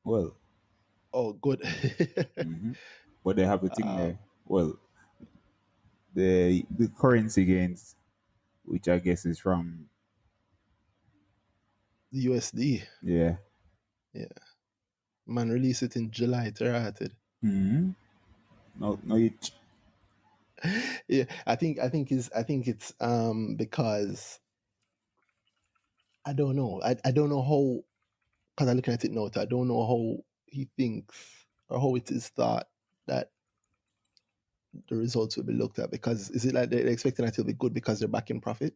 Well, Oh, good. but they have a thing there. Well, the currency gains, which I guess is from The USD. yeah. Yeah. Man, release it in July. Terated. No, no, you. Yeah, I think it's because I don't know. I don't know how, because I'm looking at it now. I don't know how he thinks or how it is thought that the results will be looked at. Because is it like they're expecting it to be good because they're back in profit?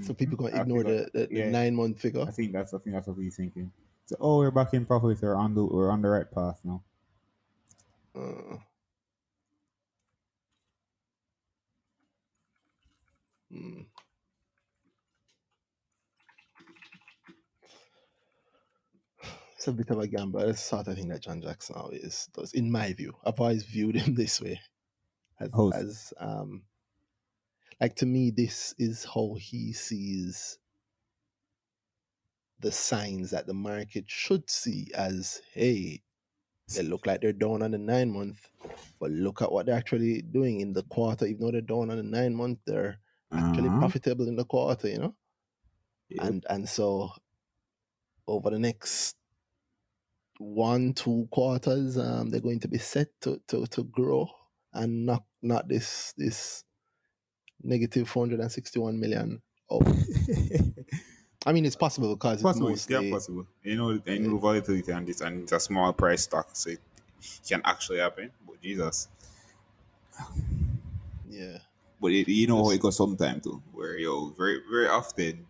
So people can I ignore think, the yeah, 9 month figure. I think that's what he's thinking. So, oh, we're back in profit. We're on the right path now. Uh, hmm. It's a bit of a gamble. That's the sort of thing that John Jackson always does, in my view. I've always viewed him this way, Host. as like, to me, this is how he sees the signs that the market should see as, hey, they look like they're down on the 9 month, but look at what they're actually doing in the quarter. Even though they're down on the 9 month, they're actually Uh huh. profitable in the quarter. Yep. And so over the next 1 2 quarters, they're going to be set to grow and not this negative 461 million out. I mean, it's possible because it's Possible, yeah, mostly possible. I know volatility on this, and it's a small price stock, so it can actually happen. But Jesus, yeah, but you know how it just goes sometime too, where very very often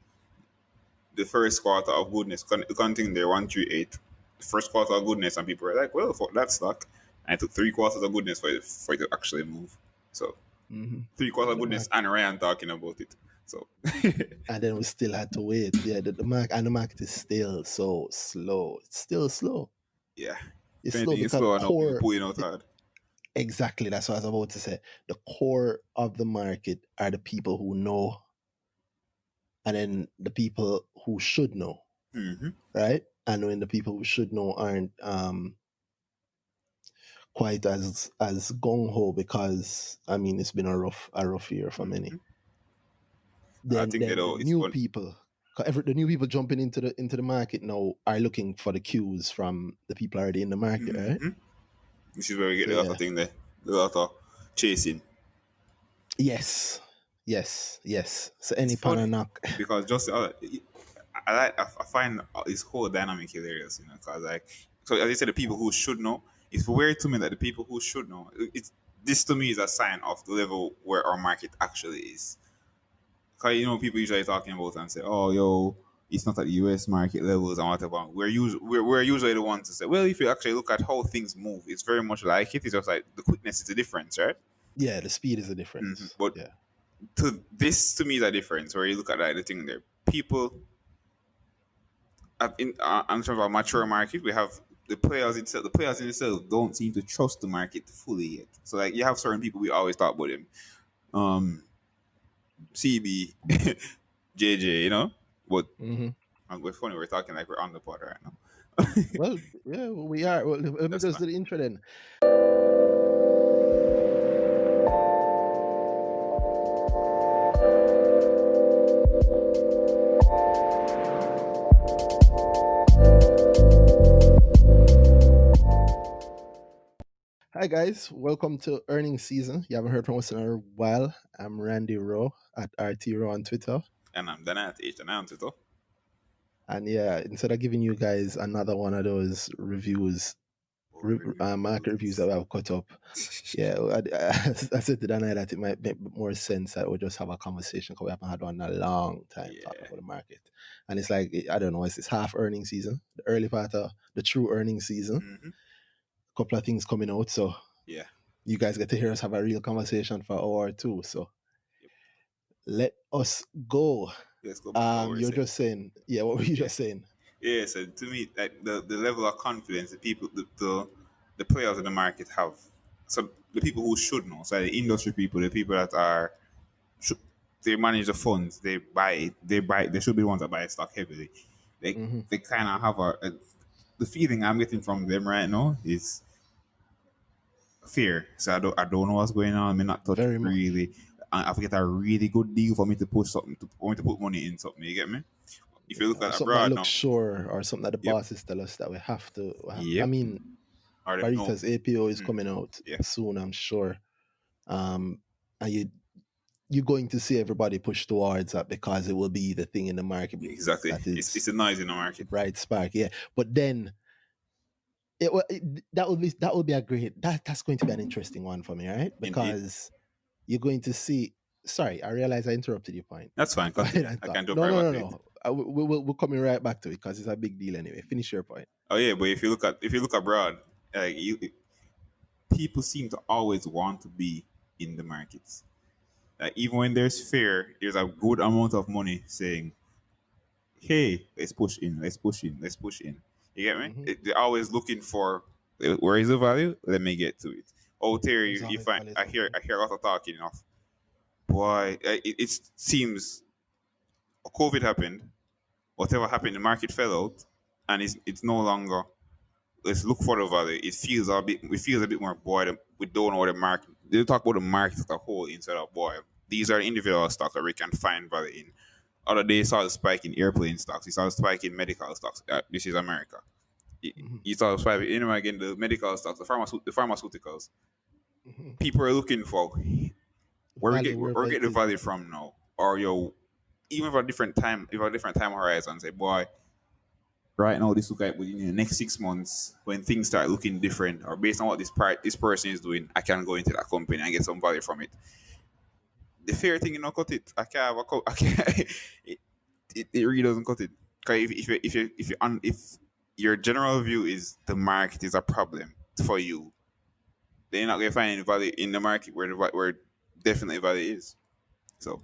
the first quarter of goodness, counting there 138, the first quarter of goodness, and people are like, well, fuck that stock, and it took 3 quarters of goodness for it to actually move. So three quarters and of the goodness, market, and Ryan talking about it. So and then we still had to wait. Yeah, the market is still so slow. It's still slow. yeah, if It's slow anything, it's because the slow now. People core. pulling out It, hard. exactly, that's what I was about to say. The core of the market are the people who know, and then the people who should know, right? And when the people who should know aren't quite as gung ho, because I mean, it's been a rough year for many. I Then think then the it's new fun. people, 'cause the new people jumping into the market now are looking for the cues from the people already in the market, right? Which is where we get So the lot yeah, of thing there, the lot of chasing. yes, yes, yes. So It's any pan or funny knock, because just I find this whole dynamic hilarious, because like, so as I said, the people who should know. It's weird to me that the people who should know. It's this to me is a sign of the level where our market actually is. Because people usually talking about and say, "Oh, yo, it's not at the U.S. market levels and whatever." We're usually the ones to say, "Well, if you actually look at how things move, it's very much like it. It's just like the quickness is the difference, right?" yeah, the speed is the difference. But Yeah. to me is a difference where you look at like the thing there. People in terms of a mature market, we have the players itself. The players in itself don't seem to trust the market fully yet. So like you have certain people we always talk about them, um, CB, JJ, but hmm we're funny. We're talking like we're on the pod right now. Well, yeah, we are. Well, let me That's just fine. do the intro then. Hi guys, welcome to earnings season. You haven't heard from us in a while. I'm Randy Rowe at RT Rowe on Twitter. And I'm done at age and it. And yeah, instead of giving you guys another one of those reviews, Oh, review market reviews that buildings. we have cut up, yeah, I said to Dana that it might make more sense that we just have a conversation, because we haven't had one in a long time talking Yeah. about the market. And it's like, I don't know, it's half earning season, the early part of the true earning season. A couple of things coming out, so Yeah. you guys get to hear us have a real conversation for an hour or two. So Yep. let us go. Let's go back to what we're You're saying. just saying, yeah, what were you Yeah. just saying? Yeah. So to me, like the level of confidence the people, the players in the market have. So the people who should know, so the industry people, the people that are, should, they manage the funds, they buy it, they should be the ones that buy stock heavily. They kind of have the feeling I'm getting from them right now is fear. So I don't know what's going on. I'm not touch Very much. really. I have to get a really good deal for me to push something for me to put money in something. You get me? If you Yeah, look or at something that abroad looks now, sure, or something that the yep, bosses tell us that we have to. I yep, mean, or they know, Barita's APO is coming out yeah, soon, I'm sure. And you're going to see everybody push towards that because it will be the thing in the market exactly. that It's is a noise in the the market. bright spark. Yeah, but then that would be a great that's going to be an interesting one for me, right? Indeed, Because you're going to see. Sorry, I realize I interrupted your point. that's fine. Go ahead Continue. and I talk. can jump No, right no, back no, to it. no. We're coming right back to it because it's a big deal anyway. Finish your point. Oh yeah, but if you look abroad, people seem to always want to be in the markets. Even when there's fear, there's a good amount of money saying, "Hey, let's push in, let's push in, let's push in." You get me? Mm-hmm. They're always looking for where is the value. Let me get to it. Out there, There's you always find value I something. hear a lot of talking enough. Boy, it seems COVID happened. Whatever happened, the market fell out, and it's no longer. Let's look for the value. It feels a bit more boy. We don't know what the market. They talk about the market as a whole instead of boy. These are individual stocks that we can find value in. Other day, saw the spike in airplane stocks. You saw the spike in medical stocks. This is America. You, Mm-hmm. you saw the spike in again the medical stocks, the pharmaceuticals. Mm-hmm. People are looking for Value where wherever get it the is. value from now, or even for a different time, if a different time horizon. Say, boy, right now this look like within the next 6 months when things start looking different, or based on what this person is doing, I can go into that company and get some value from it. The fair thing, cut it. I can't have a I can't. It really doesn't cut it. Because if your general view is the market is a problem for you, then you're not gonna find any value in the market where definitely value is. So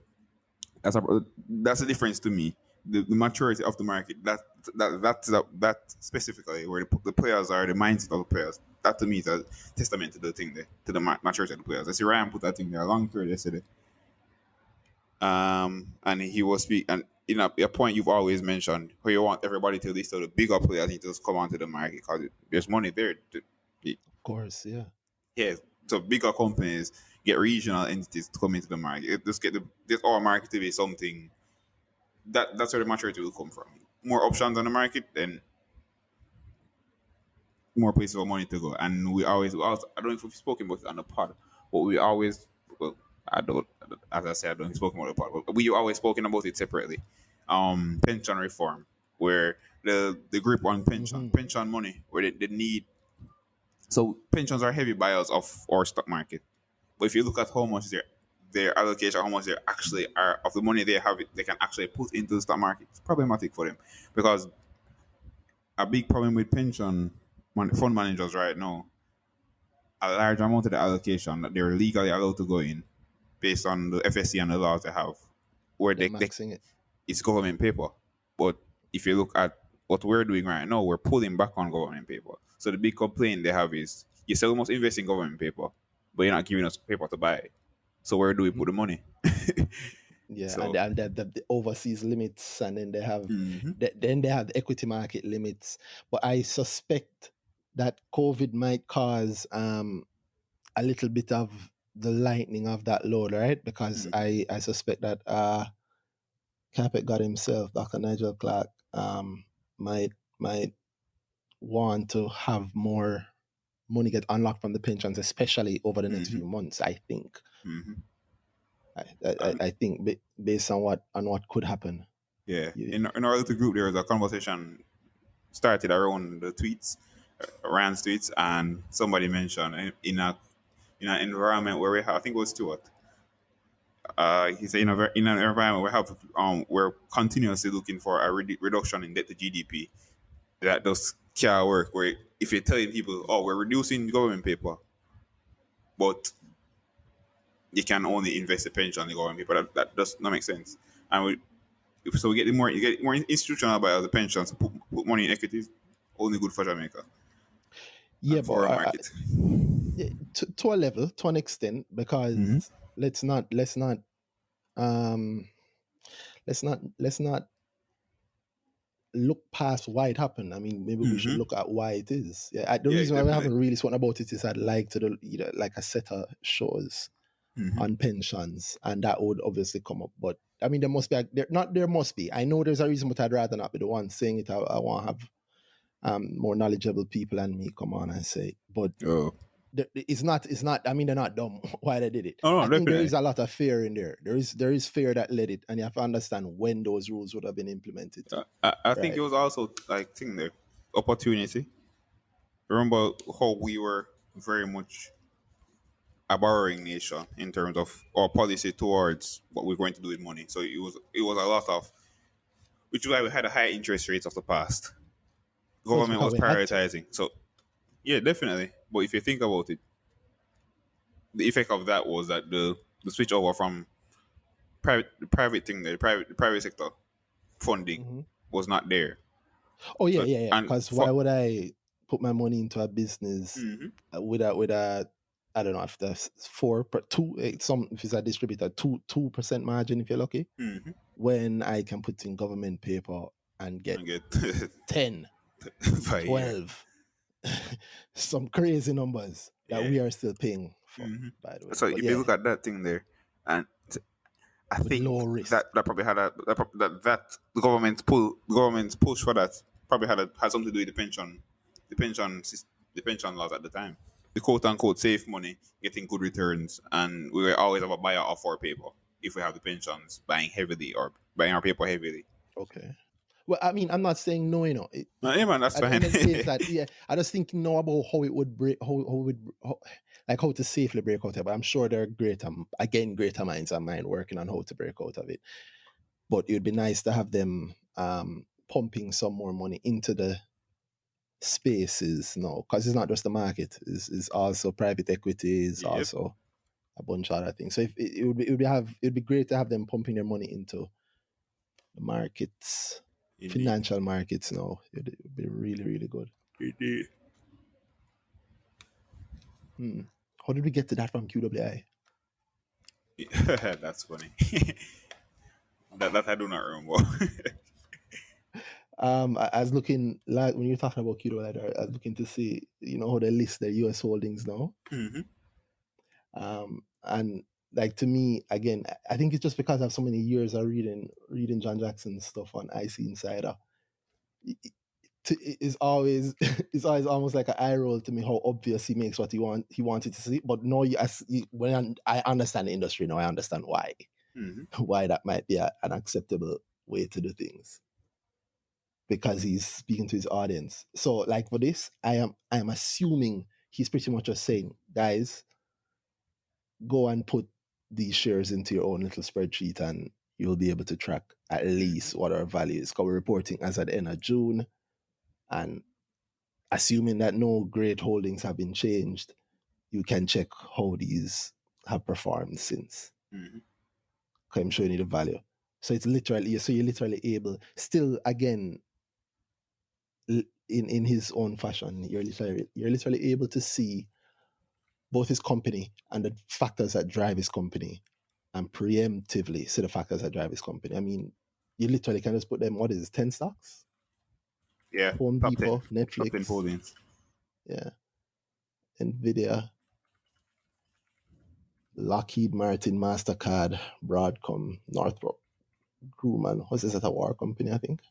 that's a difference to me. The maturity of the market, that specifically where the players are, the mindset of the players. That to me is a testament to the thing there, to the maturity of the players. I see Ryan put that thing there a long period yesterday. And he was speak and a point you've always mentioned where you want everybody to list the bigger players need to just come onto the market because there's money there. Of course, yeah. Yeah, so bigger companies get regional entities to come into the market. Just get this our market to be something that's where the maturity will come from. More options on the market, then more places for money to go. And we also I don't know if we've spoken about it on the pod, but we always well I don't as I said I don't spoken about the pod, but we always spoken about it separately. Pension reform, where the grip on Mm-hmm. pension money, where they need so pensions are heavy buyers of our stock market. But if you look at how much their allocation, how much they actually are of the money they have, they can actually put into the stock market, it's problematic for them because a big problem with fund managers right now, a large amount of the allocation that they're legally allowed to go in based on the FSC and the laws they have, where They're maxing it. it's government paper. But if you look at what we're doing right now, we're pulling back on government paper. So the big complaint they have is you say we must invest in government paper, but you're not giving us paper to buy. So where do we put Mm-hmm. the money? Yeah, and So the overseas limits, and then mhm, then they have the equity market limits. But I suspect that COVID might cause a little bit of the lightening of that load, right? Because mhm, I suspect that Capet got himself, Dr. Nigel Clark, might might want to have more money get unlocked from the pensions, especially over the next mhm, few months. I think. mhm. I think based on what could happen. Yeah, You, in our little group, there was a conversation started around the tweets, Rand's tweets, and somebody mentioned in an environment where we have, I think it was Stuart. He said in an environment where we're continuously looking for a reduction in debt to GDP. That does care work. Where if you're telling people, oh, we're reducing government paper, but you can only invest the pension in the government paper, that does not make sense. And so we get you get more institutional buyers of the pensions, put money in equities, only good for Jamaica yeah, and but for our market. to a level, to an extent, Mm-hmm. because um let's not look past why it happened. I mean, maybe we should Mm-hmm. look at why it is. Yeah, the Yeah, reason why we definitely. haven't really spoken about it is I'd like to do, like a set of shows Mm-hmm. on pensions, and that would obviously come up. But I mean, there must be there must be. I know there's a reason, but I'd rather not be the one saying it. I want to have more knowledgeable people than me come on and say it. But Oh. it's not. I mean, they're not dumb why they did it. Oh I no, think there definitely. is a lot of fear in there. There is fear that led it, and you have to understand when those rules would have been implemented. I think it Right. was also like thing there, opportunity. Remember how we were very much a borrowing nation in terms of our policy towards what we're going to do with money. So it was a lot of, which is why we had a high interest rates of the past. Well, it's Government because was we had to. prioritizing. So yeah, definitely. But if you think about it, the effect of that was that the switch over from private thing, the private sector funding Mhm. was not there. Oh yeah, So yeah, yeah. and Because for why would I put my money into a business mhm, with a I don't know if that's 2 some if it's a distributor 2% margin if you're lucky, mhm, when I can put in government paper and get and get 10, per year. 12, some crazy numbers that Yeah. we are still paying for, Hmm. by the way. So But if you yeah, look at that thing there, and I with low think risk. that probably had that the government's push for that probably had something to do with the pension laws at the time. The quote unquote safe money getting good returns, and we were always have a buyer of our paper if we have the pensions buying heavily or buying our paper heavily. Okay. Well, I mean, I'm not saying no, Yeah, man, that's at the fine. end of the day, it's that, yeah, I just think know about how it would break, like how to safely break out of it. But I'm sure there are greater minds than mine working on how to break out of it. But it would be nice to have them pumping some more money into the spaces, because it's not just the market, it's also private equity, it's Yep, also a bunch of other things. So if it would be great to have them pumping their money into the markets, indeed, financial markets now. It would be really, really good. indeed. Hmm. How did we get to that from QWI? That's funny. That I do not remember. I was looking like when you were talking about QWI, I was looking to see, how they list their US holdings now. Hmm. And like to me, again, I think it's just because I have so many years of reading John Jackson's stuff on IC Insider. It's always it's always almost like an eye roll to me how obvious he makes what he wanted to see. But no, when I understand the industry now, I understand why Hmm. why that might be an acceptable way to do things, because he's speaking to his audience. So like for this, I am assuming he's pretty much just saying, guys, go and put these shares into your own little spreadsheet and you'll be able to track at least what our value is. Because we're reporting as at the end of June, and assuming that no great holdings have been changed, you can check how these have performed since. Hmm. Because I'm showing you the value. So it's literally, so you're literally able, still again, in his own fashion, you're literally able to see both his company and the factors that drive his company, and preemptively see the factors that drive his company. I mean, you literally can just put them, what is it, 10 stocks? Yeah, Home top 10. Depot, Top 10 Netflix, holdings. yeah, Nvidia, Lockheed Martin, MasterCard, Broadcom, Northrop Grumman. What's this at a war company, I think?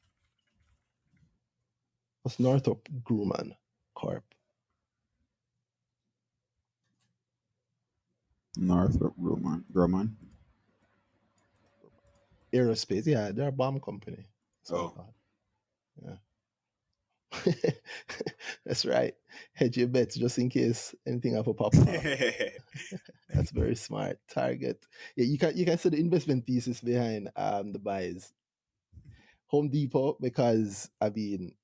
What's Northrop Grumman Corp? Northrop Grumman. Aerospace, yeah, they're a bomb company. So I Oh. thought, yeah. That's right. Hedge your bets just in case anything ever pop off. That's very smart. Target. Yeah, you can see the investment thesis behind the buys. Home Depot, because I mean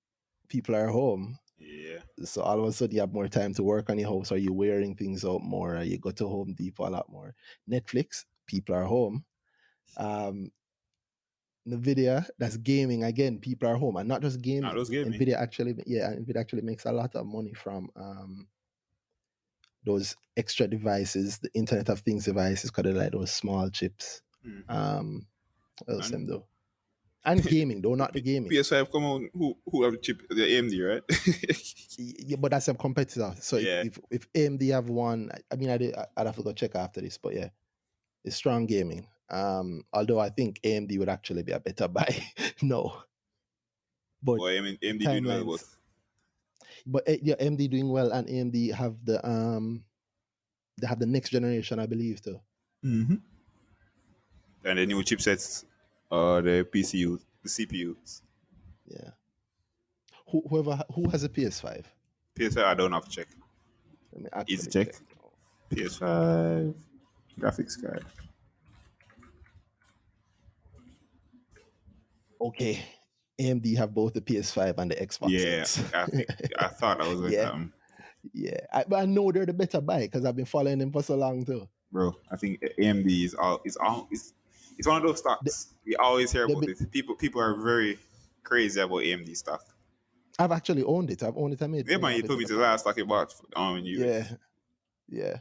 people are home. Yeah. So all of a sudden you have more time to work on your house, or you're wearing things out more, or you go to Home Depot a lot more. Netflix, people are home. Um, Nvidia, that's gaming again. People are home, and not just Nah, gaming. those gave me. Nvidia actually makes a lot of money from those extra devices, the Internet of Things devices, because they're like those small chips. Hmm. What else And them do? And gaming, though, not the gaming. PS5 come on, who have the chip? The AMD, right? Yeah, but that's a competitor. So Yeah. if AMD have one, I mean, I'd have to go check after this, but yeah, it's strong gaming. Although I think AMD would actually be a better buy. No, but Boy, I mean, the AMD doing well, timelines. But yeah, AMD doing well, and AMD have they have the next generation, I believe, too. and the new chipsets, the PCUs, the CPUs. Yeah. Who has a PS5? PS5, I don't have to check. Let me Easy actually check. check now. PS5 graphics card. Okay. AMD have both the PS5 and the Xbox Yeah, X. I thought that was going to Yeah, happen. yeah. But I know they're the better buy because I've been following them for so long too. Bro. I think AMD it's one of those They, stocks we always hear they about. be, This people are very crazy about AMD stock. I've actually owned it. I've owned it. I made Yeah, money man, you off it told in me the the last past. stock you bought in US. Yeah, yeah.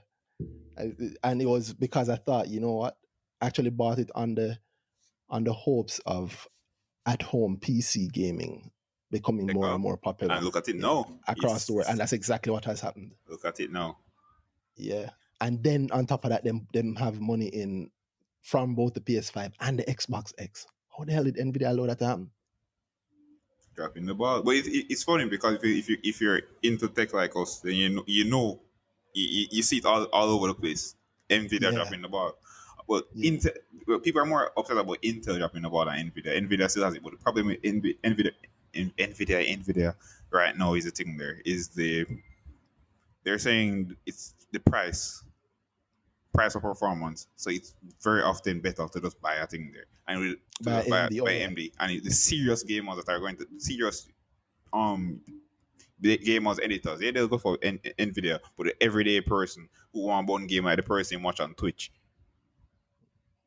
And it was because I thought, you know what? I actually bought it on the hopes of at home PC gaming becoming Check more and out more popular. and look at it Yeah, now. across the world, and It's that's exactly what has happened. look at it now. Yeah, and then on top of that, them have money in from both the PS5 and the Xbox X. How the hell did Nvidia allow that to happen? Dropping the ball. But it's funny because if you're into tech like us, then you see it all over the place. Nvidia Yeah, dropping the ball, but yeah. Intel. Well, people are more upset about Intel dropping the ball than Nvidia. Nvidia still has it, but the problem with Nvidia right now is the thing. There is they're saying it's the price of performance. So it's very often better to just buy a thing there and to By just buy AMD. Oh buy yeah, AMD. And the serious gamers that are going to serious um the gamers editors, yeah, they'll go for Nvidia. But the everyday person who want one game like the person watch on Twitch,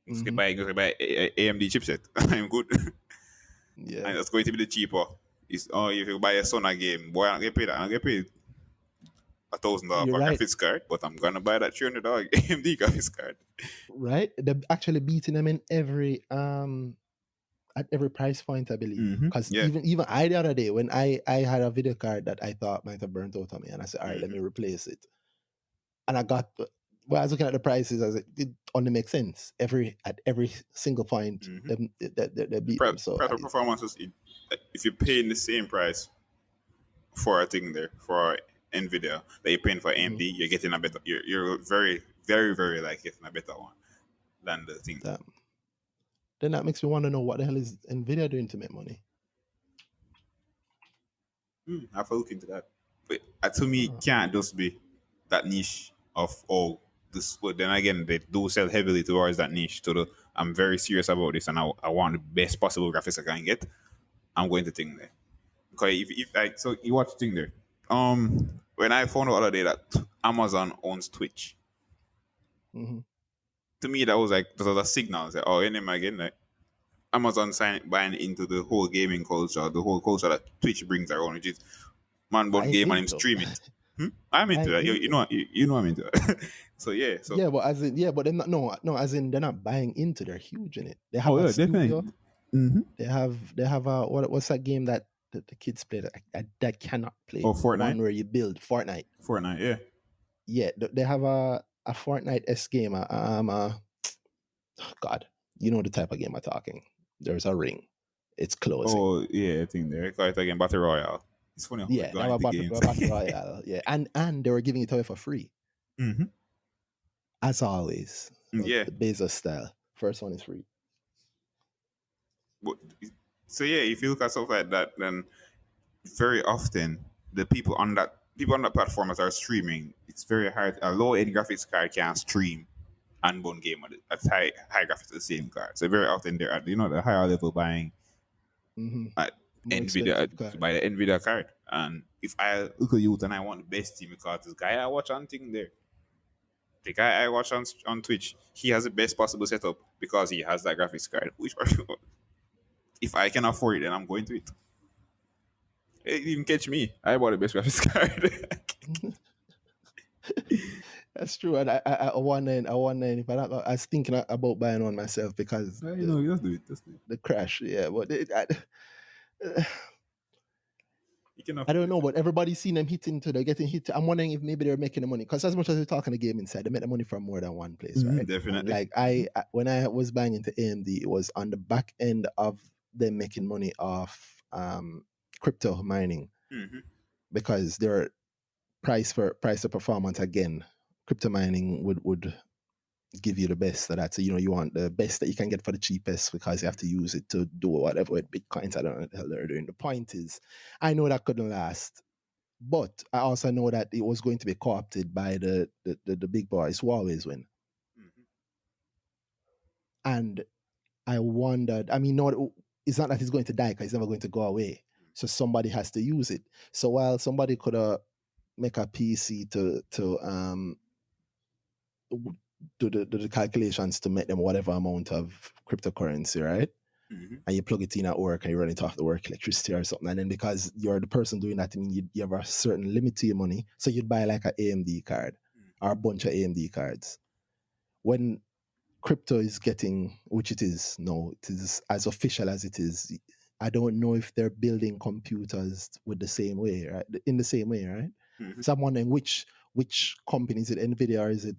hmm just buy AMD chipset. I'm good, yeah. and it's going to be the cheaper. It's if you buy a Sona game, boy, I don't get paid. I don't get paid $1,000 You're for a right. graphics card, but I'm gonna buy that $300 AMD graphics card. Right? They're actually beating them in every at every price point, I believe. Because Yeah. even I the other day when I had a video card that I thought might have burnt out on me, and I said, all right, let hmm me replace it. And I got when I was looking at the prices, I was like, it only makes sense. At every single point, hmm they The beat them. So price of performance if you're paying the same price for a thing there for Nvidia that you're paying for mhm, AMD, you're getting a better. You're very, very, very like getting a better one than the thing. that, then that makes me want to know what the hell is Nvidia doing to make money. I have to look into that. But to me, it Uh, can't just be that niche of this. But then again, they do sell heavily towards that niche. To the I'm very serious about this, and I want the best possible graphics I can get. I'm going to think there. Because if like so you watch thing there. When I found out the other day that Amazon owns Twitch, mhm. to me that was like that was a signal. I was like, oh, any again, like Amazon buying into the whole gaming culture, the whole culture that Twitch brings around, which is man I born ain't game and him into. stream it. I'm I into ain't that. You into. know you know I'm into that. So yeah, so Yeah, but as in but they're not no, as in they're not buying into. They're huge in it. They have oh a yeah, studio. definitely. Mm-hmm. They have a what's that game that the kids play that cannot play? Oh, The one Fortnite, where you build Fortnite. Fortnite, yeah. Yeah, they have a Fortnite S game. God, you know the type of game I'm talking. There's a ring. It's closing. Oh yeah, I think there. Call it again, Battle Royale. It's funny how we Yeah, go they have into games. a battle royale. Yeah, and they were giving it away for free hmm as always. Yeah, The Bezos style. First one is free. but so yeah, if you look at stuff like that, then very often the people on that platform that are streaming, it's very hard. A low end graphics card can't stream and one game at high graphics the same card. So very often they're at the higher level buying hmm at More Nvidia expensive card. buy the Nvidia card. And if I look at youth and I want the best team because this guy I watch on thing there, the guy I watch on Twitch, he has the best possible setup because he has that graphics card. Which if I can afford it, then I'm going to it. Hey, you can catch me. I bought the best graphics card. That's true. And I wonder, if I was thinking about buying one myself because You know, just do it. Just do it. the crash. Yeah, but You can I afford don't it. know. But everybody's seen them hitting to they're getting hit. I'm wondering if maybe they're making the money because as much as they're talking the game inside, they make the money from more than one place, right? And Definitely. like when I was buying into AMD, it was on the back end of them making money off crypto mining Mm-hmm. because their price to performance again. Crypto mining would give you the best of that. So, you want the best that you can get for the cheapest because you have to use it to do whatever with Bitcoins. I don't know what the hell they're doing. The point is, I know that couldn't last. But I also know that it was going to be co-opted by the big boys who always win. Mm-hmm. And I wondered, I mean, no, it's not that it's going to die because it's never going to go away. So somebody has to use it. So while somebody could make a PC to do the calculations to make them whatever amount of cryptocurrency, right? Mm-hmm. And you plug it in at work and you run it off the work electricity or something. And then because you're the person doing that, I mean, you have a certain limit to your money. So you'd buy like an AMD card or a bunch of AMD cards. When crypto is getting, which it is, no, it is as official as it is. I don't know if they're building computers with the same way, right? In the same way, right? Mm-hmm. So I'm wondering which company is it? Nvidia or is it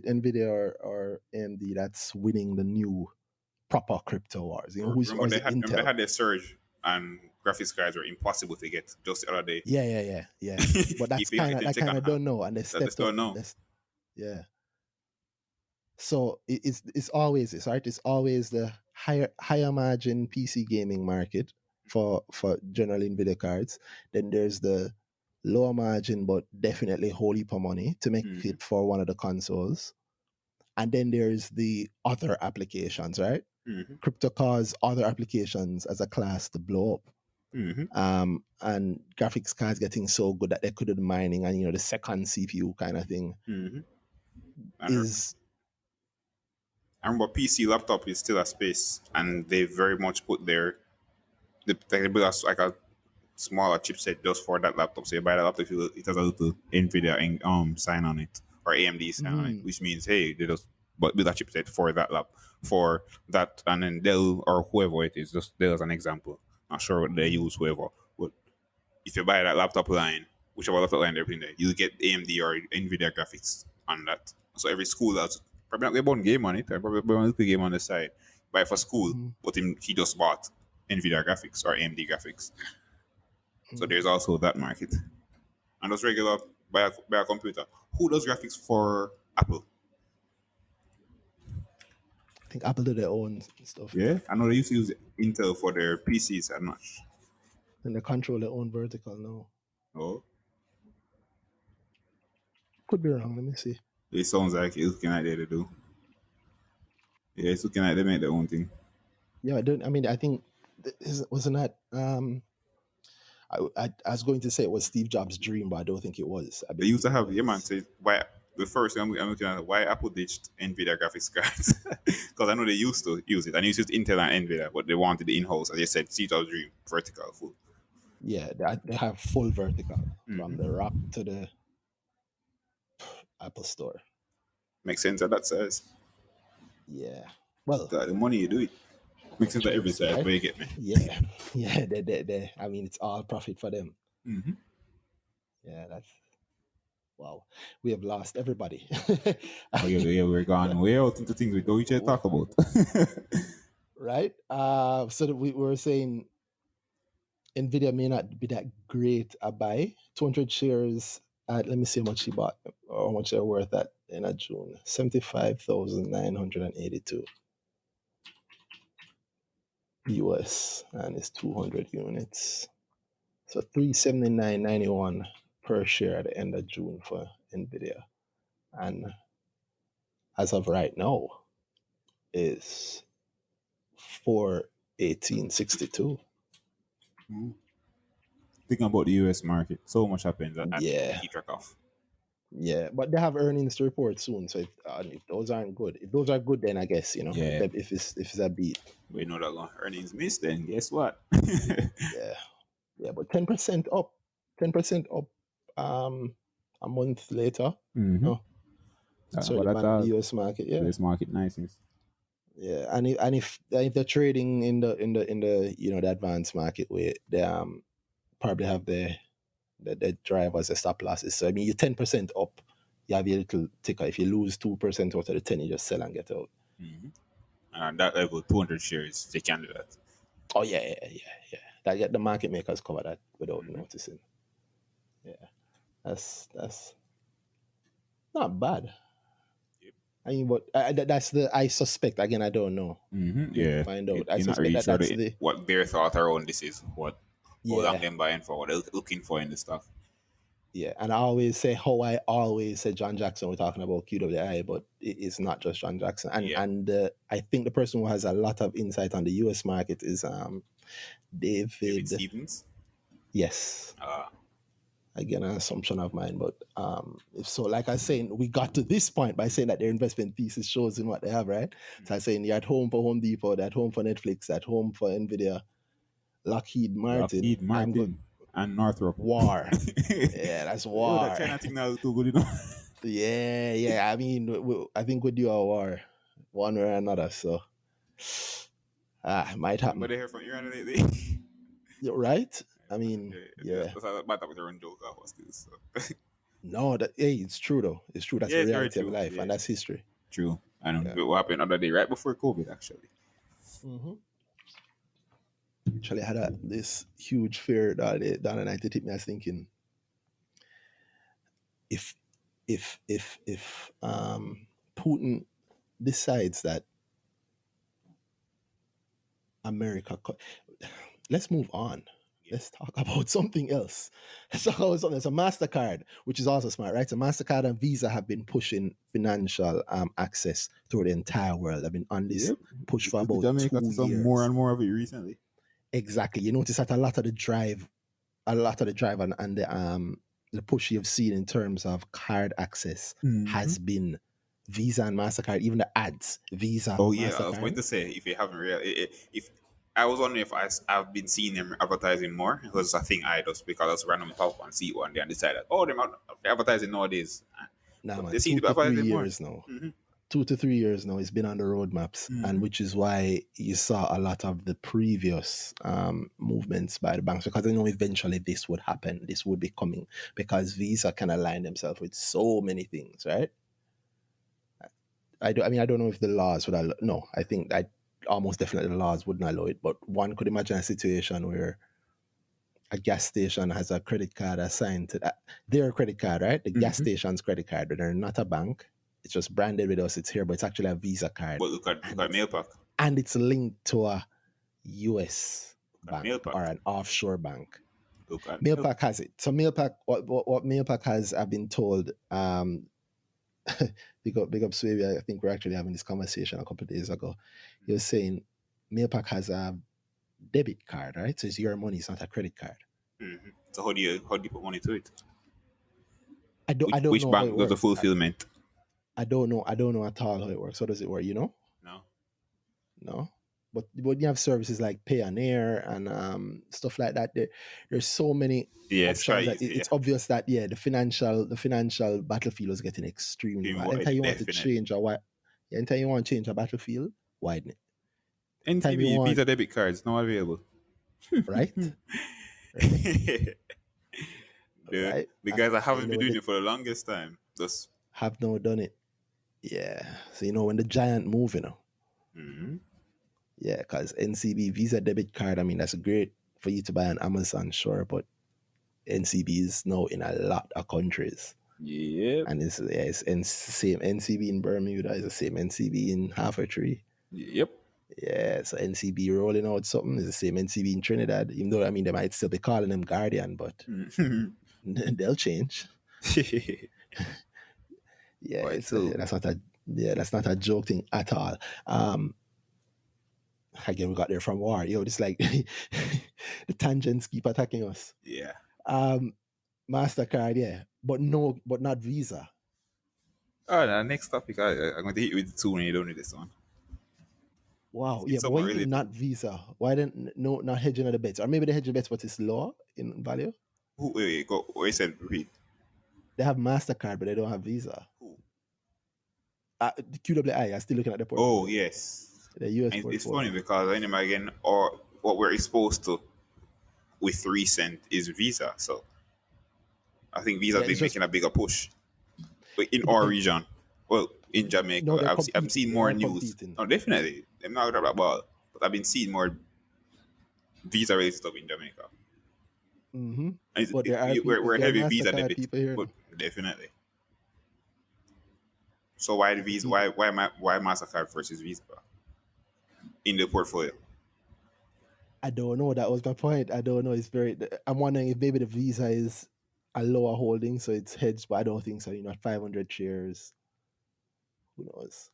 Nvidia or AMD that's winning the new proper crypto wars? Or Remember is it remember they Intel? had their surge and graphics cards were impossible to get just the other day. Yeah. But that's If you got kind it of in second hand, don't know, and they that they stepped still up. know. Yeah. So it's always this, right? It's always the higher margin PC gaming market for general Nvidia cards. Then there's the lower margin but definitely whole heap of money to make Mm-hmm. it for one of the consoles. And then there's the other applications, right? Mm-hmm. Crypto cause other applications as a class to blow up. Mm-hmm. And graphics cards getting so good that they could do the mining and the second CPU kind of thing Mm-hmm. And is I remember PC laptop is still a space, and they very much put they build like a smaller chipset just for that laptop. So you buy that laptop, it has a little Nvidia sign on it or AMD sign on it, mm, which means hey, they just but build a chipset for that for that, and then Dell or whoever it is, just Dell as an example. Not sure what they use, whoever, but if you buy that laptop line, whichever laptop line they're putting there, you get AMD or Nvidia graphics on that. So every school has probably not one game on it, or probably one little game on the side. Buy for school, mm, but he just bought Nvidia graphics or AMD graphics. So mm. there's also that market. And those regular buy a computer. Who does graphics for Apple? I think Apple do their own stuff, Yeah, I know they used to use Intel for their PCs. I'm not sure. and they control their own vertical now. Oh, Could be wrong. Let me see. it sounds like it's looking like they do. Yeah, it's looking like they make their own thing. Yeah, I don't. I mean, I think wasn't that. I was going to say it was Steve Jobs' dream, but I don't think it was. I They used believe to it have, yeah, man, was. say why the first thing I'm looking at why Apple ditched Nvidia graphics cards. Because I know they used to use it. And used Intel and Nvidia, but they wanted the in-house. As you said, Steve Jobs' dream, vertical, full. Yeah, they have full vertical from the rack to the Apple Store. Makes sense at that size. Yeah. Well, Got the money, you do it. Makes sense at every trust, size, right? but you get me. Yeah, yeah. They. I mean, it's all profit for them. Mm-hmm. Yeah, that's wow. We have lost everybody. Oh, yeah, yeah, we're gone way out into things we don't usually talk about. Right? So that we were saying Nvidia may not be that great a buy. 200 shares at, let me see how much he bought, or how much they're worth at in a June. 75,982 US, and it's 200 units. So 379.91 per share at the end of June for Nvidia. And as of right now is 418.62. Thinking about the US market, so much happens that I Yeah. keep track of. Yeah, but they have earnings to report soon. So if those aren't good, if those are good, then I guess Yeah, if it's a beat, we know that earnings missed, then guess what? yeah, yeah. But 10% up, 10% up. a month later. Mm-hmm. Oh, it's already But banned in the that US market. Yeah. US market niceness. Yeah, and if they're trading in the the advanced market way, they probably have the drivers, the stop losses. So I mean, you're 10% up, you have a little ticker. If you lose 2% out of the 10, you just sell and get out. Mm-hmm. And at that level, 200 shares, they can do that. Oh yeah. That the market makers cover that without Mm-hmm. noticing. Yeah, that's not bad. Yep. I mean, but that's the I suspect. Again, I don't know. Mm-hmm. Yet to Yeah, find out. I you're not suspect really that sure that's the what their thought around this is, what how long yeah. them buying for, what they're looking for in the stock. Yeah, and I always say how I always said John Jackson. We're talking about Key.ja, but it's not just John Jackson. Yeah, And I think the person who has a lot of insight on the U.S. market is David David. Stevens. Yes, Uh, again, an assumption of mine, but if so, like I was saying, we got to this point by saying that their investment thesis shows in what they have, right? So I'm saying you're at home for Home Depot, they're at home for Netflix, at home for Nvidia, Lockheed Martin. Lockheed I'm good. Martin and Northrop. War. Yeah, that's Yo, that war. China thing now is too good enough. Yeah. I mean, I think we do our war, one way or another. So, it might Anybody happen, hear from Iran lately? right? I mean, Yeah, yeah. that's how bad that was a run joke off us too. So. No, it's true though. It's true. That's Yeah, the it's very reality of true. life, and Yeah, that's history. true. And Yeah. what happened the other day, right before COVID, actually. Mm-hmm. Actually, I had this huge fear down the night. It hit me. I was thinking, if Putin decides that America, let's move on. Yeah. Let's talk about something else. Let's talk about something. It's a MasterCard, which is also smart, right? So MasterCard and Visa have been pushing financial access through the entire world. I've been on this Yep. push for The about Jamaica 2 see some more years. and more of it recently. Exactly. You notice that a lot of the drive and the push you've seen in terms of card access has been Visa and MasterCard, even the ads, Visa, Oh yeah, I was going MasterCard. to say if you haven't really, if I was wondering if I've been seeing them advertising more because I think I just because I just randomly pop and see one day and decided oh they're advertising nowadays, Nah, but they man, seem to two be to three advertising more. years now. Mm-hmm. 2 to 3 years now, it's been on the roadmaps, and which is why you saw a lot of the previous movements by the banks, because I know eventually this would happen, this would be coming, because Visa can align themselves with so many things, right? I don't know if the laws would allow. No, I think that almost definitely the laws wouldn't allow it, but one could imagine a situation where a gas station has a credit card assigned to that. Their credit card, right? The gas station's credit card, but they're not a bank. It's just branded with us. It's here, but it's actually a Visa card, But look at Mailpack. and it's linked to a US Look at bank Mailpack. or an offshore bank. Look at Mailpack. Mailpack has it. So Mailpack, what Mailpack has, I've been told. Big up Swavy. I think we're actually having this conversation a couple of days ago. He was saying Mailpack has a debit card, right? So it's your money. It's not a credit card. Mm-hmm. So how do you put money to it? I don't Which know how it bank does the works. fulfillment? I don't know. I don't know at all how it works. How does it work? You know? No. No. But you have services like Pay and Air and stuff like that. There's so many Yeah, it's options quite that easy. it's Yeah, obvious that the financial battlefield is getting extremely being wide. wide, Anytime you want to definitely. change anytime you want to change a battlefield, widen it. Anytime you NCB want, Visa debit cards not available. right? Right? the Right? the guys that And you haven't know been when doing they it for the longest time. Just have now done it. Yeah. So when the giant move, yeah, because NCB Visa debit card, I mean, that's great for you to buy on Amazon, sure, but NCB is now in a lot of countries. yep. And it's same NCB in Bermuda, is the same NCB in Half a Tree. Yep. Yeah, so NCB rolling out something is the same NCB in Trinidad. Even though, I mean, they might still be calling them Guardian, but they'll change. Yeah, Quite true. that's not a joke thing at all. Again, we got there from war. Just like the tangents keep attacking us. Yeah. MasterCard, yeah, but not Visa. All right, next topic. I'm going to hit you with the two when you don't need this one. Wow, It's yeah, but why somewhat you think related. not Visa? Why didn't not hedging of the bets, or maybe the hedging bets, but it's lower in value? Wait, go. What you said? Repeat. They have MasterCard, but they don't have Visa. Who? The Q.ja, I'm still looking at the Oh portfolio. yes. The US And it's funny portfolio. because anyway again, or what we're exposed to with recent is Visa. So I think Visa's Yeah, been it's just making a bigger push, but in our region, well, in no, Jamaica, they're I've competing. seen They more are news. competing. No, definitely, I'm not talking about, but I've been seeing more Visa related stuff in Jamaica. Mm-hmm. And But there are people, we're there are heavy Visa MasterCard debit, people here. but No? definitely. So why the The Visa? people, Why Mastercard versus Visa in the portfolio? I don't know. That was my point. I don't know. It's very. I'm wondering if maybe the Visa is a lower holding, so it's hedged, but I don't think so. 500 shares. Who knows?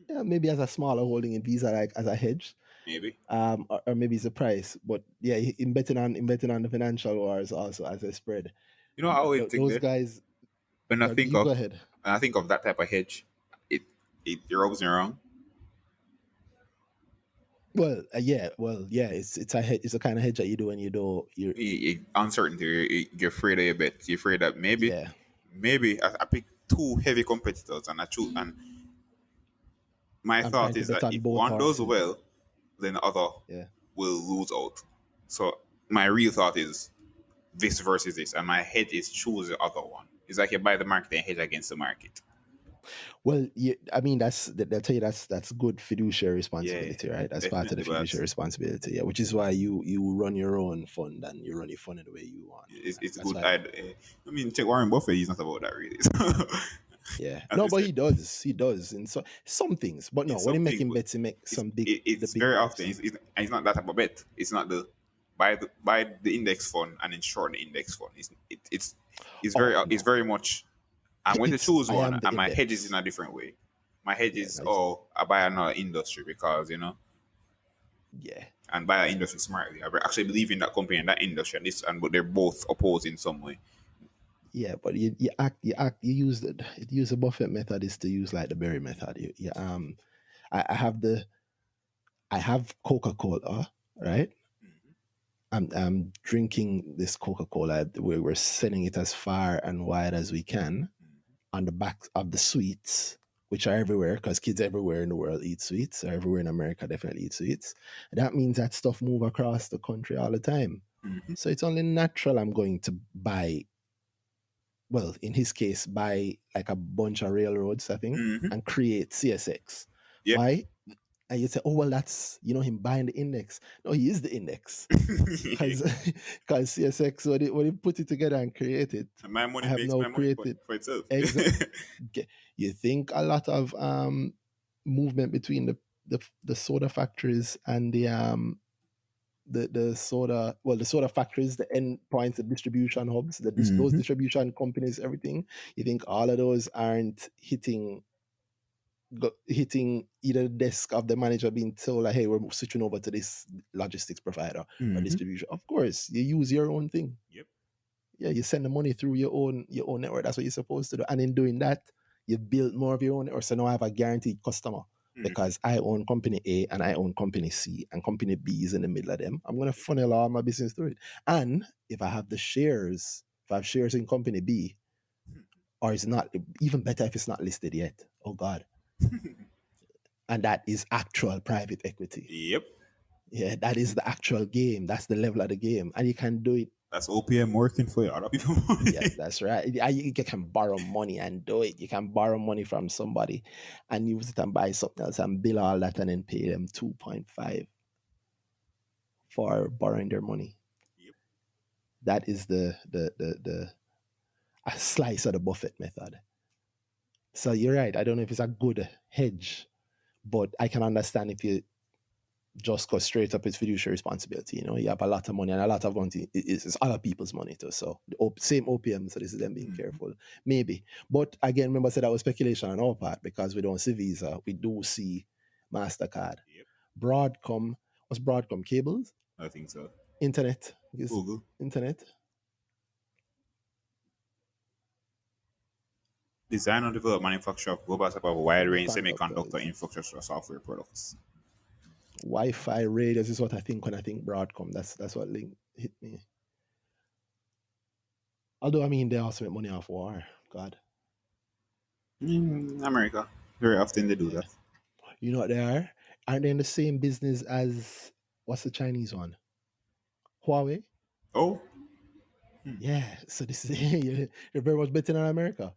Yeah, maybe as a smaller holding in Visa, like as a hedge, Maybe. or maybe it's a price. But yeah, in betting on the financial wars also as a spread. You know, I always think Those that guys. when I Yeah, think you go of ahead. that type of hedge, it it rubs me wrong. Well, yeah. It's a kind of hedge that you do when you do you. Uncertainty. You're afraid of your bet. You're afraid that Yeah, maybe I pick two heavy competitors and I choose. And my I'm thought trying to is bet that on if both one does horses. well, then the other Yeah. will lose out. So my real thought is this versus this, and my head is choose the other one. It's like you buy the market and hedge against the market. Well, yeah, I mean they'll tell you that's good fiduciary Yeah, responsibility, right? That's part of the definitely. But fiduciary responsibility, yeah. Which is why you run your own fund and you run your fund in the way you want. Right? it's That's good. why. I mean, check Warren Buffett. He's not about that really. Yeah, As no, we but said, he does in some things, but no, it's when he something, making but bets, he make it's the it's big very often bets. it's not that type of bet. It's not the buy the index fund and then short the index fund. Oh it's no, very much. I'm going to it's choose I one, am the and my hedge is in index. a different way. My hedge Yeah, is, nice. I buy another industry because Yeah, and buy an industry smartly. I actually believe in that company and that industry, and but they're both opposed in some way. yeah, but you use the Buffett method is to use like the Berry method. I have Coca-Cola, right? I'm drinking this Coca-Cola. We're sending it as far and wide as we can on the back of the sweets, which are everywhere because kids everywhere in the world eat sweets, or everywhere in America definitely eat sweets. That means that stuff move across the country all the time. Mm-hmm. So it's only natural I'm going to buy, well, in his case, buy like a bunch of railroads, I think, Mm-hmm. and create CSX. Yep. Why? And you say, oh, well, that's, him buying the index. No, he is the index. Because CSX, when he put it together and create it, And my I money have makes now my money created for itself. exact. You think a lot of movement between the soda factories and the soda, well, the soda factories, the end points, the distribution hubs, those Mm-hmm. distribution companies, everything. You think all of those aren't hitting either the desk of the manager being told like, hey, we're switching over to this logistics provider or Mm-hmm. distribution. Of course, you use your own thing. Yep. Yeah, you send the money through your own network. That's what you're supposed to do. And in doing that, you build more of your own network. So now I have a guaranteed customer Mm-hmm. because I own company A and I own company C and company B is in the middle of them. I'm gonna funnel all my business through it. And if I have if I have shares in company B, or it's not, even better if it's not listed yet. Oh God. And that is actual private equity. Yep. Yeah, that is the actual game. That's the level of the game. And you can do it. That's OPM working for you. Other people. Yeah, that's right. You can borrow money and do it. You can borrow money from somebody and use it and buy something else and bill all that and then pay them 2.5 for borrowing their money. Yep. That is the a slice of the Buffett method. So you're right. I don't know if it's a good hedge, but I can understand if you just go straight up, it's fiduciary responsibility. You have a lot of money, and a lot of money is other people's money too. So the same OPM. So this is them being Mm-hmm. careful, maybe. But again, remember, I said that was speculation on our part because we don't see Visa, we do see Mastercard, Yep. Broadcom. What's Broadcom? Cables, I think so. internet is Google. internet. Design and develop manufacture of global type of wide range semiconductor Semiconductors, infrastructure software products. Wi-Fi radios is what I think when I think Broadcom. That's what link hit me. Although, I mean, they also make money off war. God. In America, very often they do Yeah. that. You know what they are? Aren't they in the same business as, what's the Chinese one? Huawei? Oh, Yeah. So this is, you're very much better than America.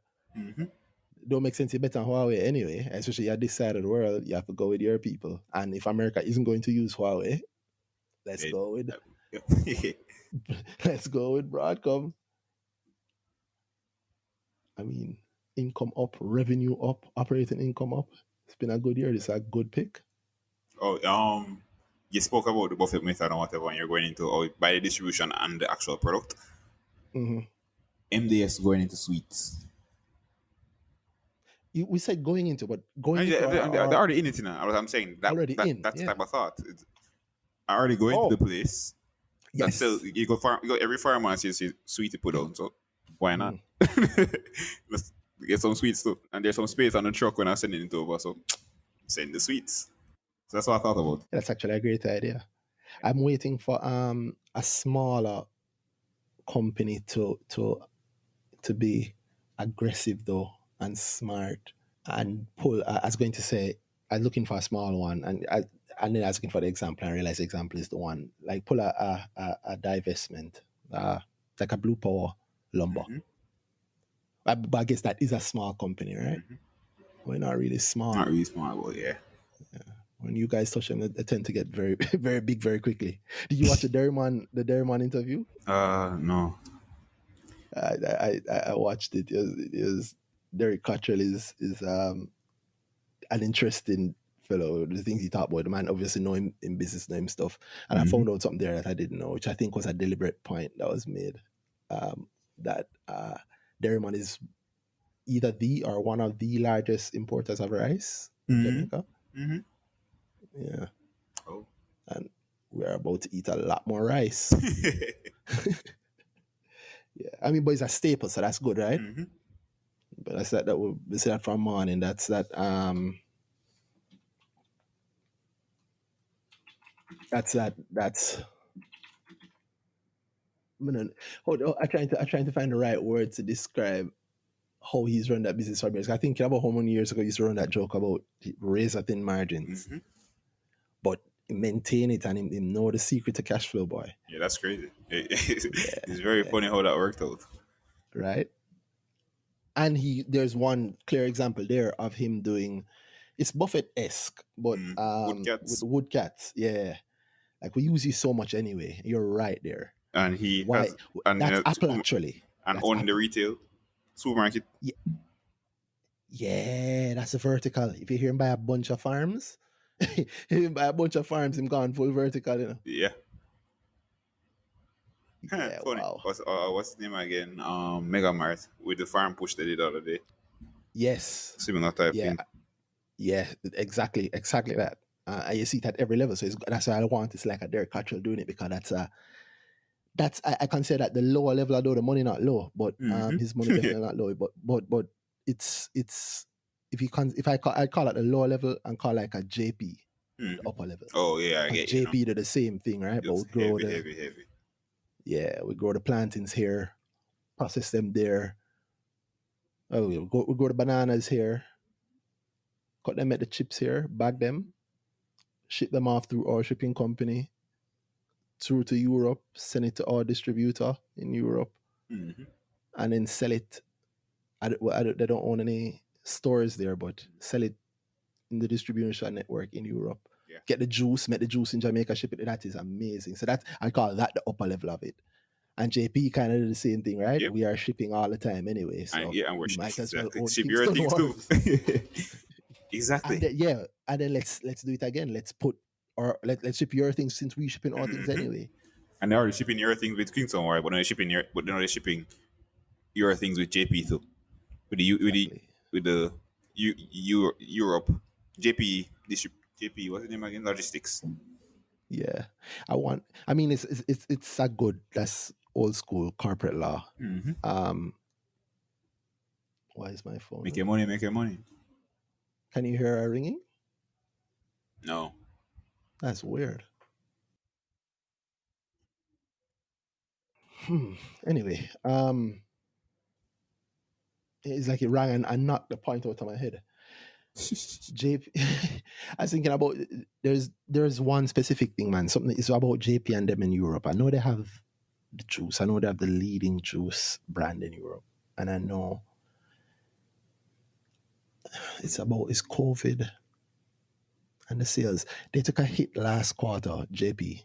Don't make sense you bet on Huawei anyway, especially at this side of the world. You have to go with your people. And if America isn't going to use Huawei, let's it, go with yeah. let's go with Broadcom. I mean, income up, revenue up, operating income up. It's been a good year. This is a good pick. Oh, you spoke about the Buffett method and whatever, and you're going into by the distribution and the actual product. Mm-hmm. MDS going into sweets. We said going into, but going And into they're are already in it now. What I'm saying that already in. that's the Yeah. type of thought. I already go into the Oh, place and sell. yes. You go every pharmacy you see sweet to put on. So why not? Mm. Let's get some sweets too. And there's some space on the truck when I'm sending it over. So send the sweets. So that's what I thought about. That's actually a great idea. I'm waiting for a smaller company to be aggressive though and smart and pull. I was going to say I was looking for a small one, and then I was looking for the example, and I realized the example is the one. Like pull a divestment, like a Blue Power Lumber. But I guess that is a small company, right? We're not really Not small. really smart, but yeah. When you guys touch them, they tend to get very, very big very quickly. Did you watch the Dairyman interview? No. I watched it. It was Derek Cottrell is an interesting fellow. The things he talked about, the man obviously know him in business, know him stuff. And I found out something there that I didn't know, which I think was a deliberate point that was made. That Dairyman is either the or one of the largest importers of rice in Jamaica. Yeah. Oh. And we're about to eat a lot more rice. Yeah. I mean, but it's a staple, so that's good, right? But that's that we see that from morning. That's I'm trying to find the right word to describe how he's run that business for years. I think about how many years ago he used to run that joke about razor thin margins, but maintain it and him know the secret to cash flow, boy. Yeah, that's crazy. Yeah, It's very funny how that worked out. right. And there's one clear example there of him doing. It's Buffett esque, but Wood with cats. the wood cats, yeah. Like we use you so much anyway. You're right there. And he Why? has and That's Apple actually. and That's owning the Apple. retail supermarket. Yeah, yeah, that's a vertical. If you hear him buy a bunch of farms, him buy a bunch of farms, him gone full vertical, you know. Yeah. Yeah, Funny. wow. What's his name again? Mega Mart with the farm push they did the other day. Yes. Similar type Yeah. thing. Yeah. Exactly that. And you see it at every level. So that's why I want it's like a Derek Cottrell doing it, because I consider that the lower level, although the money not low, but his money Yeah. definitely not low. But it's I call it the lower level and call like a JP the upper level. Oh yeah, I Because get you know. JP did the same thing, right? It But was heavy, heavy, heavy. we grow the plantains here, process them there. Oh, we grow the bananas here, cut them at the chips here, bag them, ship them off through our shipping company through to Europe, send it to our distributor in Europe, and then sell it. They don't own any stores there, but sell it in the distribution network in Europe. Yeah. Get the juice, make the juice in Jamaica, ship it. That is amazing. So I call that the upper level of it. And JP kind of did the same thing, right? Yep. We are shipping all the time anyway, And so yeah, and we're we might as well exactly own ship your Kingston things too. Wharves. Exactly. And then let's do it again. Let's put or let's ship your things since we shipping all things anyway. And they're already shipping your things with Kingston, right? But they're shipping your things with JP too. With the Exactly. Europe JP JP what's the name again? Logistics. Yeah, I mean, it's a good. That's old school corporate law. Why is my phone Make your ringing? money, make your money. Can you hear her ringing? No. That's weird. Anyway, It's like it rang and knocked the point out of my head. JP, I was thinking about there's one specific thing, man. Something is about JP and them in Europe. I know they have the juice. I know they have the leading juice brand in Europe, and I know it's COVID and the sales. They took a hit last quarter, JP,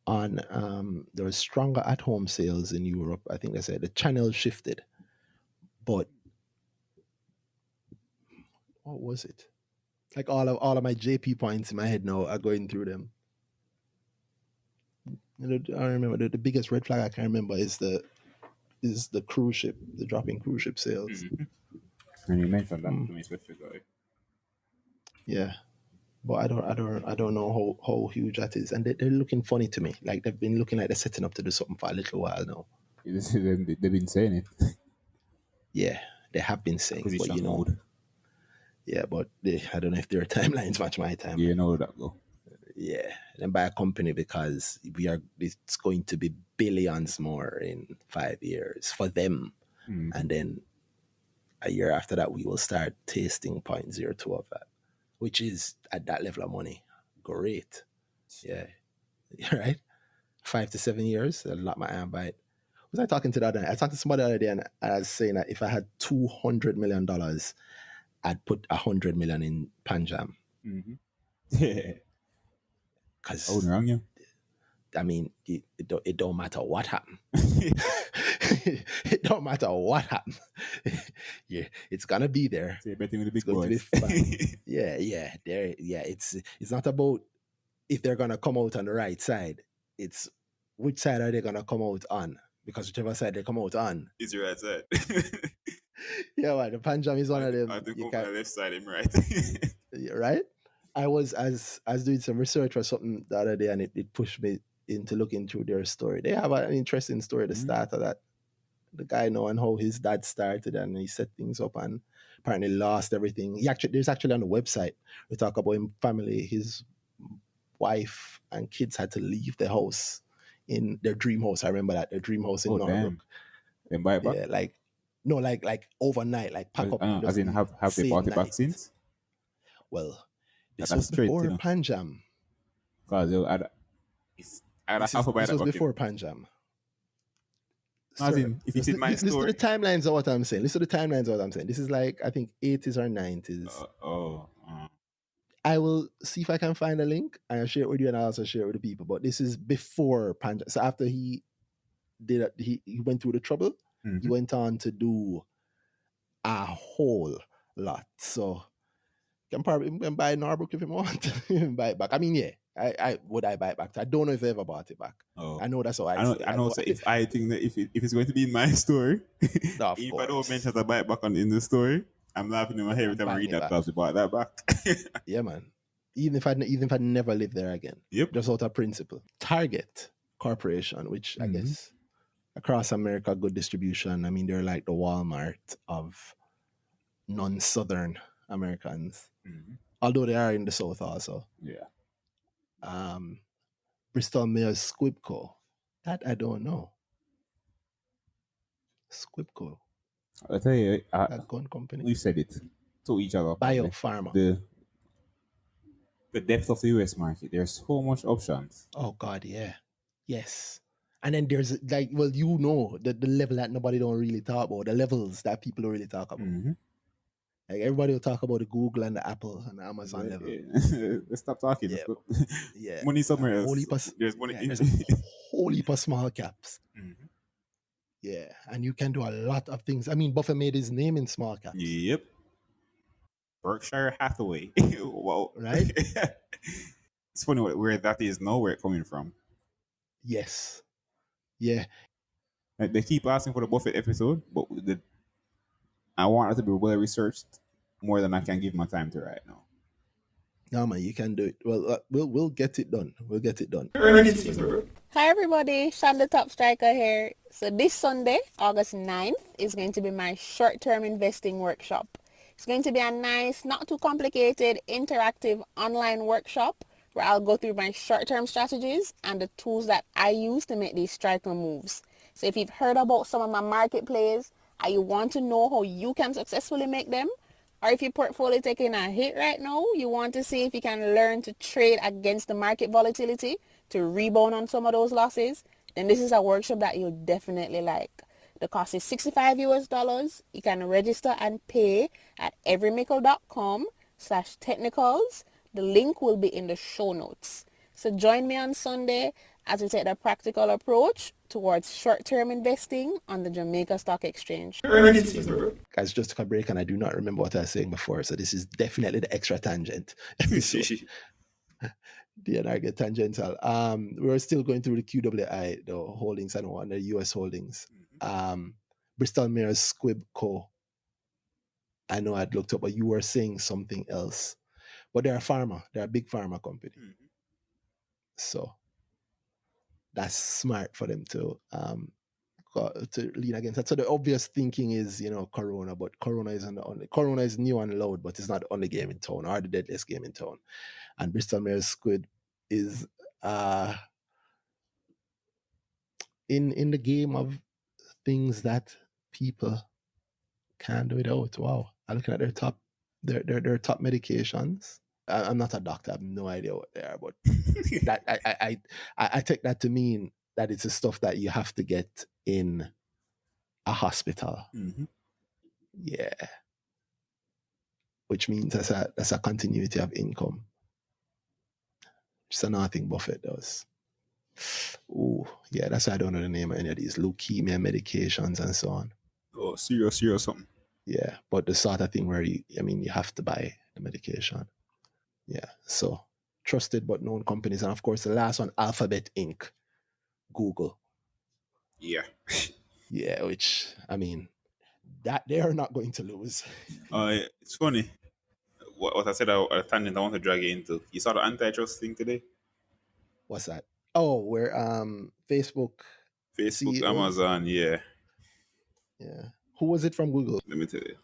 on there was stronger at home sales in Europe. I think they said the channel shifted, but what was it? Like all of my JP points in my head now are going through them. I remember the biggest red flag I can remember is the cruise ship, the dropping cruise ship sales. And you mentioned that to me specifically. Yeah, but I don't know how huge that is, and they're looking funny to me. Like they've been looking like they're setting up to do something for a little while now. They've been saying it. Yeah, they have been saying, but Acquisition mode. yeah, but I don't know if their timelines match my timeline. You know that go. Yeah, and buy a company because it's going to be billions more in 5 years for them, and then a year after that we will start tasting 0.02 of that, which is at that level of money. Great, yeah, right. 5 to 7 years, I'll lock my eye and buy it. Was I talking to the other day? I talked to somebody the other day, and I was saying that if I had $200 million, I'd put $100 million in Panjam. Yeah. Because I wouldn't wrong you. I mean, it don't matter what happened. It don't matter what happened. Yeah, it's gonna be there. So you're betting with the big It's going to boys. be fun. Yeah. There, yeah. It's not about if they're gonna come out on the right side. It's which side are they gonna come out on? Because whichever side they come out on, Is your right side. yeah, well, the Panjam is one of them. I think You on the can, left side, I'm right. right? I was doing some research or something the other day, and it pushed me into looking through their story. They have an interesting story. The start of that, the guy knowing how his dad started and he set things up and apparently lost everything. There's actually on the website we talk about him family. His wife and kids had to leave the house in their dream house. I remember that their dream house in Oh, Norbrook. damn. Then buy it back? Yeah, like overnight, like pack up. and As just in, leave have they bought it back night. since? Well, this That's was straight, before you know. Panjam. Because This was before Panjam. As in, if it's in my listen story. to the timelines of what I'm saying. Listen to the timelines of what I'm saying. This is like, I think, 80s or 90s. I will see if I can find a link and I'll share it with you, and I'll also share it with the people. But this is before Panjam. So after he did it, he went through the trouble. He went on to do a whole lot. So you can probably buy Norbrook if you want. Buy it back. I mean, yeah. I would I buy it back? I don't know if I ever bought it back. Oh. I know that's how I know. So if I think that if it's going to be in my story, of if course. I don't mention that I buy it back in the story, I'm laughing in my head every time I read that because we bought that back. Yeah, man. Even if I never live there again. Yep. Just out of principle. Target Corporation, which I guess across America, good distribution. I mean, they're like the Walmart of non-Southern Americans. Although they are in the South also. Yeah. Bristol Myers Squibb. That I don't know. Squibb. I'll tell you, a gun company. We've said it to each other. Biopharma. The depth of the US market. There's so much options. Oh God, yeah. Yes. And then there's like, well, the level that nobody don't really talk about, the levels that people don't really talk about. Like everybody will talk about the Google and the Apple and the Amazon level. Yeah. Let's stop talking. Yeah. Yeah. Money somewhere else. There's money. There's a whole heap of small caps. Yeah. And you can do a lot of things. I mean, Buffett made his name in small caps. Yep. Berkshire Hathaway. Wow. Right? It's funny where that is now, where it's coming from. Yes. Yeah. They keep asking for the Buffett episode, but I want it to be well researched more than I can give my time to right now. No, man, you can do it. Well, we'll get it done. We'll get it done. Hi everybody, Sean the Top Striker here. So this Sunday, August 9th, is going to be my short-term investing workshop. It's going to be a nice, not too complicated, interactive online workshop where I'll go through my short-term strategies and the tools that I use to make these striker moves. So if you've heard about some of my market plays, and you want to know how you can successfully make them, or if your portfolio taking a hit right now, you want to see if you can learn to trade against the market volatility to rebound on some of those losses, then this is a workshop that you'll definitely like. The cost is $65 US. You can register and pay at everymickle.com/technicals. The link will be in the show notes. So join me on Sunday as we take the practical approach towards short-term investing on the Jamaica Stock Exchange. Guys, just took a break and I do not remember what I was saying before. So this is definitely the extra tangent episode. D Get Tangential. We're still going through the Q.ja, the holdings, I know, and the US holdings. Bristol Myers Squibb Co. I know I'd looked up, but you were saying something else. But they're a pharma. They're a big pharma company. So that's smart for them to lean against that. So the obvious thinking is, Corona, but Corona is Corona is new and loud, but it's not the only game in town or the deadliest game in town. And Bristol Myers Squibb is in the game of things that people can't do without. Wow. I'm looking at their top medications. I'm not a doctor. I have no idea what they are, but that I take that to mean that it's the stuff that you have to get in a hospital. Yeah. Which means that's a continuity of income. Just another thing Buffett does. Oh, yeah, that's why I don't know the name of any of these leukemia medications and so on. Oh, serious something. Yeah, but the sort of thing where you have to buy the medication. Yeah, so trusted but known companies. And of course, the last one, Alphabet Inc., Google. Yeah. Yeah, which, that they are not going to lose. It's funny. What I said, a tangent I want to drag you into. You saw the antitrust thing today? What's that? Oh, where Facebook, Facebook, CEOs? Amazon, yeah. Yeah. Who was it from Google? Let me tell you.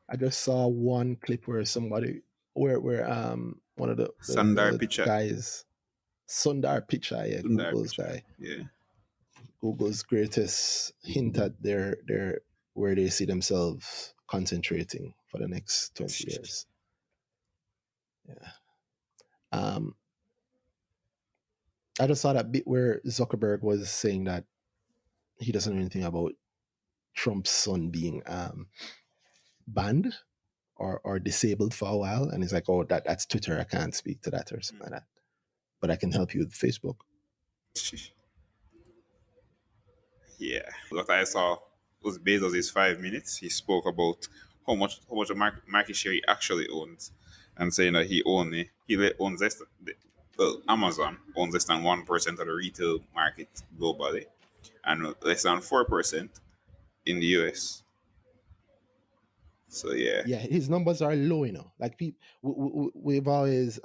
I just saw one clip where somebody, where one of the Sundar Pichai guys, Sundar Pichai, yeah, Sundar Google's Pichai, guy. yeah. Google's greatest hint at their where they see themselves concentrating for the next 20 years. Yeah. I just saw that bit where Zuckerberg was saying that he doesn't know anything about Trump's son being banned or disabled for a while, and he's like, "Oh, that's Twitter. I can't speak to that or something like that, but I can help you with Facebook." Yeah. What I saw was Bezos' 5 minutes. He spoke about how much of market share he actually owns, and saying that he owns less Amazon owns less than 1% of the retail market globally, and less than 4% in the US. So yeah, his numbers are low, Like we've always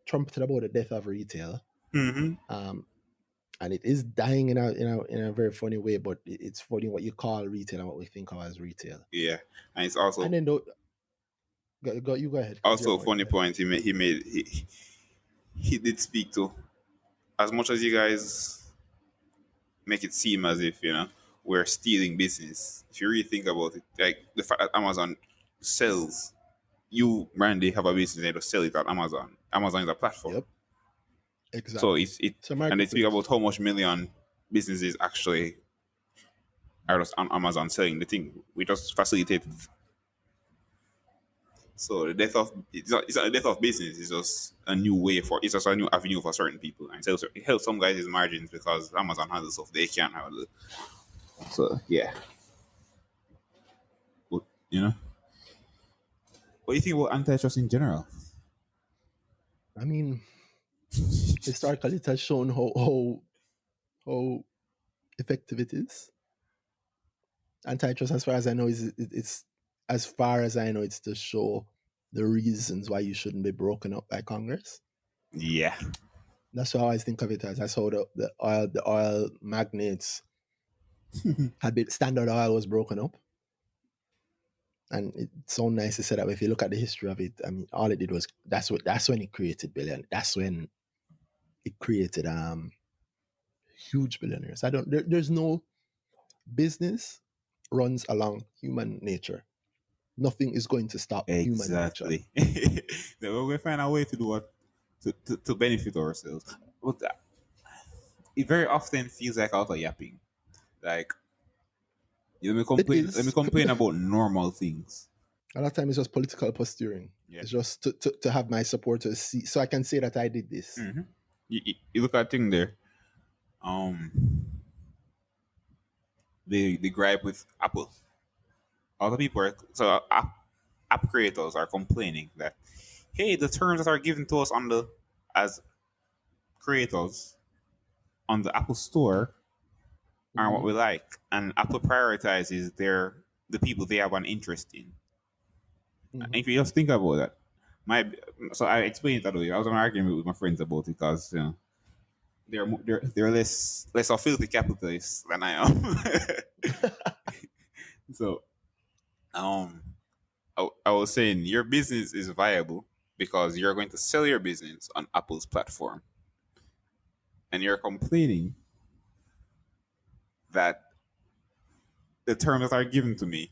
trumpeted about the death of retail, and it is dying in a very funny way. But it's funny what you call retail and what we think of as retail. Yeah, and it's also and then you go ahead. Also, a funny point he did speak to. As much as you guys make it seem as if we're stealing business, if you really think about it, like the fact that Amazon sells, you Brandy have a business, they just sell it at Amazon. Amazon is a platform. Yep. Exactly. So it's and they speak about how much million businesses actually are just on Amazon selling the thing. We just facilitated. So it's not the death of business. It's just a new way it's just a new avenue for certain people, and so it helps some guys' margins because Amazon has the stuff they can't handle. So yeah, but what do you think about antitrust in general? Historically, it has shown how effective it is. Antitrust, as far as I know, it's as far as I know, it's to show the reasons why you shouldn't be broken up by Congress. Yeah, that's how I think of it as. That's how the oil magnates Standard Oil was broken up, and it's so nice to say that. If you look at the history of it, all it did was that's when it created billion. That's when it created huge billionaires. There's no business runs along human nature. Nothing is going to stop human nature. Exactly. So we find a way to do what to benefit ourselves. But it very often feels like auto yapping. Like It let me is. complain about normal things. A lot of time it's just political posturing. Yeah. It's just to have my supporters see, so I can say that I did this. You look at thing there. Um, the gripe with Apple. All the people are so app creators are complaining that hey, the terms that are given to us on the as creators on the Apple Store aren't what Mhm. we like, and Apple prioritizes the people they have an interest in. And Mhm. if you just think about that, my so I explained it that way. I was on an argument with my friends about it because they're less of filthy capitalists than I am. So um, I was saying your business is viable because you're going to sell your business on Apple's platform, and you're complaining that the terms that are given to me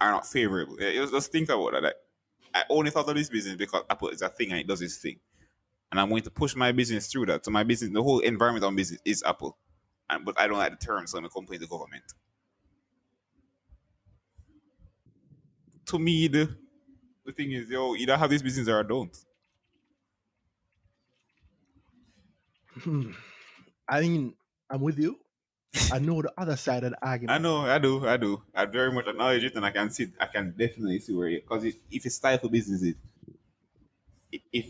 are not favorable. Just think about that. I only thought of this business because Apple is a thing and it does its thing, and I'm going to push my business through that. So my business, the whole environment on business is Apple, but I don't like the terms, so I'm going to complain to the government. To me, the thing is, yo, either have this business or I don't. I mean, I'm with you. I know the other side of the I argument. know, I do. I very much acknowledge it, and I can definitely see where it because if it's style for business, if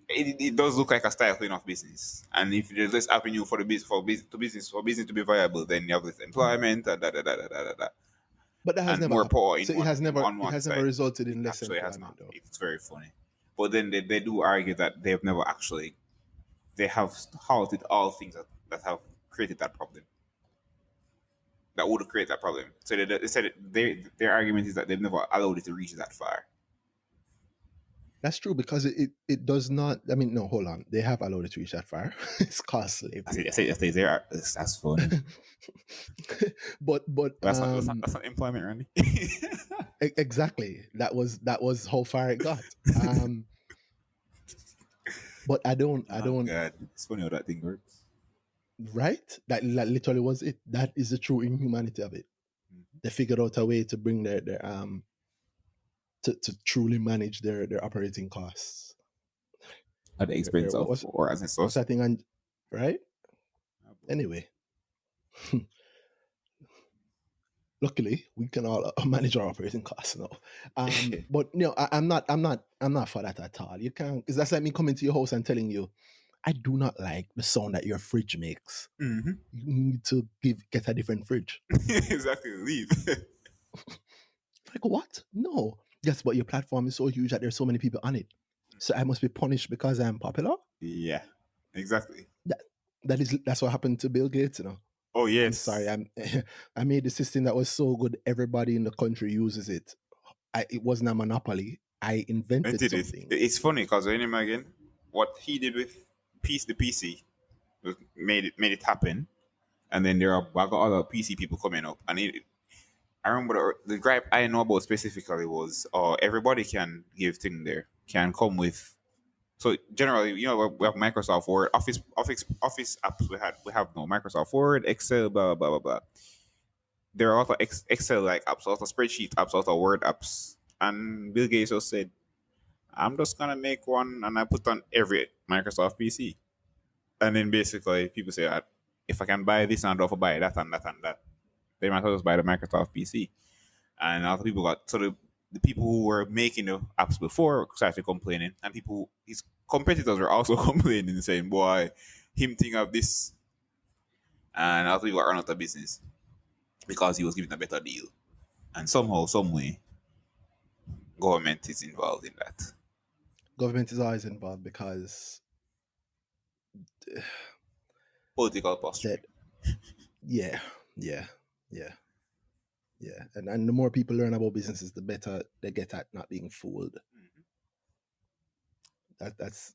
it does look like a stifling of business, and if there's less avenue for the business for business to be viable, then you have this employment, But that has and never more happened. power So in it has never on it one has never side. resulted It in less actually has not. employment though. It's very funny, but then they do argue that they've never actually they have halted all things that have created that problem. That would create that problem. So they said their argument is that they've never allowed it to reach that far. That's true because it does not. I mean, no, hold on. They have allowed it to reach that far. It's called slavery. I say there. That's funny. But That's not employment, Randy. exactly. That was how far it got. But I Oh don't. God, it's funny how that thing works. Right. That literally was it. That is the true inhumanity of it. They figured out a way to bring their to truly manage their operating costs. At the Their expense what of was or as a what's source. that thing on right? Anyway, luckily we can all manage our operating costs now. But I'm not for that at all. You can't because that's like me coming to your house and telling you, I do not like the sound that your fridge makes. Mm-hmm. You need to get a different fridge. Exactly. Leave. Like what? No. Yes, but your platform is so huge that there's so many people on it. So I must be punished because I'm popular. Yeah. Exactly. That that's what happened to Bill Gates. Oh I'm sorry. yes. I made the system that was so good. Everybody in the country uses it. It wasn't a monopoly. I I invented did it. something. It's funny because when him again, what he did with the PC made it happen, and then there are a lot of other PC people coming up, and I remember the gripe I know about specifically was, everybody can give thing there, can come with. So generally, we have Microsoft Word, Office apps. We have no Microsoft Word, Excel, blah blah blah blah. There are also Excel like apps, also spreadsheet apps, also Word apps. And Bill Gates just said, "I'm just gonna make one, and I put on every Microsoft PC." And then basically, people say, "If I can buy this, and I don't have to buy that and that and that, they might as well just buy the Microsoft PC." And other people got so the people who were making the apps before started complaining, and his competitors were also complaining, saying, "Boy, him think of this," and other people got run out of business because he was giving a better deal. And somehow, some way, government is involved in that. Government is always involved because Political posturing. that. Yeah, yeah, yeah, yeah. And the more people learn about businesses, the better they get at not being fooled. That's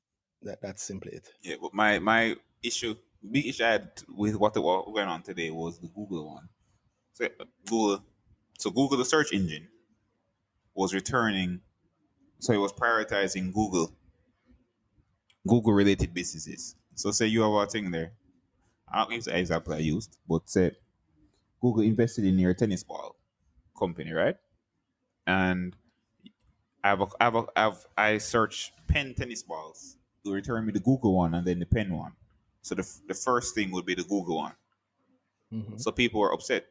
simply it. Yeah, but my issue, big issue I had with what was going on today was the Google one. So Google, so Google, the search engine, was returning. So it was prioritizing Google related businesses. So say you have a thing there. I don't know if it's the example I used, but say Google invested in your tennis ball company, right? And I search pen tennis balls. It will return me the Google one and then the pen one. So the first thing would be the Google one. Mm-hmm. So people were upset.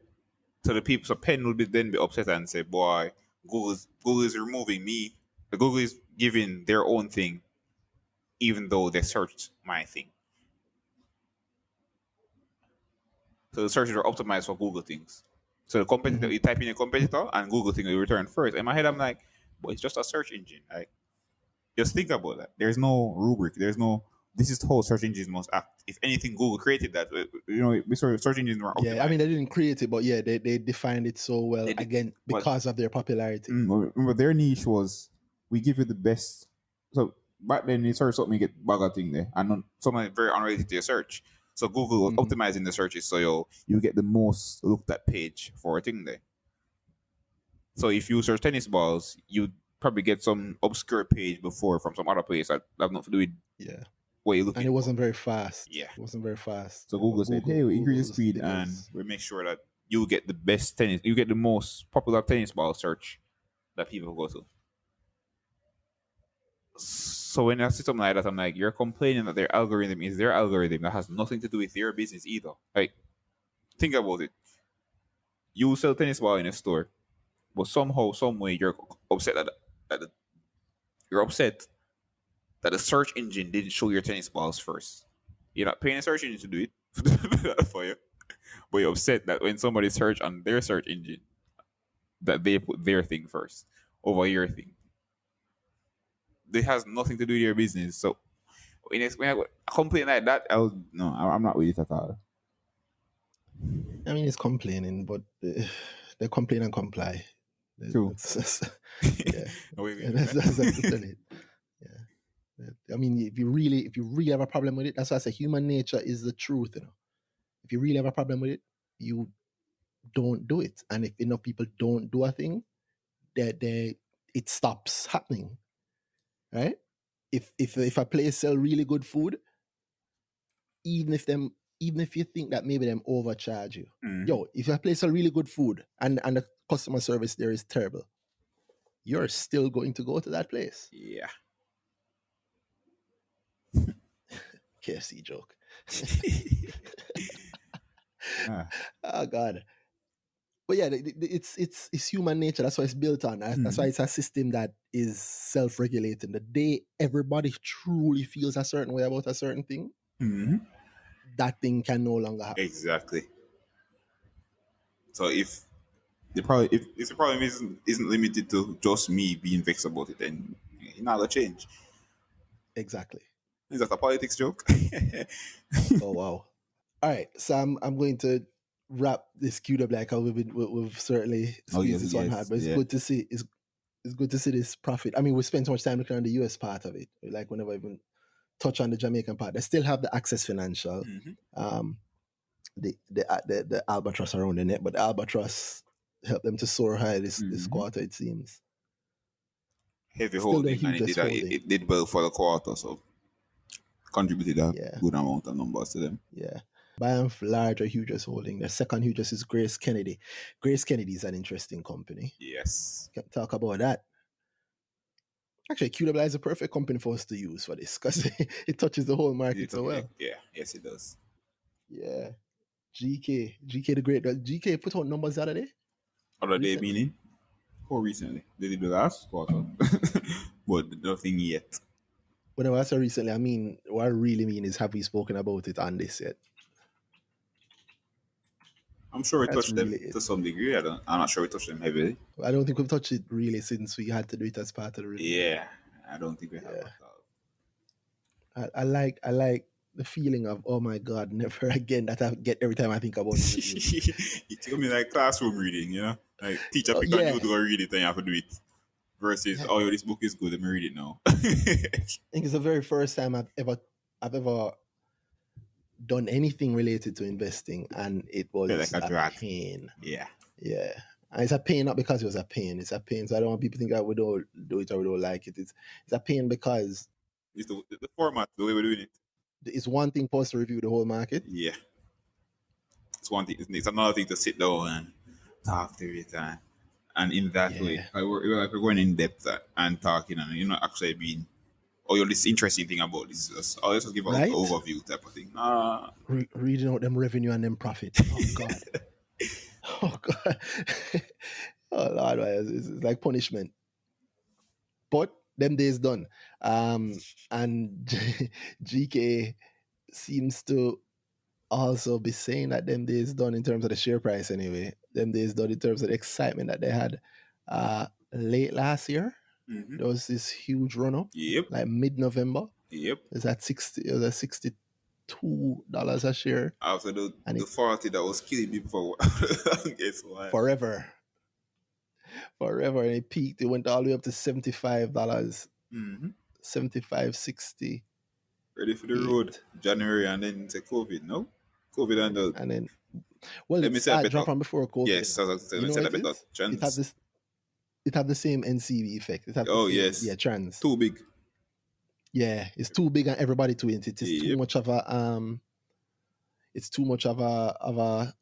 So pen would then be upset and say, "Boy, Google is removing me. The Google is giving their own thing, even though they searched my thing." So the searches are optimized for Google things. So the competitor, Mm-hmm. you type in a competitor and Google thing will return first. In my head, I'm like, "But it's just a search engine." Like, just think about that. There's no rubric. There's no. This is how search engines must act. If anything, Google created that. We sort of search engines were Yeah, I mean optimized. they didn't create it, but yeah, they defined it so well They did, again but because of their popularity. remember their niche was we give you the best. So back then, you search something, you get bugger thing there, and something very unrelated to your search. So Google was Mm-hmm. optimizing the searches, so you get the most looked at page for a thing there. So if you search tennis balls, you probably get some obscure page before from some other place that have nothing to do with Yeah, what you're and looking it for. wasn't very fast. Yeah. It wasn't very fast. So But Google said, "Hey, we increase the Google's speed thing and was we make sure that you get the best tennis, you get the most popular tennis ball search that people go to." So when I see something like that, I'm like, you're complaining that their algorithm is their algorithm that has nothing to do with your business either. Like, think about it. You sell tennis ball in a store, but somehow, some way, you're upset that the, you're upset that the search engine didn't show your tennis balls first. You're not paying a search engine to do it for you, but you're upset that when somebody search on their search engine, that they put their thing first over your thing. It has nothing to do with your business. So when I complain like that, I'm not with it at all. I mean it's complaining, but they complain and comply. True. Yeah, No way we do, that's right? literally it. Yeah. I mean, if you really have a problem with it, that's why I say human nature is the truth. If you really have a problem with it, you don't do it. And if enough people don't do a thing, they it stops happening. Right? If a place sell really good food, even if them even if you think that maybe them overcharge you, Mhm. yo, if a place sell really good food and the customer service there is terrible, you're still going to go to that place. Yeah. KFC joke. Ah. Oh God. But yeah, it's human nature. That's what it's built on. That's why Mhm. it's a system that is self-regulating. The day everybody truly feels a certain way about a certain thing, Mhm. that thing can no longer happen. Exactly. So if the problem isn't limited to just me being vexed about it, then it's not gonna change. Exactly. Is that a politics joke? Oh wow. All right, so I'm going to wrap this queued up like how we've certainly Oh squeezed yes, this one hard, yes, but it's yeah. good to see it's good to see this profit. I mean, we spent so much time looking at the US part of it. Like whenever I even touch on the Jamaican part, they still have the Access Financial, Mhm. um, the albatross around the neck, but the albatross helped them to soar high this Mhm. quarter. It seems Heavy still their holding, and hugest holding. it did well for the quarter, so contributed a Yeah, good amount of numbers to them. yeah. By and large, their hugest holding. Their second hugest is Grace Kennedy. Grace Kennedy is an interesting company. Yes. Can talk about that. Actually, Key.ja is a perfect company for us to use for this because it touches the whole market so well. Yeah, yes, it does. Yeah. GK the great. GK put out numbers the other day Other day recently. meaning? How recently? They did the last quarter, but nothing yet. Whenever I say recently, I mean what I really mean is have we spoken about it on this yet? I'm sure we That's touched them really it. to some degree. I'm not sure we touched them heavily. I don't think we've touched it really since we had to do it as part of the review. Yeah, I don't think we have Yeah. at all. I like the feeling of oh my god, never again that I get every time I think about the review. It took me like classroom reading, like teacher pick a new Yeah. to go read it and you have to do it. Versus, Yeah. oh, yo, this book is good. Let me read it now. I think it's the very first time I've ever done anything related to investing, and it was Felt like a a drag. pain. Yeah. Yeah. And it's a pain not because it was a pain. It's a pain. So I don't want people to think that we don't do it or we don't like it. It's a pain because It's the format, the way we're doing it. it's one thing for us to review the whole market. Yeah. It's one thing. It's another thing to sit down and talk through it and in that way, Yeah. we're going in depth and talking, and you're not actually being, oh, you're this interesting thing about this. I'll just give an Right? overview type of thing. Reading out them revenue and them profit. Oh God. Oh God. Oh Lord, it's like punishment. But them days done. And GK seems to also be saying that them days done in terms of the share price anyway. Them days done in terms of the excitement that they had late last year. Mm-hmm. There was this huge run up, Yep. like mid-November. Yep. It was at $62 a share. After the 40 that was killing me before. Guess what? Forever. And it peaked. It went all the way up to $75. Mm-hmm. 75.60. Ready for the road. January, and then it's a COVID, no? COVID and then well, let me it's say drop on before COVID. Yes, I was you know say what that it better. is? Trans. It have the same NCV effect. It have the same, yes. Yeah, trans. Too big. Yeah, it's too big and everybody to it. It's Yep. too much of a it's too much of a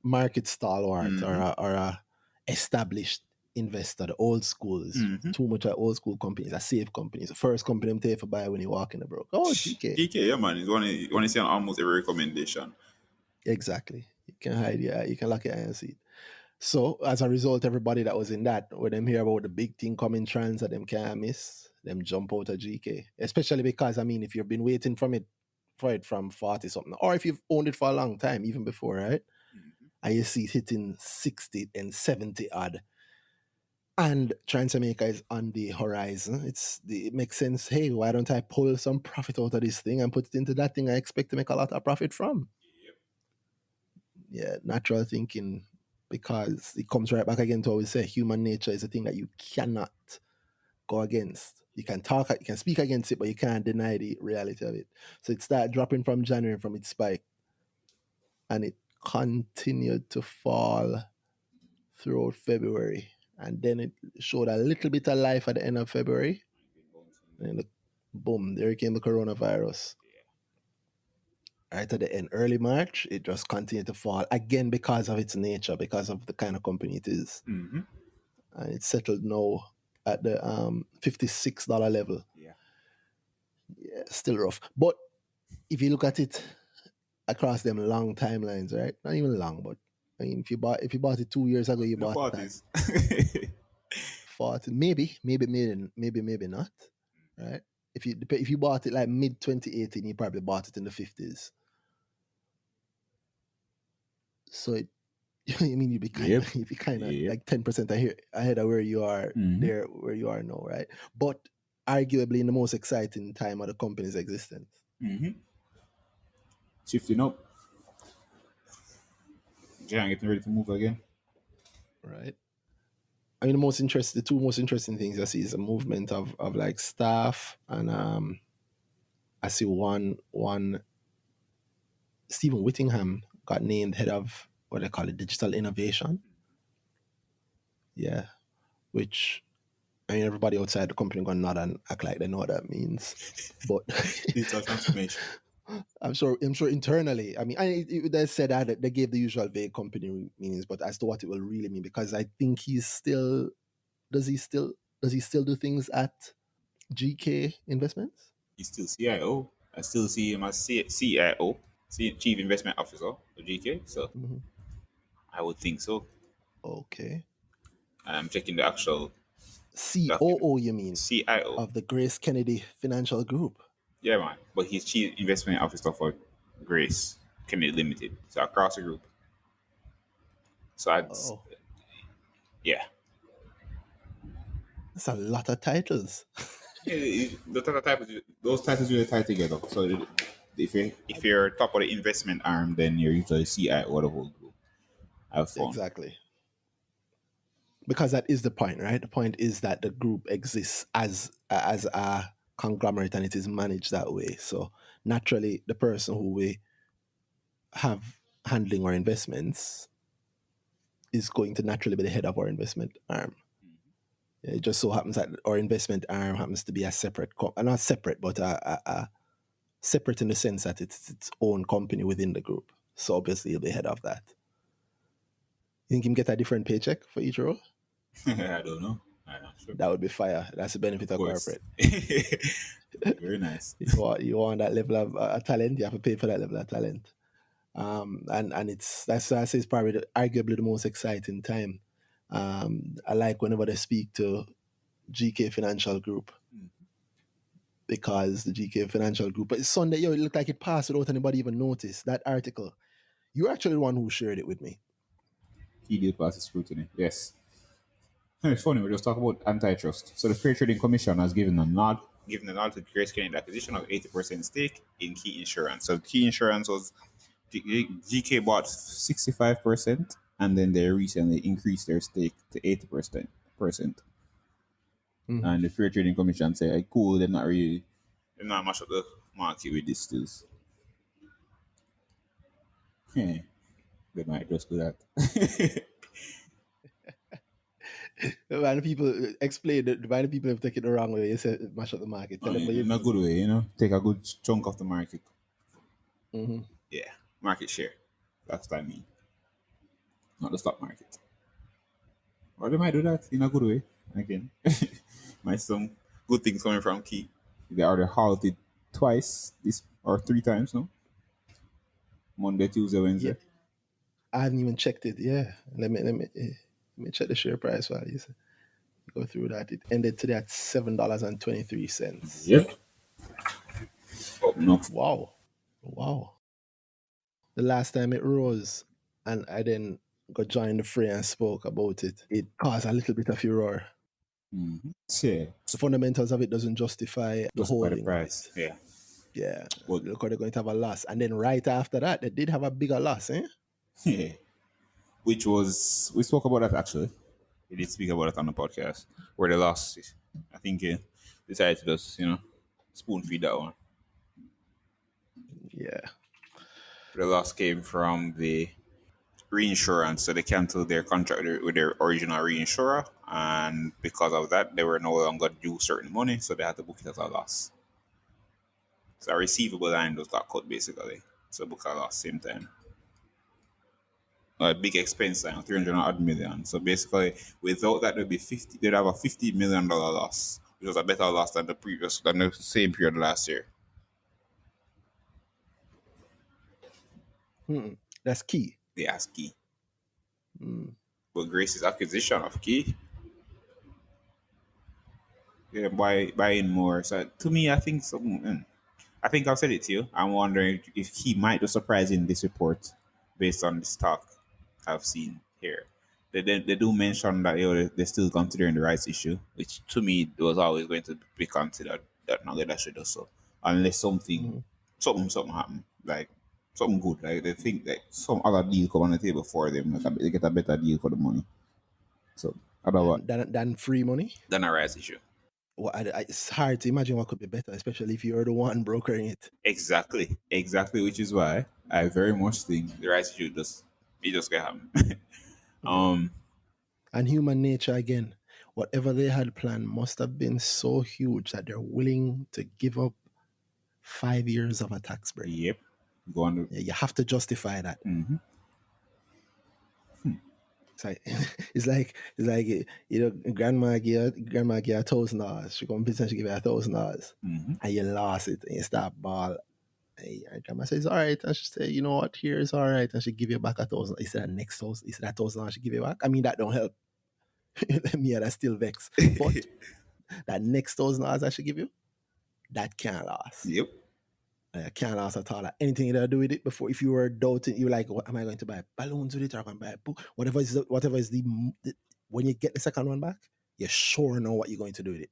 market stalwart or a established investor, the old schools. Too much of old school companies, a safe companies. The first company them take for buy when you walk in the broke. Oh, GK. GK, yeah, man. It's one you see on almost every recommendation. Exactly. You can hide your eye, you can lock your eye and see it. So as a result, everybody that was in that, when them hear about the big thing coming trans that them can't miss, them jump out of GK. Especially because, I mean, if you've been waiting for it from 40 something, or if you've owned it for a long time, even before, right? And you see it hitting 60 and 70 odd. And Transamaker is on the horizon. It makes sense. Hey, why don't I pull some profit out of this thing and put it into that thing I expect to make a lot of profit from? Yeah, natural thinking, because it comes right back again to what we say, human nature is a thing that you cannot go against. You can speak against it, but you can't deny the reality of it. So it started dropping from January from its spike, and it continued to fall throughout February. And then it showed a little bit of life at the end of February. And then boom, there came the coronavirus. Right at the end, early March, it just continued to fall again because of its nature, because of the kind of company it is. And it's settled now at the $56 level. Yeah, still rough. But if you look at it across them long timelines, right? Not even long, but I mean, if you bought it 2 years ago, you bought it at 40, maybe not, right? If you bought it like mid 2018, you probably bought it in the 50s. So I mean, you'd be kind of like 10% ahead of where you are where you are now, right? But arguably in the most exciting time of the company's existence. Shifting up. Getting ready to move again. Right. I mean, the two most interesting things I see is a movement of like staff, and I see one Stephen Whittingham got named head of what they call it, digital innovation. Yeah, which, I mean, everybody outside the company gonna nod and act like they know what that means, but digital transformation. I'm sure internally. I mean, they said that they gave the usual vague company meanings, but as to what it will really mean, because I think does he still do things at GK Investments? He's still CIO. I still see him as CIO, Chief Investment Officer of GK. So I would think so. Okay. I'm checking the actual COO, you mean? CIO of the Grace Kennedy Financial Group. Yeah, man. But he's Chief Investment Officer for Grace Kennedy Limited. So across the group. So yeah. That's a lot of titles. Yeah, those titles really tie together. So if you're top of the investment arm, then you're usually CIO of the whole group. Have fun. Exactly. Because that is the point, right? The point is that the group exists as a conglomerate and it is managed that way. So naturally, the person who we have handling our investments is going to naturally be the head of our investment arm. It just so happens that our investment arm happens to be a separate, not separate, but a separate in the sense that it's its own company within the group. So obviously he'll be head of that. You think he can get a different paycheck for each role? I don't know. I'm not sure. That would be fire. That's the benefit Of of course. corporate. Very nice. You want that level of talent, you have to pay for that level of talent. And that's why I say it's probably arguably the most exciting time. I like whenever they speak to GK Financial Group, because the GK Financial Group, but Sunday, it looked like it passed without anybody even notice that article. You're actually the one who shared it with me. He did pass the scrutiny. Yes. It's funny, we just talk about antitrust. So the Fair Trading Commission has given a nod to Grace Canyon acquisition of 80% stake in Key Insurance. So Key Insurance was GK bought 65%, and then they recently increased their stake to 80%. And the Fair Trading Commission say, hey, cool, they're not much of the market with this still. They might just do that. Why do people explain it? Why do people take it the wrong way? You said mash up the market. Tell them what you In a mean. good way, take a good chunk of the market. Mm-hmm. Yeah, market share. That's what I mean. Not the stock market. Or they might do that in a good way. Again, might some good things coming from Key. They already halted twice this or three times, no? Monday, Tuesday, Yeah, Wednesday. I haven't even checked it. Yeah, let me check the share price values. Go through that. It ended today at $7.23. Yep. Up no. Wow. The last time it rose, and I then got joined the fray and spoke about it, it caused a little bit of furor. Yeah. The fundamentals of it doesn't justify the Just by the holding of price. it. Yeah. Yeah, But look how they're going to have a loss. And then right after that, they did have a bigger loss, eh? yeah. Which was we spoke about that actually. We did speak about it on the podcast where they lost. I think decided to just spoon feed that one. Yeah. The loss came from the reinsurance, so they canceled their contract with their original reinsurer, and because of that, they were no longer due certain money, so they had to book it as a loss. So a receivable line just got cut basically. So book a loss same time. A big expense line, 300 odd million. So basically, without that, they'd have a $50 million loss, which was a better loss than the same period last year. That's key. They asked Key. But Grace's acquisition of Key, buying more. So to me, I think I think I've said it to you. I'm wondering if he might be surprised in this report based on the stock I've seen here. They do mention that they're still considering the rights issue, which to me was always going to be considered that not that should do so. Unless something happen, like something good. Like they think that some other deal come on the table for them, like they get a better deal for the money. So otherwise Than free money. than a rights issue. Well, it's hard to imagine what could be better, especially if you're the one brokering it. Exactly. Which is why I very much think the rights issue just get happen. And human nature, again, whatever they had planned must have been so huge that they're willing to give up 5 years of a tax break. Yep. Go on. Yeah, you have to justify that. It's like grandma give $1,000. She come visit, she give you $1,000, and you lost it, and you start ball. And grandma says, "All right," and she say, "You know what? Here is all right," and she give you back 1,000. He said, "Next thousand." He said, "1,000. She give you back." I mean, that don't help. Me, that still vex. But that next $1,000 I should give you, that can't last. Yep. Can't last at all. Anything you do with it before, if you were doubting, you're like, what am I going to buy? Balloons with it, or am I going to buy a book? Whatever is the when you get the second one back, you sure know what you're going to do with it.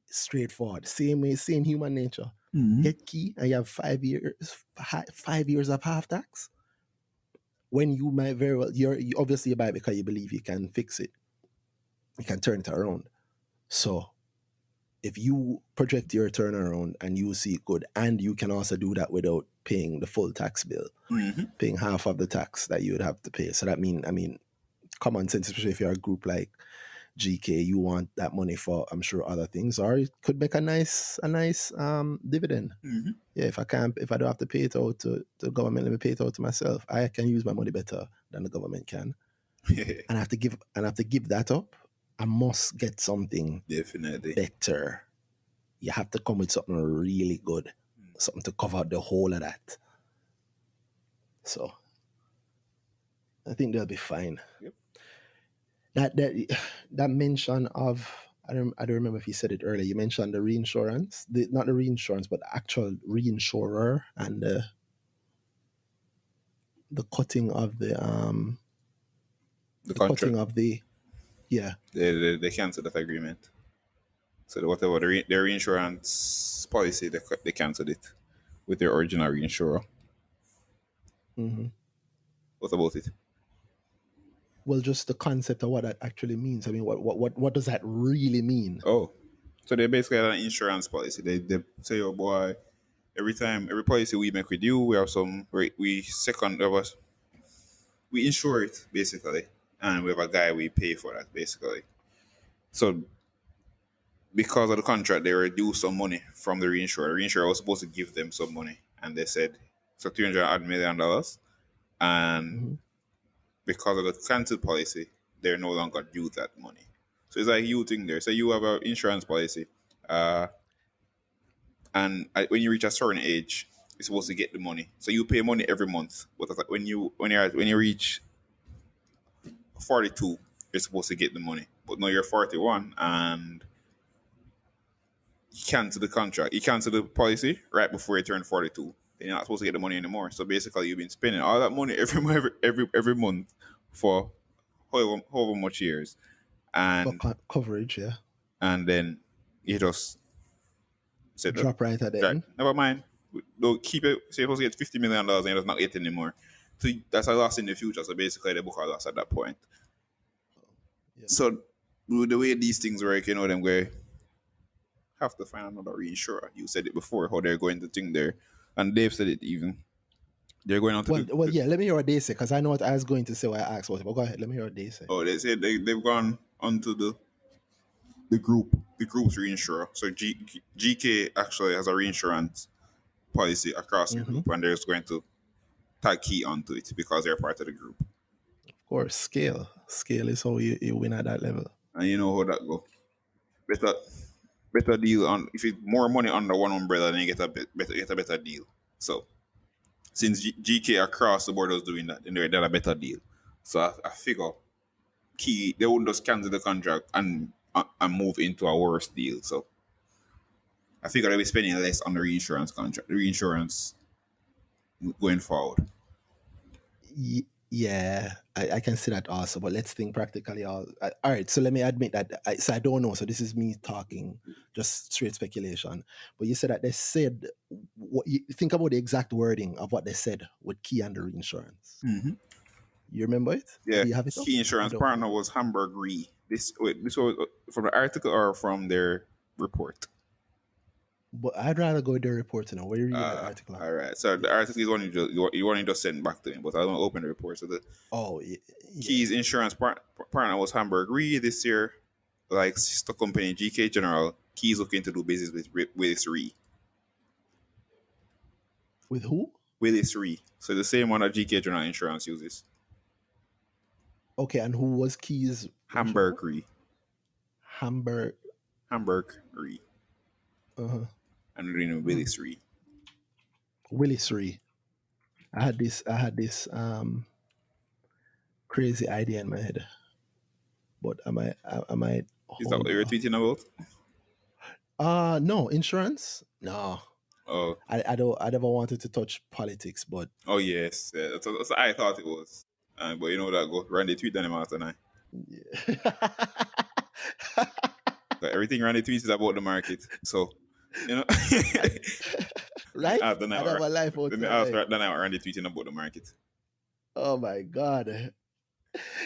Straightforward. Same way, same human nature. Get Key and you have 5 years of half tax. When you might very well, you obviously buy it because you believe you can fix it. You can turn it around. So if you project your turnaround and you see it good, and you can also do that without paying the full tax bill, paying half of the tax that you would have to pay. So that mean, common sense, especially if you're a group like GK, you want that money for, I'm sure, other things, or it could make a nice dividend. Yeah, if I don't have to pay it out to the government, let me pay it out to myself. I can use my money better than the government can, and I have to give that up. I must get something Definitely better. You have to come with something really good, something to cover the whole of that. So I think they'll be fine. Yep. That mention of, I don't remember if you said it earlier. You mentioned the reinsurance, not the reinsurance, but the actual reinsurer, and the cutting of the cutting of the they canceled that agreement. So whatever their reinsurance policy, they canceled it with their original reinsurer. What about it? Well, just the concept of what that actually means. I mean, what does that really mean? Oh, so they basically had an insurance policy. They say, oh boy, every policy we make with you, we have some we insure it basically, and we have a guy we pay for that basically. So because of the contract, they reduced some money from the reinsurer. The reinsurer was supposed to give them some money, and they said so $300 million, and because of the cancelled policy, they're no longer due that money. So it's like you think there. So you have an insurance policy, and when you reach a certain age, you're supposed to get the money. So you pay money every month. But when you reach 42, you're supposed to get the money. But now you're 41 and you cancel the contract. You cancel the policy right before you turn 42. Then you're not supposed to get the money anymore. So basically, you've been spending all that money every month for however much years, and for coverage, yeah. And then you just said, drop right at the end. Never mind. Don't keep it. So you're supposed to get $50 million and you're just not getting anymore. So that's a loss in the future. So basically, the book a loss at that point. Yeah. So the way these things work, them go have to find another reinsurer. You said it before, how they're going to think there, and Dave said it even. They're going on to yeah. Let me hear what they say, because I know what I was going to say. What I asked was, but go ahead. Let me hear what they say. Oh, they said they've gone onto the group's reinsurer. So GK actually has a reinsurance policy across the group, and they're just going to tag Key onto it because they're part of the group. Of course, scale is how you win at that level. And you know how that go. Better deal on if it's more money under one umbrella, then you get a better deal. So since GK across the board was doing that, then they had a better deal. So I figure Key, they wouldn't just cancel the contract and move into a worse deal. So I figure they'll be spending less on the reinsurance contract, the reinsurance going forward. Yeah, I can see that also, but let's think practically. All right, so let me admit that I don't know. So this is me talking, just straight speculation. But you said that they said, you think about the exact wording of what they said with Key and the reinsurance. You remember it? Yeah, do you have it Key insurance partner was Hamburg Re. This was from the article or from their report? But I'd rather go with the report now. Where are you reading the article? All right. So the article is one you just send back to me, but I don't open the report. So the Key's insurance partner was Hamburg Re this year. Like sister company GK General, Key's looking to do business with Willis Re. With who? Willis Re. So the same one that GK General Insurance uses. Okay, and who was Key's? Hamburg Re. Hamburg Re. And then Willis Re. Willis Re. I had this crazy idea in my head, but I might. Is that what you're tweeting about? No, insurance. No. Oh. I never wanted to touch politics, but. Oh yes, that's what I thought it was. But you know that go Randy tweet them after night. Yeah. Everything Randy tweets is about the market, so you know. Right? After night, I have a life out there. After that night, Randy tweeting about the market. Oh my God!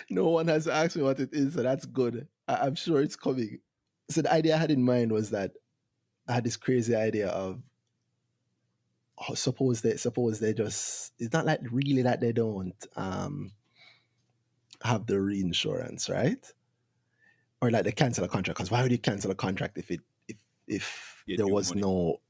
No one has asked me what it is, so that's good. I'm sure it's coming. So the idea I had in mind was that I had this crazy idea of suppose they just, it's not like really that they don't have the reinsurance, right? Or like they cancel a contract, because why would you cancel a contract if Get there new was money. no,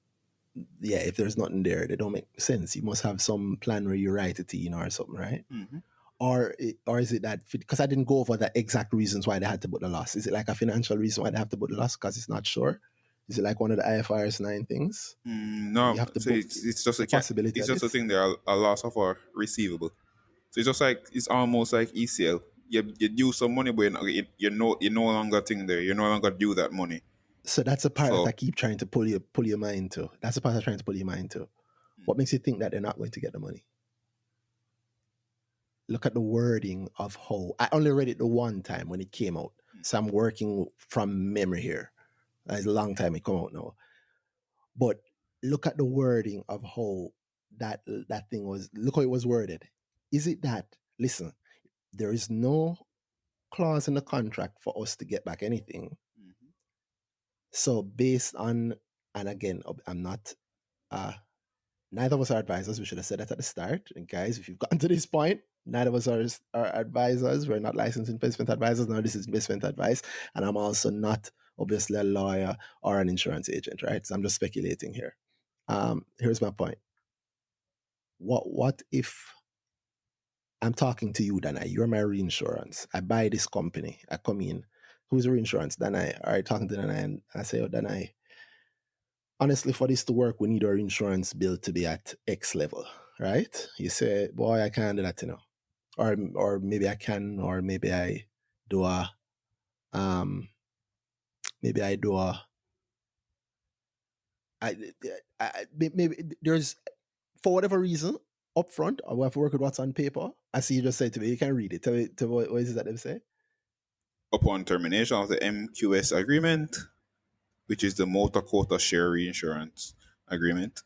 yeah, if there's nothing there, they don't make sense. You must have some plan where you write it in or something, right? Mm-hmm. Or is it that, because I didn't go over the exact reasons why they had to put the loss? Is it like a financial reason why they have to put the loss because it's not sure? Is it like one of the IFRS 9 things? You No, have to so book it's just the possibility it's of just a this? thing there, a loss of a receivable. So it's just like it's almost like ECL. You due some money, but you're no longer thing there. You're no longer due that money. So that's the part that I So keep trying to pull your mind to. That's the part I'm trying to pull your mind to. What makes you think that they're not going to get the money? Look at the wording of how, I only read it the one time when it came out. So I'm working from memory here. It's a long time it come out now. But look at the wording of how that thing was. Look how it was worded. Is it that, listen, there is no clause in the contract for us to get back anything. So based on, and again, I'm not, neither of us are advisors. We should have said that at the start. And guys, if you've gotten to this point, neither of us are advisors. We're not licensed investment advisors. Now this is investment advice. And I'm also not obviously a lawyer or an insurance agent, right? So I'm just speculating here. Here's my point. What if I'm talking to you, Dana? You're my reinsurance. I buy this company. I come in. Who's the reinsurance? Dana. All right, talking to Dana, and I say, oh, Dana, honestly, for this to work, we need our insurance bill to be at X level, right? You say, boy, I can't do that, or maybe I can, or maybe I do a, maybe I do a, maybe there's, for whatever reason, upfront, I will have to work with what's on paper. I see you just said to me, you can read it. Tell me, what is it that they say? upon termination of the MQS agreement, which is the motor quota share reinsurance agreement,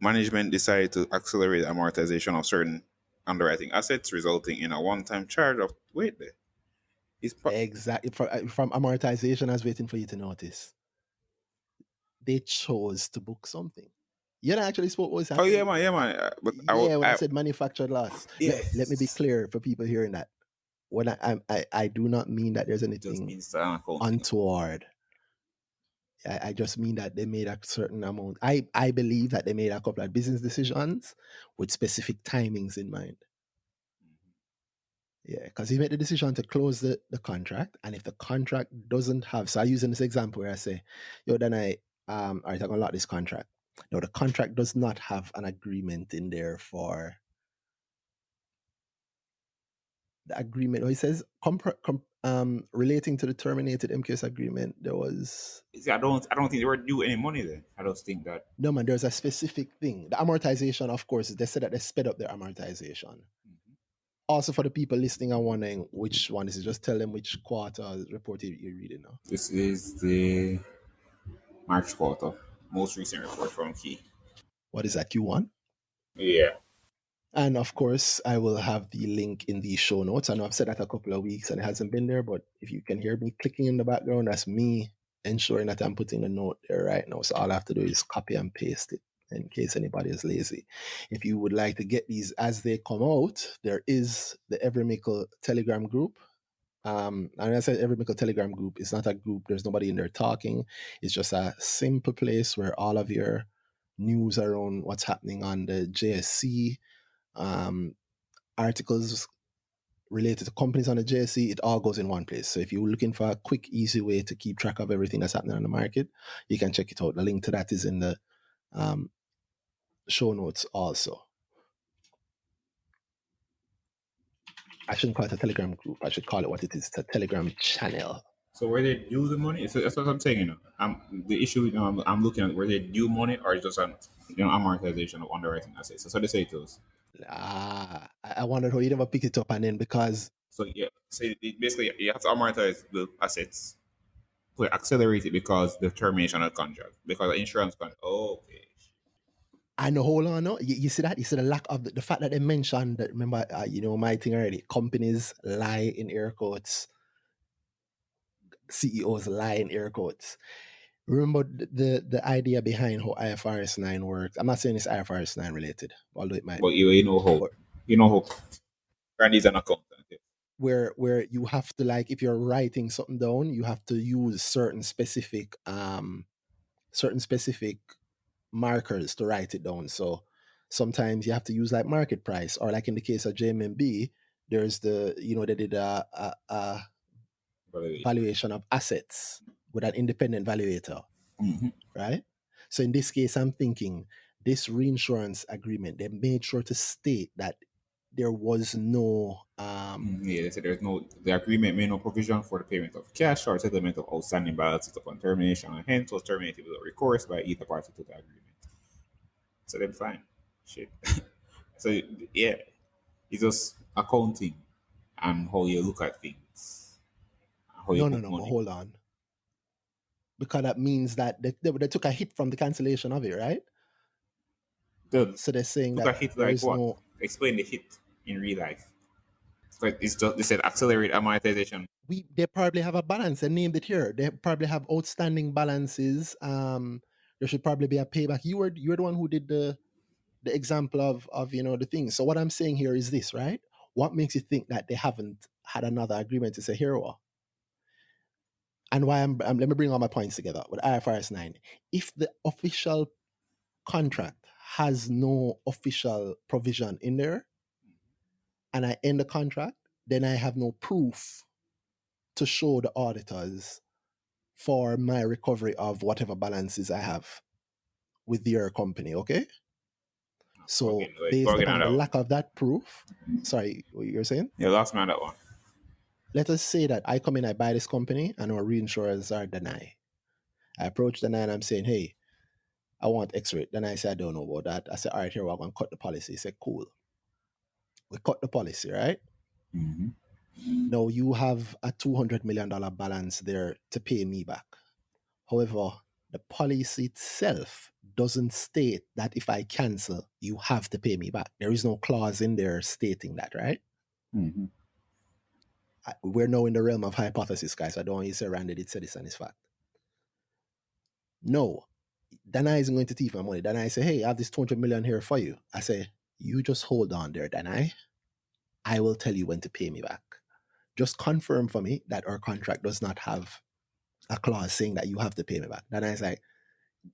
management decided to accelerate amortization of certain underwriting assets, resulting in a one-time charge of wait there. Exactly. From amortization, I was waiting for you to notice. They chose to book something. You know, actually spoke what was Oh happening. yeah, man. But Yeah, when I said manufactured loss. Let me be yes, clear for people hearing that. When I do not mean that there's it just anything means silent accounting. untoward. I just mean that they made a certain amount. I believe that they made a couple of business decisions with specific timings in mind. Yeah, because he made the decision to close the contract, and if the contract doesn't have, so I use in this example where I say, yo, then all right, I'm gonna lock this contract. No, the contract does not have an agreement in there for the agreement. Or it says relating to the terminated MQS agreement. There was See, I don't think they were due any money then. I just think that no man. There's a specific thing. The amortization, of course, they said that they sped up their amortization. Also, for the people listening and wondering which one is it, just tell them which quarter report you're reading now. this is the March quarter, most recent report from Key. What is that, Q1? Yeah. And of course, I will have the link in the show notes. I know I've said that a couple of weeks and it hasn't been there, but if you can hear me clicking in the background, that's me ensuring that I'm putting a note there right now. So all I have to do is copy and paste it in case anybody is lazy. If you would like to get these as they come out, there is the Every Mickle Telegram group. And I said Every Mickle Telegram group. It's not a group. There's nobody in there talking. It's just a simple place where all of your news around what's happening on the JSC, articles related to companies on the JSC, it all goes in one place. So if you're looking for a quick, easy way to keep track of everything that's happening on the market, you can check it out. The link to that is in the show notes also. I shouldn't call it a Telegram group. I should call it what it is. It's a Telegram channel. So where they due the money? So that's what I'm saying. The issue. I'm looking at where they due money or just an amortization of underwriting assets. That's what they say to us. I wondered how you never pick it up, and then because So yeah, so basically you have to amortize the assets to accelerate it because the termination of contract because the insurance contract. Oh, okay. I know, hold on, no, you see that? You see the lack of the fact that they mentioned that, remember, my thing already, companies lie in air quotes, CEOs lie in air quotes. remember the idea behind how IFRS 9 works. I'm not saying it's IFRS 9 related, although it might But be. you know how. But You know how. Randy's an accountant. Yeah. where you have to, like, if you're writing something down, you have to use certain specific markers to write it down. So sometimes you have to use like market price, or like in the case of JMB, there's they did a valuation of assets with an independent valuator, right? So in this case, I'm thinking this reinsurance agreement, they made sure to state that there was no Yeah, they said the agreement made no provision for the payment of cash or settlement of outstanding balances upon termination, and hence was terminated without recourse by either party to the agreement. So then fine. Shit. So yeah, it's just accounting and how you look at things, how you put no, but money. hold on, because that means that they took a hit from the cancellation of it, right? Good. So they're saying Took that a hit there like is what? no. Explain the hit in real life. But it's just they said accelerate amortization. They probably have a balance. They named it here. They probably have outstanding balances. There should probably be a payback. You're the one who did the example of the thing. So what I'm saying here is this, right? What makes you think that they haven't had another agreement to say here? And why let me bring all my points together with IFRS 9. If the official contract has no official provision in there, and I end the contract, then I have no proof to show the auditors for my recovery of whatever balances I have with your company, okay? So Go based again on upon the that one. lack of that proof, sorry, what you're saying? Yeah, last man that one. Let us say that I come in, I buy this company, and our reinsurers are deny. I approach Deny and I'm saying, hey, I want X rate. Then I say, I don't know about that. I say, all right, here we're going to cut the policy. He said, cool. We cut the policy, right? Now you have a $200 million balance there to pay me back. However, the policy itself doesn't state that if I cancel, you have to pay me back. There is no clause in there stating that, right? We're now in the realm of hypothesis, guys. I don't want you to say Randy did say this and it's fact. No. Dana isn't going to thief my money. Dana say, hey, I have this 200 million here for you. I say, you just hold on there, Dana. I will tell you when to pay me back. Just confirm for me that our contract does not have a clause saying that you have to pay me back. Dana is like,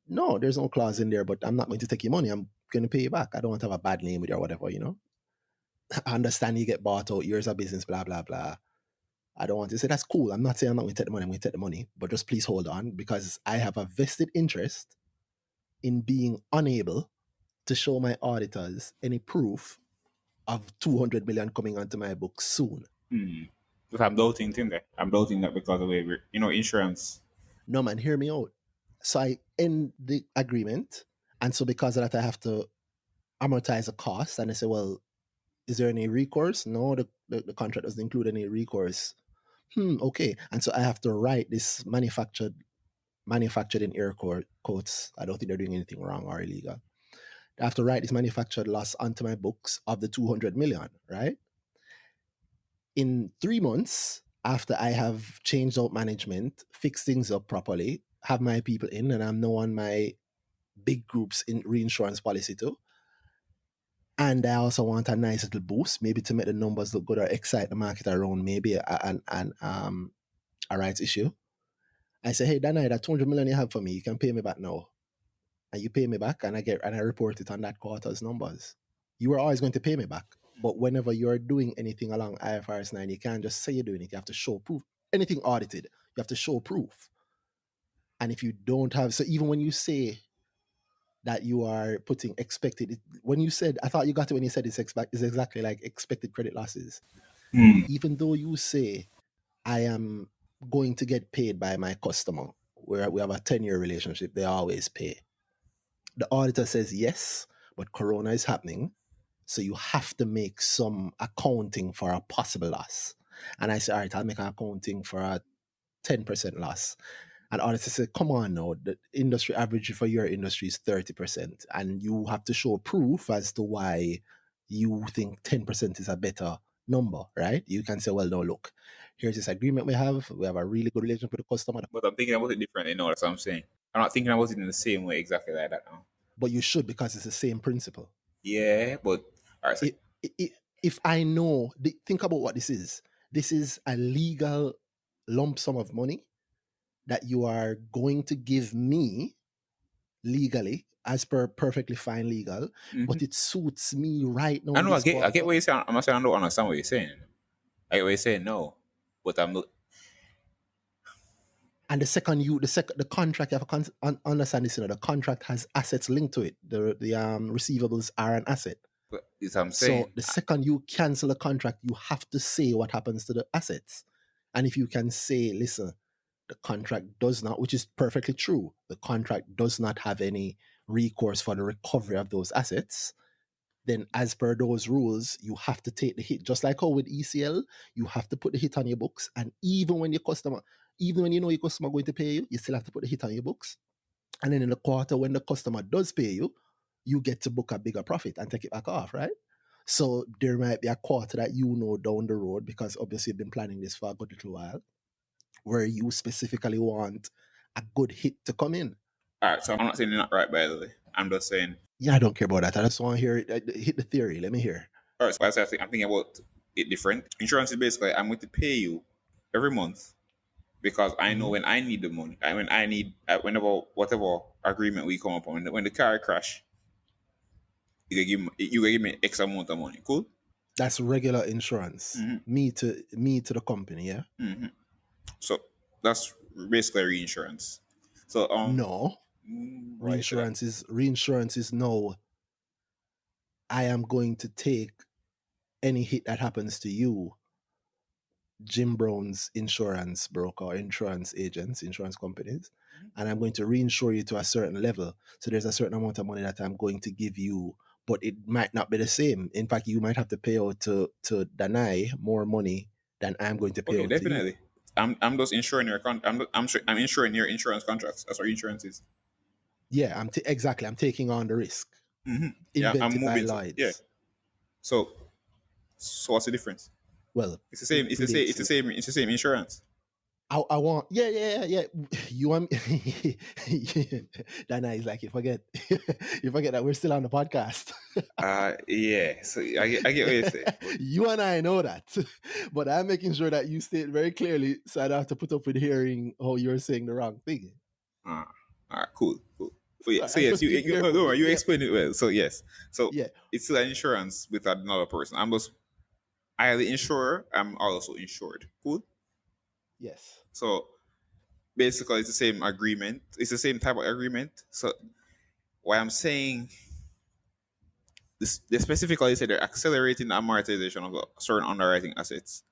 no, there's no clause in there, but I'm not going to take your money. I'm going to pay you back. I don't want to have a bad name with you or whatever, I understand you get bought out, years of business, blah, blah, blah. I don't want to say that's cool. I'm not saying I'm not going to take the money. I'm going to take the money, but just please hold on because I have a vested interest in being unable to show my auditors any proof of 200 million coming onto my books soon. Because I'm doubting thing there. I'm doubting that because of the way insurance. No, man, hear me out. So I end the agreement. And so because of that, I have to amortize a cost. And I say, well, is there any recourse? No, the contract doesn't include any recourse. Okay. And so I have to write this manufactured in air quotes. I don't think they're doing anything wrong or illegal. I have to write this manufactured loss onto my books of the 200 million, right? In 3 months, after I have changed out management, fixed things up properly, have my people in, and I'm now on my big groups in reinsurance policy too. And I also want a nice little boost, maybe to make the numbers look good or excite the market around maybe a rights issue. I say, hey, Dana, that 200 million you have for me, you can pay me back now. And you pay me back, and I report it on that quarter's numbers. You are always going to pay me back. But whenever you're doing anything along IFRS 9, you can't just say you're doing it. You have to show proof. Anything audited, you have to show proof. And if you don't have, so even when you say that you are putting expected, when you said, I thought you got it when you said it's exactly like expected credit losses. Even though you say, I am going to get paid by my customer, where we have a 10-year relationship, they always pay. The auditor says yes, but Corona is happening. So you have to make some accounting for a possible loss. And I say, all right, I'll make an accounting for a 10% loss. And auditor said, come on now, the industry average for your industry is 30%. And you have to show proof as to why you think 10% is a better number, right? You can say, well, no, look, here's this agreement we have. We have a really good relationship with the customer. But I'm thinking about it differently now. That's what I'm saying. I'm not thinking about it in the same way exactly like that now. But you should, because it's the same principle. Yeah, but all right. So, If I know, think about what this is. This is a legal lump sum of money that you are going to give me legally, as per perfectly fine legal, but it suits me right now I in know I this get quarter. what you're saying. I'm not saying I don't understand what you're saying. I get what you're saying, no, but I'm not. And the contract, you have to understand this, the contract has assets linked to it. The receivables are an asset. But it's what I'm So saying. the second you cancel a contract, you have to say what happens to the assets. And if you can say, listen, the contract does not, which is perfectly true, the contract does not have any recourse for the recovery of those assets, then as per those rules, you have to take the hit. Just like how with ECL, you have to put the hit on your books. And even when you know your customer going to pay you, you still have to put the hit on your books. And then in the quarter, when the customer does pay you, you get to book a bigger profit and take it back off, right? So there might be a quarter that you know down the road, because obviously you've been planning this for a good little while, where you specifically want a good hit to come in. All right, so I'm not saying you're not right, by the way. I'm just saying. Yeah, I don't care about that. I just want to hear it. Hit the theory. Let me hear. All right, so I think I'm thinking about it different. Insurance is basically I'm going to pay you every month because I know when I need the money. When I need whenever whatever agreement we come up on. When the car crash, you give me X amount of money. Cool. That's regular insurance. Me to the company, yeah. So that's basically reinsurance. So No, why is that? reinsurance is no. I am going to take any hit that happens to you, Jim Brown's insurance broker, insurance agents, insurance companies, and I'm going to reinsure you to a certain level. So there's a certain amount of money that I'm going to give you, but it might not be the same. In fact, you might have to pay out to Danai more money than I'm going to pay Okay, out definitely. to you. I'm just insuring your I'm insuring your insurance contracts. That's what insurance is. Yeah, exactly. I'm taking on the risk. Yeah, I'm Invented by moving. Lloyds. Yeah. So what's the difference? Well, It's the same. It's the same. It's the same. It's the same insurance. I want, yeah. You want Dana is like, you forget that we're still on the podcast. Yeah. So I get what you're saying. You and I know that, but I'm making sure that you state very clearly, so I don't have to put up with hearing how you're saying the wrong thing. All right, cool. So, yeah, so I'm yes, just being don't careful. worry, you explained it well. So yes, so Yeah. it's still an insurance with another person. I am the insurer. I'm also insured. Cool. Yes. So basically, it's the same agreement. It's the same type of agreement. So what I'm saying, they specifically said they're accelerating the amortization of certain underwriting assets.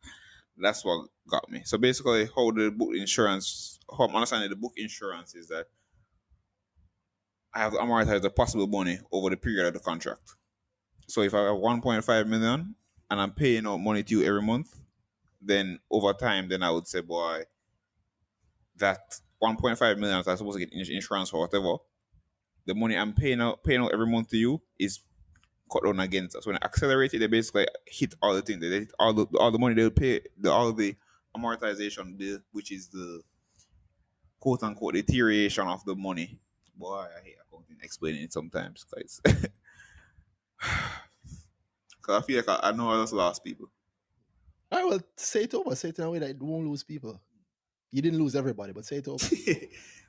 That's what got me. So basically, how I'm understanding the book insurance is that I have to amortize the possible money over the period of the contract. So if I have 1.5 million and I'm paying out money to you every month, then over time, then I would say, boy, that 1.5 million that I'm supposed to get insurance or whatever, the money I'm paying out every month to you is cut down against. So when I accelerate it, they basically hit all the things. They hit all the money they'll pay, all the amortization bill, which is the quote unquote deterioration of the money. Boy, I hate accounting explaining it sometimes, guys. Because I feel like I know I just lost people. All right, well, say it over. Say it in a way that it won't lose people. You didn't lose everybody, but say it over.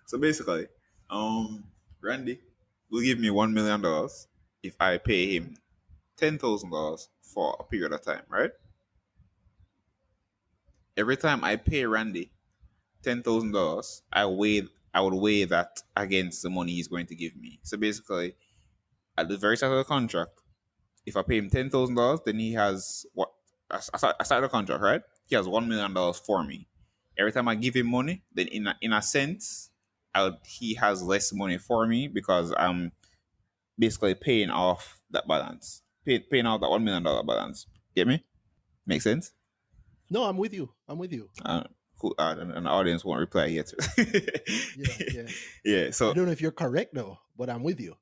So basically, Randy will give me $1 million if I pay him $10,000 for a period of time, right? Every time I pay Randy $10,000, I would weigh that against the money he's going to give me. So basically, at the very start of the contract, if I pay him $10,000, then he has what? I start the contract, right? He has $1 million for me. Every time I give him money, then in a sense, he has less money for me because I'm basically paying off that balance, paying off that $1 million balance. Get me? Make sense? No, I'm with you. Cool. And the audience won't reply yet. Yeah. Yeah. So I don't know if you're correct though, but I'm with you.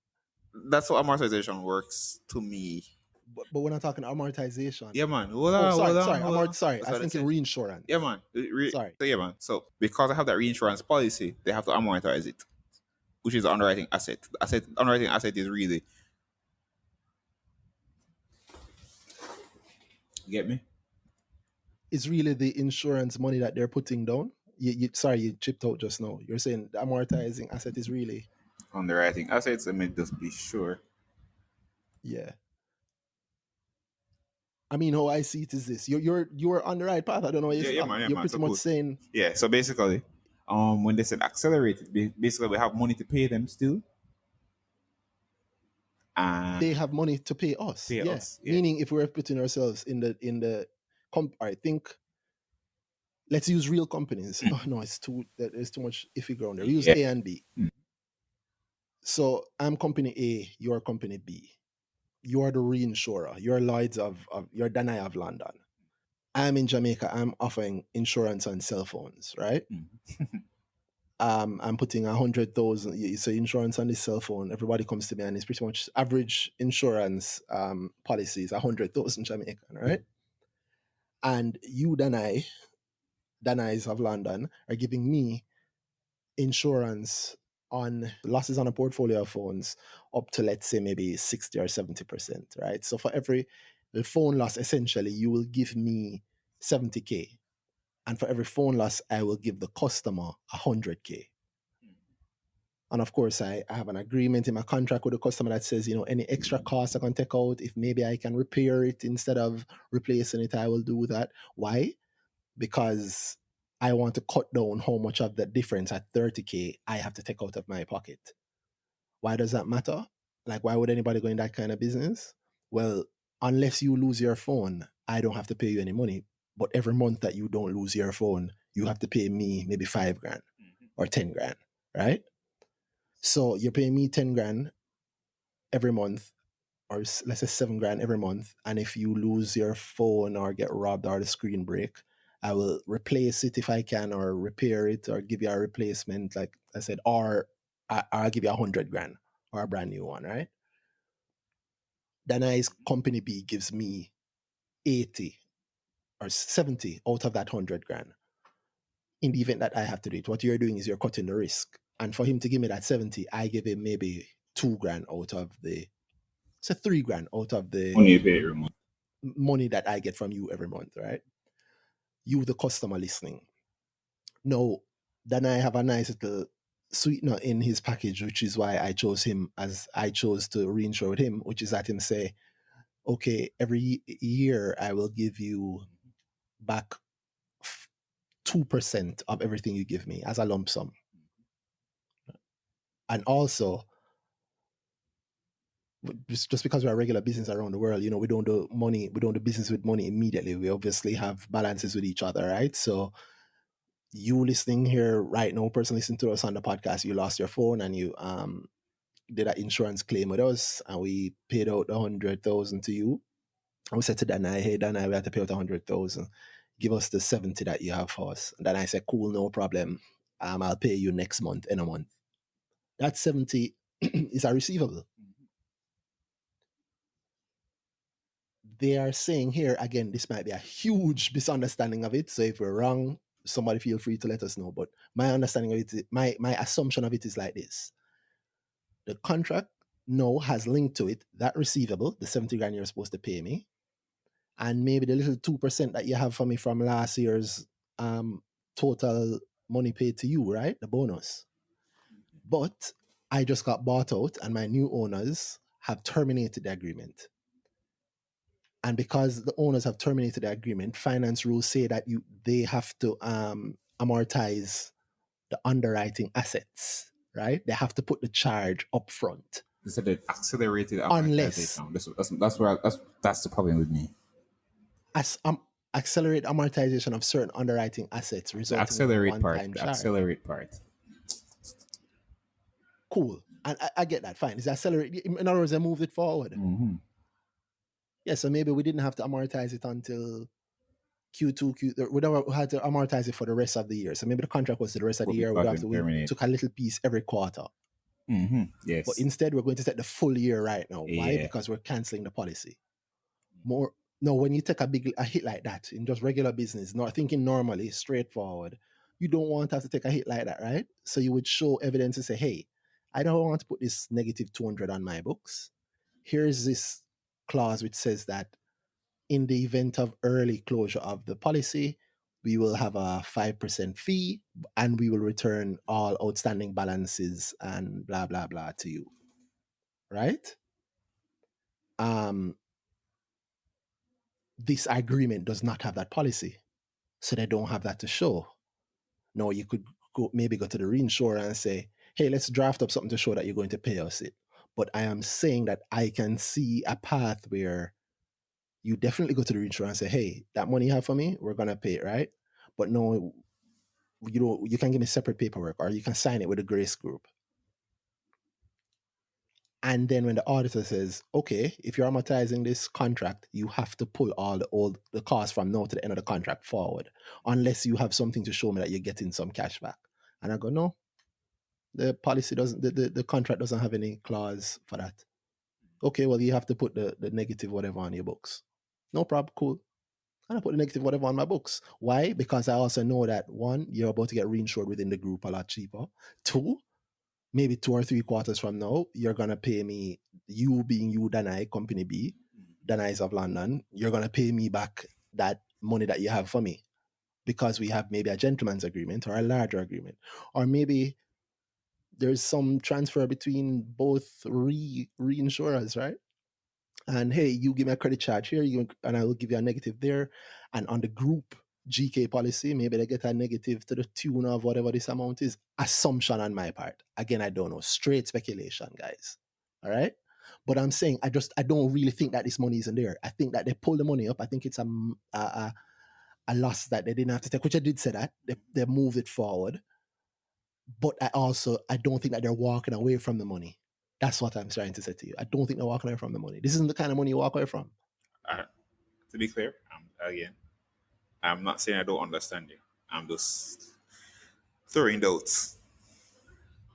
that's how amortization works to me. But we're not talking amortization. Yeah, man. Sorry. I think reinsurance. Yeah, man. Sorry. So yeah, man. So because I have that reinsurance policy, they have to amortize it. which is the underwriting asset. Underwriting asset is really, you get me? It's really the insurance money that they're putting down. Sorry, you chipped out just now. You're saying the amortizing asset is really, Underwriting assets. Let me just be sure. yeah. I mean, how I see it is this: you're on the right path. I don't know where you Yeah, stop. man, yeah, You're man. pretty So much cool. saying Yeah, so basically, when they said accelerated, basically we have money to pay them still, and they have money to pay us. pay Yeah, us. Yeah. meaning if we're putting ourselves in the I think let's use real companies. Oh no, there's too much iffy ground there. We use Yeah. A and B. So I'm company A, you're company B. You're the reinsurer. You're Lloyd's you're Danai of London. I'm in Jamaica. I'm offering insurance on cell phones, right? I'm putting 100,000. So insurance on this cell phone. Everybody comes to me, and it's pretty much average insurance policy is 100,000 Jamaican, right? And you, Danai's of London, are giving me insurance on losses on a portfolio of phones up to, let's say, maybe 60 or 70%, right? So for every phone loss, essentially, you will give me 70K. And for every phone loss, I will give the customer 100K. And of course, I have an agreement in my contract with the customer that says, any extra costs I can take out, if maybe I can repair it instead of replacing it, I will do that. Why? Because I want to cut down how much of the difference at 30K I have to take out of my pocket. Why does that matter? Like, why would anybody go in that kind of business? Well, unless you lose your phone, I don't have to pay you any money. But every month that you don't lose your phone, you have to pay me maybe 5 grand or 10 grand, right? So you're paying me 10 grand every month, or let's say 7 grand every month. And if you lose your phone or get robbed or the screen break, I will replace it if I can, or repair it, or give you a replacement, like I said, or I'll give you 100 grand or a brand new one, right? Then company B gives me 80 or 70 out of that 100 grand. In the event that I have to do it, what you're doing is you're cutting the risk. And for him to give me that 70, I give him maybe 2 grand out of so 3 grand out of the Money you pay every month. money that I get from you every month, right? You, the customer listening. No, then I have a nice little sweetener in his package, which is why I chose him as I chose to reinsure with him, which is that him say, okay, every year I will give you back 2% of everything you give me as a lump sum. And also, just because we're a regular business around the world, we don't do business with money immediately. We obviously have balances with each other, right? So you listening here right now, person listening to us on the podcast, you lost your phone and you did an insurance claim with us, and we paid out 100,000 to you. And we said to Danai, hey Danai, we have to pay out 100,000. Give us the 70 that you have for us. And then I said, cool, no problem. I'll pay you next month in a month. That 70 is a receivable. They are saying here, again, this might be a huge misunderstanding of it. So if we're wrong, somebody feel free to let us know. But my understanding of it, my assumption of it is like this. The contract now has linked to it that receivable, the 70 grand you're supposed to pay me, and maybe the little 2% that you have for me from last year's total money paid to you, right? The bonus. But I just got bought out and my new owners have terminated the agreement. And because the owners have terminated the agreement, finance rules say that they have to amortize the underwriting assets, right? They have to put the charge up front. They said that accelerated Unless amortization. That's the problem with me. as accelerate amortization of certain underwriting assets The resulting in a accelerate part. one-time The charge. accelerate part. Cool. And I get that. Fine. It's accelerate. In other words, they moved it forward. Mm-hmm. Yeah, so maybe we didn't have to amortize it until Q2, we never had to amortize it for the rest of the year. So maybe the contract was the rest of the year. We took a little piece every quarter. Mm-hmm. Yes. But instead, we're going to take the full year right now. Yeah. Why? Because we're canceling the policy. No, when you take a hit like that in just regular business, not thinking normally, straightforward, you don't want to have to take a hit like that, right? So you would show evidence and say, hey, I don't want to put this negative 200 on my books. Here's this clause which says that in the event of early closure of the policy, we will have a 5% fee and we will return all outstanding balances and blah, blah, blah to you. Right? This agreement does not have that policy. So they don't have that to show. No, you could maybe go to the reinsurer and say, hey, let's draft up something to show that you're going to pay us it. But I am saying that I can see a path where you definitely go to the reinsurer and say, hey, that money you have for me, we're going to pay it, right? But no, you can give me separate paperwork or you can sign it with a grace group. And then when the auditor says, okay, if you're amortizing this contract, you have to pull all the costs from now to the end of the contract forward, unless you have something to show me that you're getting some cash back. And I go, no, the policy doesn't, the contract doesn't have any clause for that. Okay, well, you have to put the negative whatever on your books. No problem, cool. And I put the negative whatever on my books. Why? Because I also know that one, you're about to get reinsured within the group a lot cheaper. Two, maybe 2 or 3 quarters from now, you're going to pay me, you being you, Danai, Company B, Danai's of London, you're going to pay me back that money that you have for me because we have maybe a gentleman's agreement or a larger agreement. Or maybe there's some transfer between both reinsurers, right? And hey, you give me a credit charge here, and I will give you a negative there. And on the group GK policy, maybe they get a negative to the tune of whatever this amount is. Assumption on my part. Again, I don't know. Straight speculation, guys. All right. But I'm saying I don't really think that this money isn't there. I think that they pull the money up. I think it's a loss that they didn't have to take, which I did say that. They moved it forward. But I don't think that they're walking away from the money. That's what I'm trying to say to you. I don't think they're walking away from the money. This isn't the kind of money you walk away from. To be clear, again, I'm not saying I don't understand you. I'm just throwing doubts.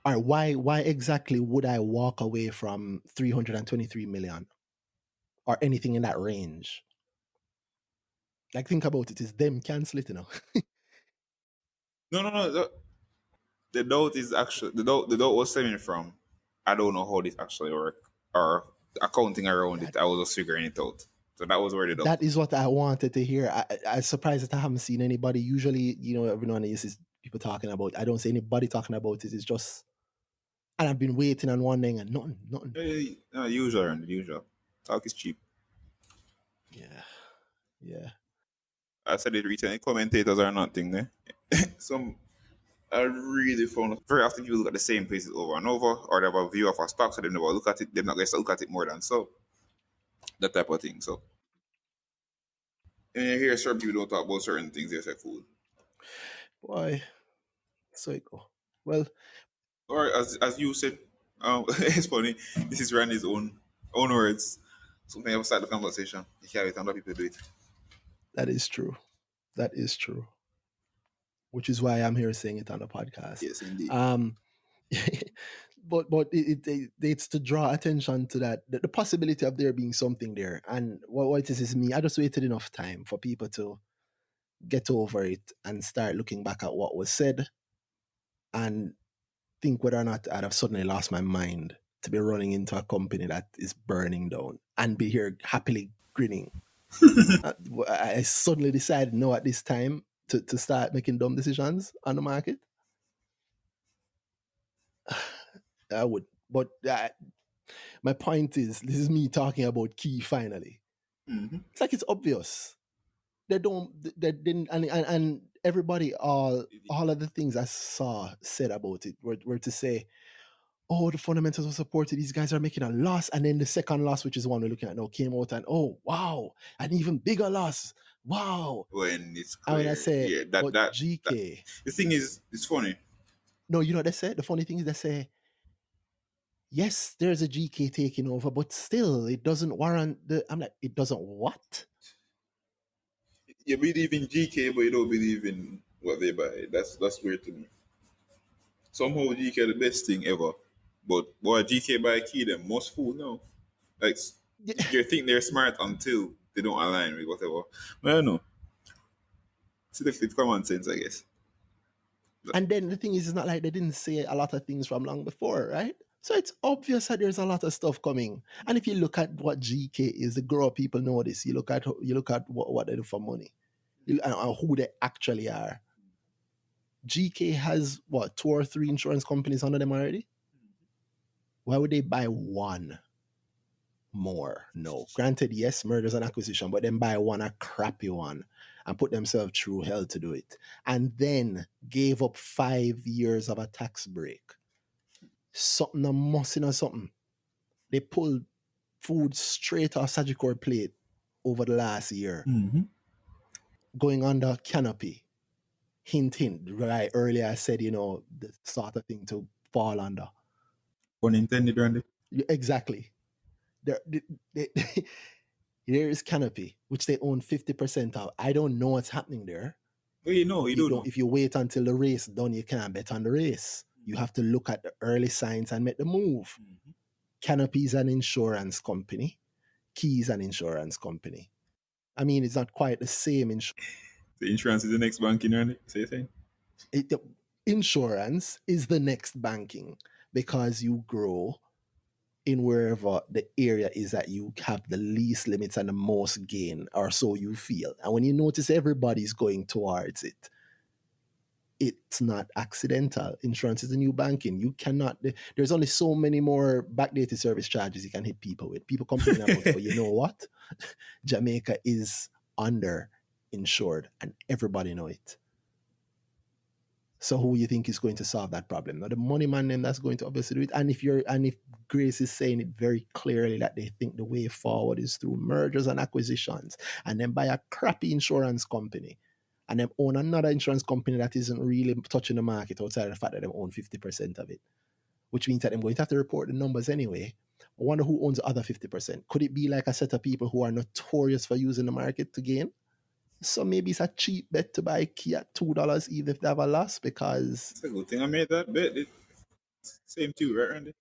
All right, why exactly would I walk away from 323 million or anything in that range? Like, think about it. It's them cancel it, No. The doubt is actually the doubt was stemming from I don't know how this actually work or accounting around it. I was just figuring it out. So that was where the doubt. That is what I wanted to hear. I'm surprised that I haven't seen anybody. Usually, everyone is people talking about. I don't see anybody talking about it. It's just, and I've been waiting and wondering and nothing. Usual. Talk is cheap. Yeah. I said it recently. Commentators are nothing there. Some I really found very often people look at the same places over and over, or they have a view of a stock, so they never look at it. They're not going to look at it more than so. That type of thing. So, and you hear certain people don't talk about certain things. They say food. Boy, so it go. Well, Or as you said, it's funny. This is Randy's own words. Something else start the conversation. You can't wait and let people do it. that is true. That is true. Which is why I'm here saying it on the podcast. Yes, indeed. But it's to draw attention to that the possibility of there being something there. And what it is me, I just waited enough time for people to get over it and start looking back at what was said and think whether or not I'd have suddenly lost my mind to be running into a company that is burning down and be here happily grinning. I suddenly decided no at this time to start making dumb decisions on the market. I would, but my point is, this is me talking about Key finally. Mm-hmm. It's like it's obvious. They didn't, and everybody, all of the things I saw said about it were to say, oh, the fundamentals were supported. These guys are making a loss. And then the second loss, which is the one we're looking at now, came out and, oh, wow, an even bigger loss. Wow. When it's clear. And when I say, yeah, but GK. The thing is, it's funny. No, you know what they say? The funny thing is they say, yes, there's a GK taking over, but still, it doesn't warrant I'm like, it doesn't what? You believe in GK, but you don't believe in what they buy. That's weird to me. Somehow GK the best thing ever, but boy, GK buy Key them most fool now. Like you think they're smart until they don't align with whatever. But I don't know. Selective common sense, I guess. And then the thing is, it's not like they didn't say a lot of things from long before, right? So it's obvious that there's a lot of stuff coming. And if you look at what GK is, the grow people know this. You look at what they do for money, and who they actually are. GK has what, 2 or 3 insurance companies under them already? Why would they buy one more? No. Granted, yes, mergers and acquisition, but then buy one, a crappy one, and put themselves through hell to do it. And then gave up 5 years of a tax break. Something a mussing or something. They pulled food straight off Sagicor plate over the last year, going under canopy. Hint, hint. Right earlier, I said, the sort of thing to fall under. Unintended, Randy. Exactly. There, there is canopy, which they own 50% of. I don't know what's happening there. Well, you know, But you don't know. if you wait until the race done, you can't bet on the race. You have to look at the early signs and make the move. Canopy is an insurance company. Key is an insurance company. I mean, it's not quite the same The insurance is the next banking, Randy. Say thing. Insurance is the next banking because you grow in wherever the area is that you have the least limits and the most gain, or so you feel. And when you notice everybody's going towards it, it's not accidental. Insurance is the new banking. You cannot, there's only so many more backdated service charges you can hit people with. People complain about it, but you know what? Jamaica is under insured and everybody know it. So who you think is going to solve that problem? Now the money man then that's going to obviously do it. And if Grace is saying it very clearly that they think the way forward is through mergers and acquisitions, and then buy a crappy insurance company, and then own another insurance company that isn't really touching the market outside of the fact that they own 50% of it, which means that they're going to have to report the numbers anyway. I wonder who owns the other 50%. Could it be like a set of people who are notorious for using the market to gain? So maybe it's a cheap bet to buy Key at $2 even if they have a loss, because It's a good thing I made that bet. Same too, right, Randy?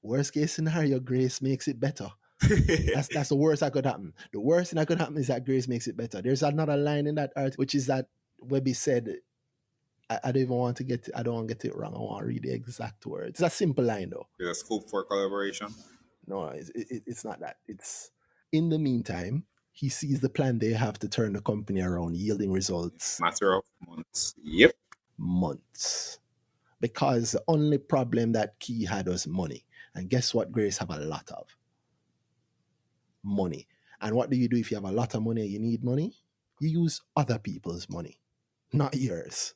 worst case scenario, Grace makes it better. That's the worst that could happen. The worst thing that could happen is that Grace makes it better. There's another line in that article, which is that Webby said, I don't even want to get it, I don't want to get it wrong. I want to read the exact words. It's a simple line though. There's a scope for collaboration. No, it's not that. It's, in the meantime, he sees the plan they have to turn the company around, yielding results. Matter of months. Yep. Months. Because the only problem that Key had was money. And guess what Grace have a lot of? Money. And what do you do if you have a lot of money and you need money? You use other people's money, not yours.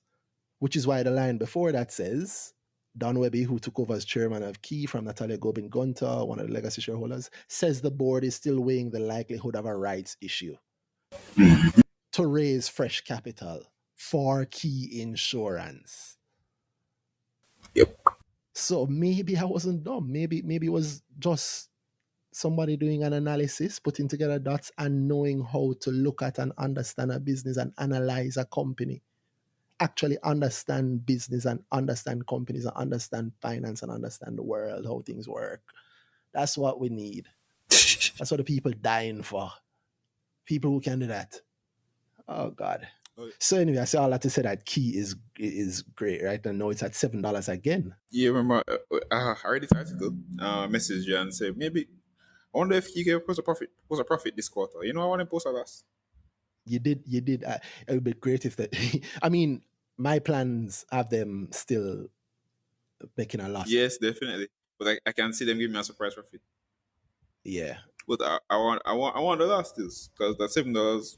Which is why the line before that says, Don Webby, who took over as chairman of Key from Natalia Gobin Gunter, one of the legacy shareholders, says the board is still weighing the likelihood of a rights issue to raise fresh capital for Key Insurance. Yep. So maybe I wasn't dumb. Maybe it was just somebody doing an analysis, putting together dots and knowing how to look at and understand a business and analyze a company. Actually understand business and understand companies and understand finance and understand the world, how things work. That's what we need. That's what the people dying for. People who can do that. Oh God. So anyway, I say all that to say that Key is great, right? And now it's at $7 again. Yeah, remember, I read this article, message you and said, maybe, I wonder if you gave post a profit this quarter. You know, I want to post a loss. You did. It would be great if that. I mean, my plans have them still making a loss. Yes, definitely. But I can see them giving me a surprise profit. Yeah. But I want the loss still, because that $7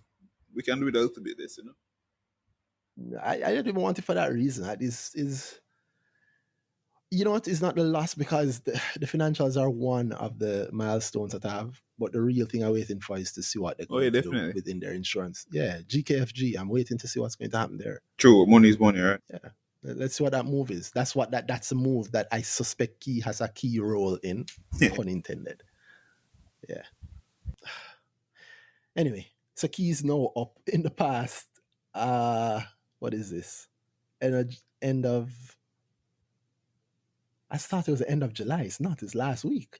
we can do it a little bit this, you know. I don't even want it for that reason. That is you know what? It's not the loss, because the financials are one of the milestones that I have. But the real thing I'm waiting for is to see what they're going to do within their insurance. Yeah, GKFG. I'm waiting to see what's going to happen there. True, money is money, right? Yeah. Let's see what that move is. That's a move that I suspect Key has a key role in, pun intended. Yeah. Anyway, so Key's now up in the past. What is this? End of. I thought it was the end of July. It's not. It's last week.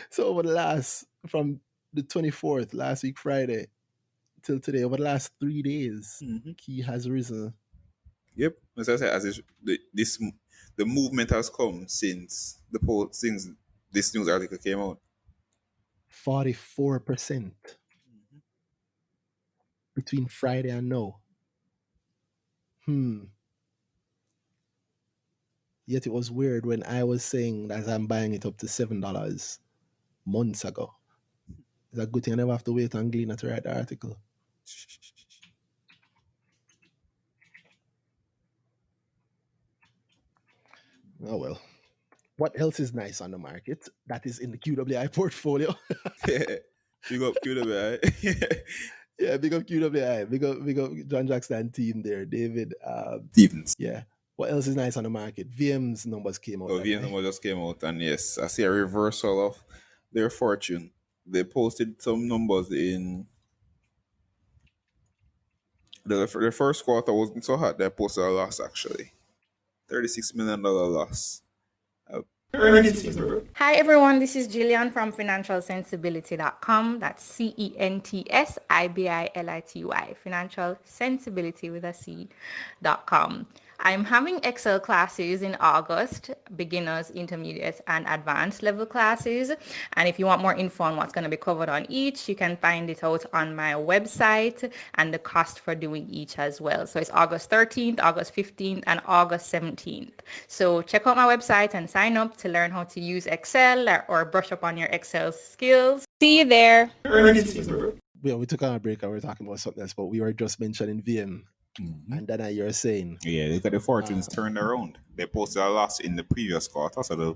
So over the from the 24th, last week Friday, till today, over the last 3 days, Key has risen. Yep, as I said, the movement has come since since this news article came out. 44% between Friday and now. Yet it was weird when I was saying that I'm buying it up to $7 months ago. It's a good thing I never have to wait on Gleaner to write the article. Oh well. What else is nice on the market that is in the QWI portfolio? Big up QWI. Yeah, big up QWI. Big up John Jackson team there. David. Stevens. Yeah. What else is nice on the market? VM's numbers came out. So VM number just came out, and yes, I see a reversal of their fortune. They posted some numbers in the first quarter wasn't so hot. They posted a loss actually, $36 million loss. Hi everyone, this is Jillian from financialsensibility.com. That's CENTSIBILITY, financial sensibility with a C.com. I'm having Excel classes in August, beginners, intermediate, and advanced level classes. And if you want more info on what's going to be covered on each, you can find it out on my website and the cost for doing each as well. So it's August 13th, August 15th, and August 17th. So check out my website and sign up to learn how to use Excel or brush up on your Excel skills. See you there. Yeah, we took on a break and we were talking about something else, but we were just mentioning VM. And then you're saying, yeah, look at the fortunes turned around. They posted a loss in the previous quarter, so the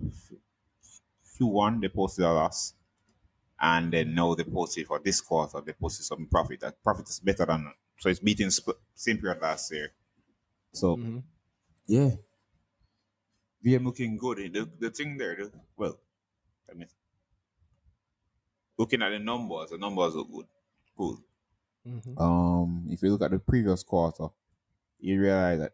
Q1 they posted a loss, and then now they posted for this quarter they posted some profit. That profit is better than, so it's beating same period last year. So yeah, VM looking good. The thing there, I mean, looking at the numbers look good. Cool. If you look at the previous quarter, you realize that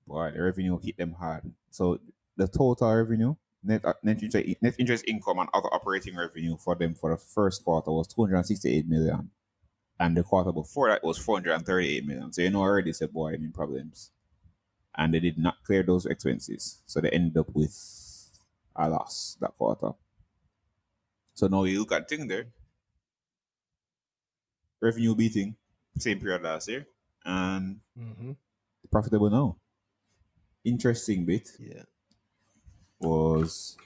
boy, the revenue hit them hard. So the total revenue, net interest income and other operating revenue for them for the first quarter was 268 million. And the quarter before that was 438 million. So you know already said boy in problems. And they did not clear those expenses. So they ended up with a loss that quarter. So now you look at thing there. Revenue beating same period last year. And profitable now. Interesting bit was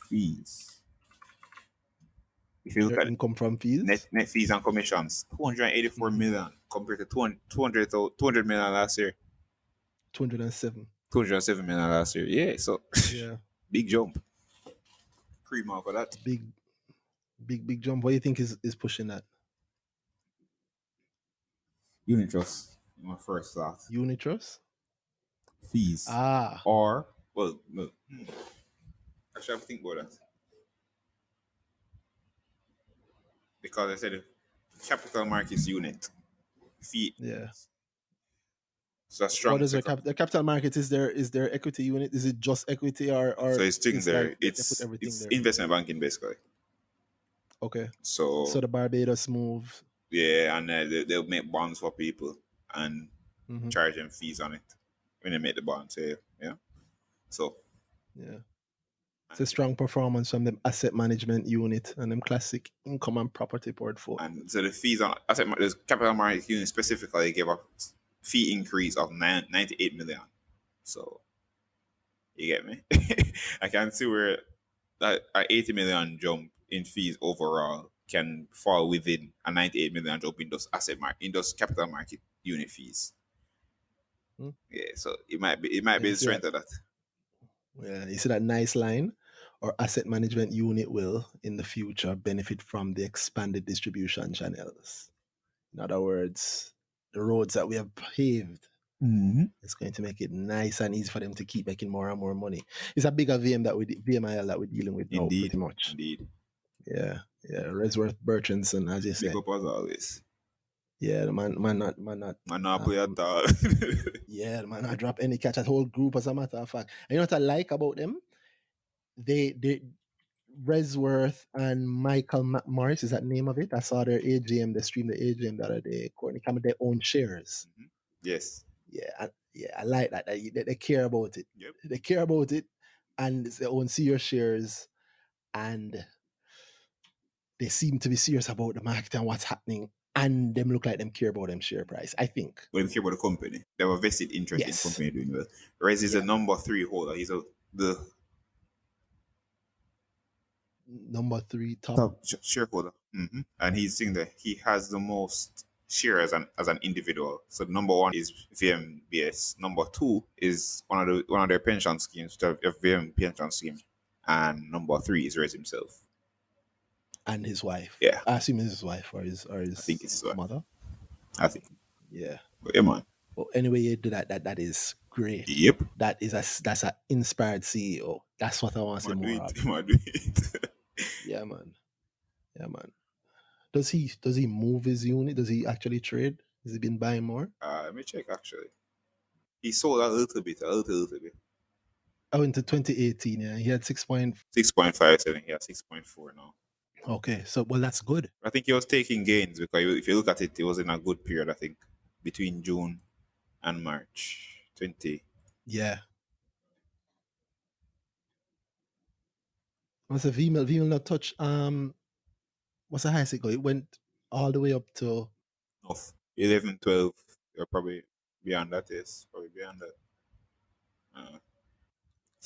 fees. If you look their at income from fees, net fees and commissions, 284 million compared to 200 million last year. 207 million last year. Yeah, so big jump. Cream off of that. Big jump. What do you think is pushing that? Unit trust, my first thought. Unit trust? Fees. Or, well, no. I should have to think about that. Because I said capital markets unit. Fee. Yeah. So that's strong. What is the capital market? Is there equity unit? Is it just equity or so it's thing there? Like it's there? Investment banking basically. Okay. So the Barbados move. Yeah, and they'll make bonds for people and charge them fees on it when they make the bond sale. Yeah. So it's a strong performance from the asset management unit and them classic income and property portfolio. And so the fees on the capital market unit specifically gave a fee increase of 98 million. So you get me? I can see where that 80 million jump in fees overall can fall within a 98 million jump in those capital market unit fees. Yeah, so it might be the strength of that. Yeah, you see that nice line? Our asset management unit will, in the future, benefit from the expanded distribution channels. In other words, the roads that we have paved, it's going to make it nice and easy for them to keep making more and more money. It's a bigger VMIL that we're dealing with now, pretty much. Indeed. Yeah. Resworth Berchanson, as you say. Big up as always. Yeah, the man not play at all. Yeah, the man not drop any catch at whole group, as a matter of fact. And you know what I like about them? They Resworth and Michael Morris is that name of it. I saw their AGM, they streamed the AGM the other day. They come with their own shares. Yes. I like that. They care about it. Yep. They care about it, and they own serious shares, and they seem to be serious about the market and what's happening, and them look like them care about them share price. I think. When they care about the company, they have a vested interest in the company doing well. Rez is a number 3 holder. He's the number 3 top shareholder, and he's saying that he has the most share as an individual. So number 1 is VMBS. Number 2 is one of their pension schemes, the VM pension scheme, and number 3 is Rez himself and his wife. Yeah, I assume it's his wife or his I think it's his wife. mother. I think. Yeah. But yeah, man. Well, anyway, you do that. That is great. Yep. That's an inspired CEO. That's what I want to see more of. Do it. Yeah, man. Does he move his unit? Does he actually trade? Has he been buying more? Let me check. Actually, he sold a little bit. Oh, into 2018, yeah, he had 6.57. 6.57. He has 6.4 now. Okay, so well, that's good. I think he was taking gains because if you look at it, it was in a good period. I think between June and March 20. Yeah. What's the VMIL not touch? What's the highest it go? It went all the way up to 11, 12. You're probably beyond that. Yes, probably beyond that.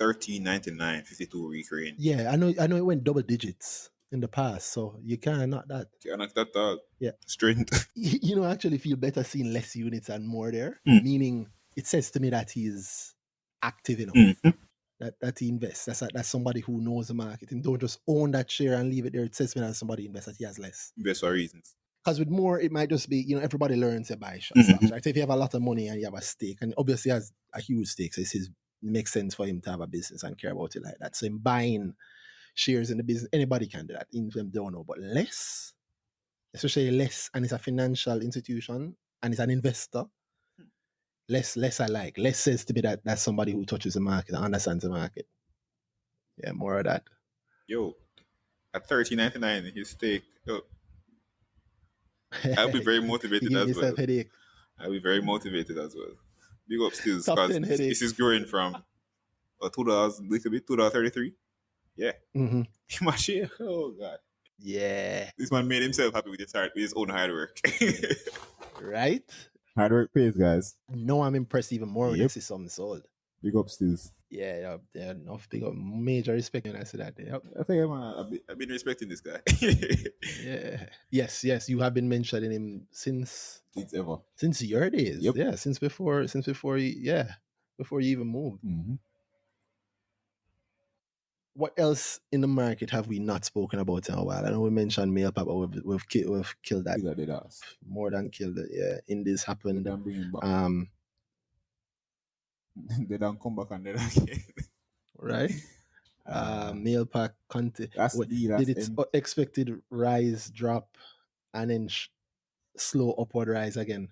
13.99, 52 week range. Yeah, I know it went double digits in the past, so you can't knock that. Can't knock that dog. Yeah. Strength. I actually feel better seeing less units and more there, meaning it says to me that he's active enough. That he invests. That's somebody who knows the market and don't just own that share and leave it there. It says to me that somebody invests that he has less. Invest for reasons. Because with more, it might just be, everybody learns to buy stocks, right? So if you have a lot of money and you have a stake, and obviously he has a huge stake, so it makes sense for him to have a business and care about it like that. So in buying shares in the business, anybody can do that, even if them don't know. But less, especially less, and it's a financial institution and it's an investor, less I like. Less says to me that that's somebody who touches the market and understands the market. Yeah, more of that. Yo, at 13.99, his stake. I'll be very motivated as well. Headache. I'll be very motivated as well. Big up skills Top because 10 headaches. this is growing from $2 little bit, $2.33. Yeah. My share. Oh god. Yeah. This man made himself happy with his own hard work. Right? Hard work pays, guys. No, I'm impressed even more when I see something sold. Big up stills. Yeah, enough. Big up, major respect when I say that. Yep. I think I've been respecting this guy. Yeah. Yes. You have been mentioning him since your days. Yep. Yeah, since before you even moved. What else in the market have we not spoken about in a while? I know we mentioned mail pap, but we've killed that. More than killed it. Yeah, Indies happened. They don't come back and then again. Right. Mail pack did its expected rise, drop, and then slow upward rise again.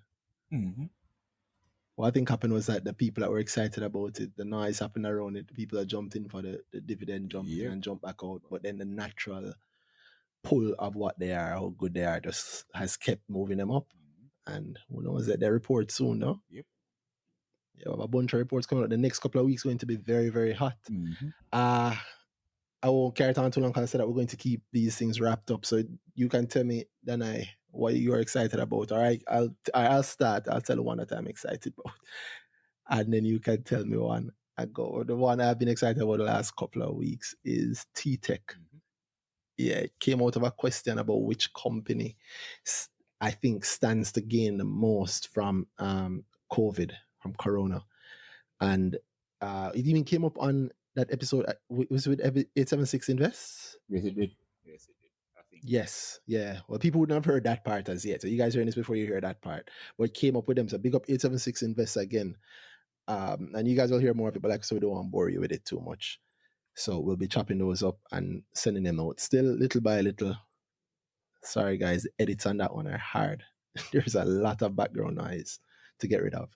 What I think happened was that the people that were excited about it, the noise happened around it, the people that jumped in for the dividend jumped in and jumped back out. But then the natural pull of what they are, how good they are, just has kept moving them up. And who knows that they report soon, no? Yep. Yeah, a bunch of reports coming out. The next couple of weeks going to be very, very hot. I won't carry it on too long because I said that we're going to keep these things wrapped up. So you can tell me, Danai, what you are excited about. All right, I'll start. I'll tell you one that I'm excited about, and then you can tell me one. The one I've been excited about the last couple of weeks is T-Tech. Yeah, it came out of a question about which company I think stands to gain the most from COVID, from Corona, and it even came up on that episode. Was with 876 Invest? Yes, it did. I think. Yes, yeah. Well, people wouldn't have heard that part as yet. So you guys hearing this before you hear that part. But it came up with them. So big up 876 Invest again. And you guys will hear more of it, but so we don't want to bore you with it too much. So we'll be chopping those up and sending them out. Still little by little. Sorry guys, the edits on that one are hard. There's a lot of background noise to get rid of.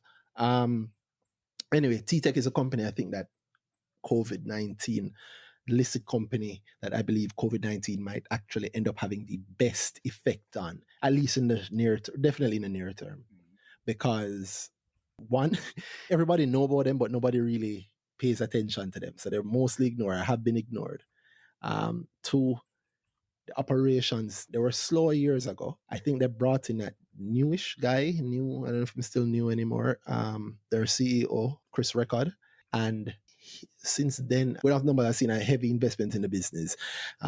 Anyway, T-Tech is a company I think that COVID-19 listed company that I believe COVID-19 might actually end up having the best effect on, at least in the definitely in the near term, because One, everybody know about them, but nobody really pays attention to them. So they're mostly ignored, have been ignored. Two, the operations, they were slow years ago. I think they brought in that newish guy, new, I don't know if he's still new anymore, their CEO, Chris Record. And since then, without number, I've seen a heavy investment in the business.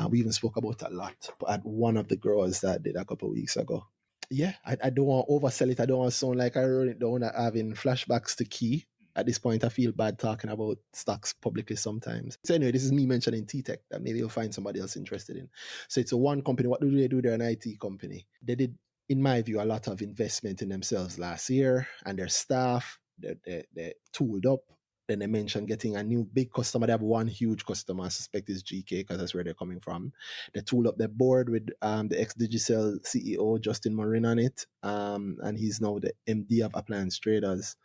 We even spoke about it a lot at one of the growers that did a couple of weeks ago. Yeah, I don't want to oversell it. I don't want to sound like I wrote it down having flashbacks to Key. At this point, I feel bad talking about stocks publicly sometimes. So anyway, this is me mentioning T-Tech that maybe you'll find somebody else interested in. So it's a one company. What do they do? They're an IT company. They did, in my view, a lot of investment in themselves last year and their staff. They tooled up. Then they mentioned getting a new big customer. They have one huge customer. I suspect is GK because that's where they're coming from. They tooled up their board with the ex-Digicel CEO, Justin Morin, on it. And he's now the MD of Appliance Traders.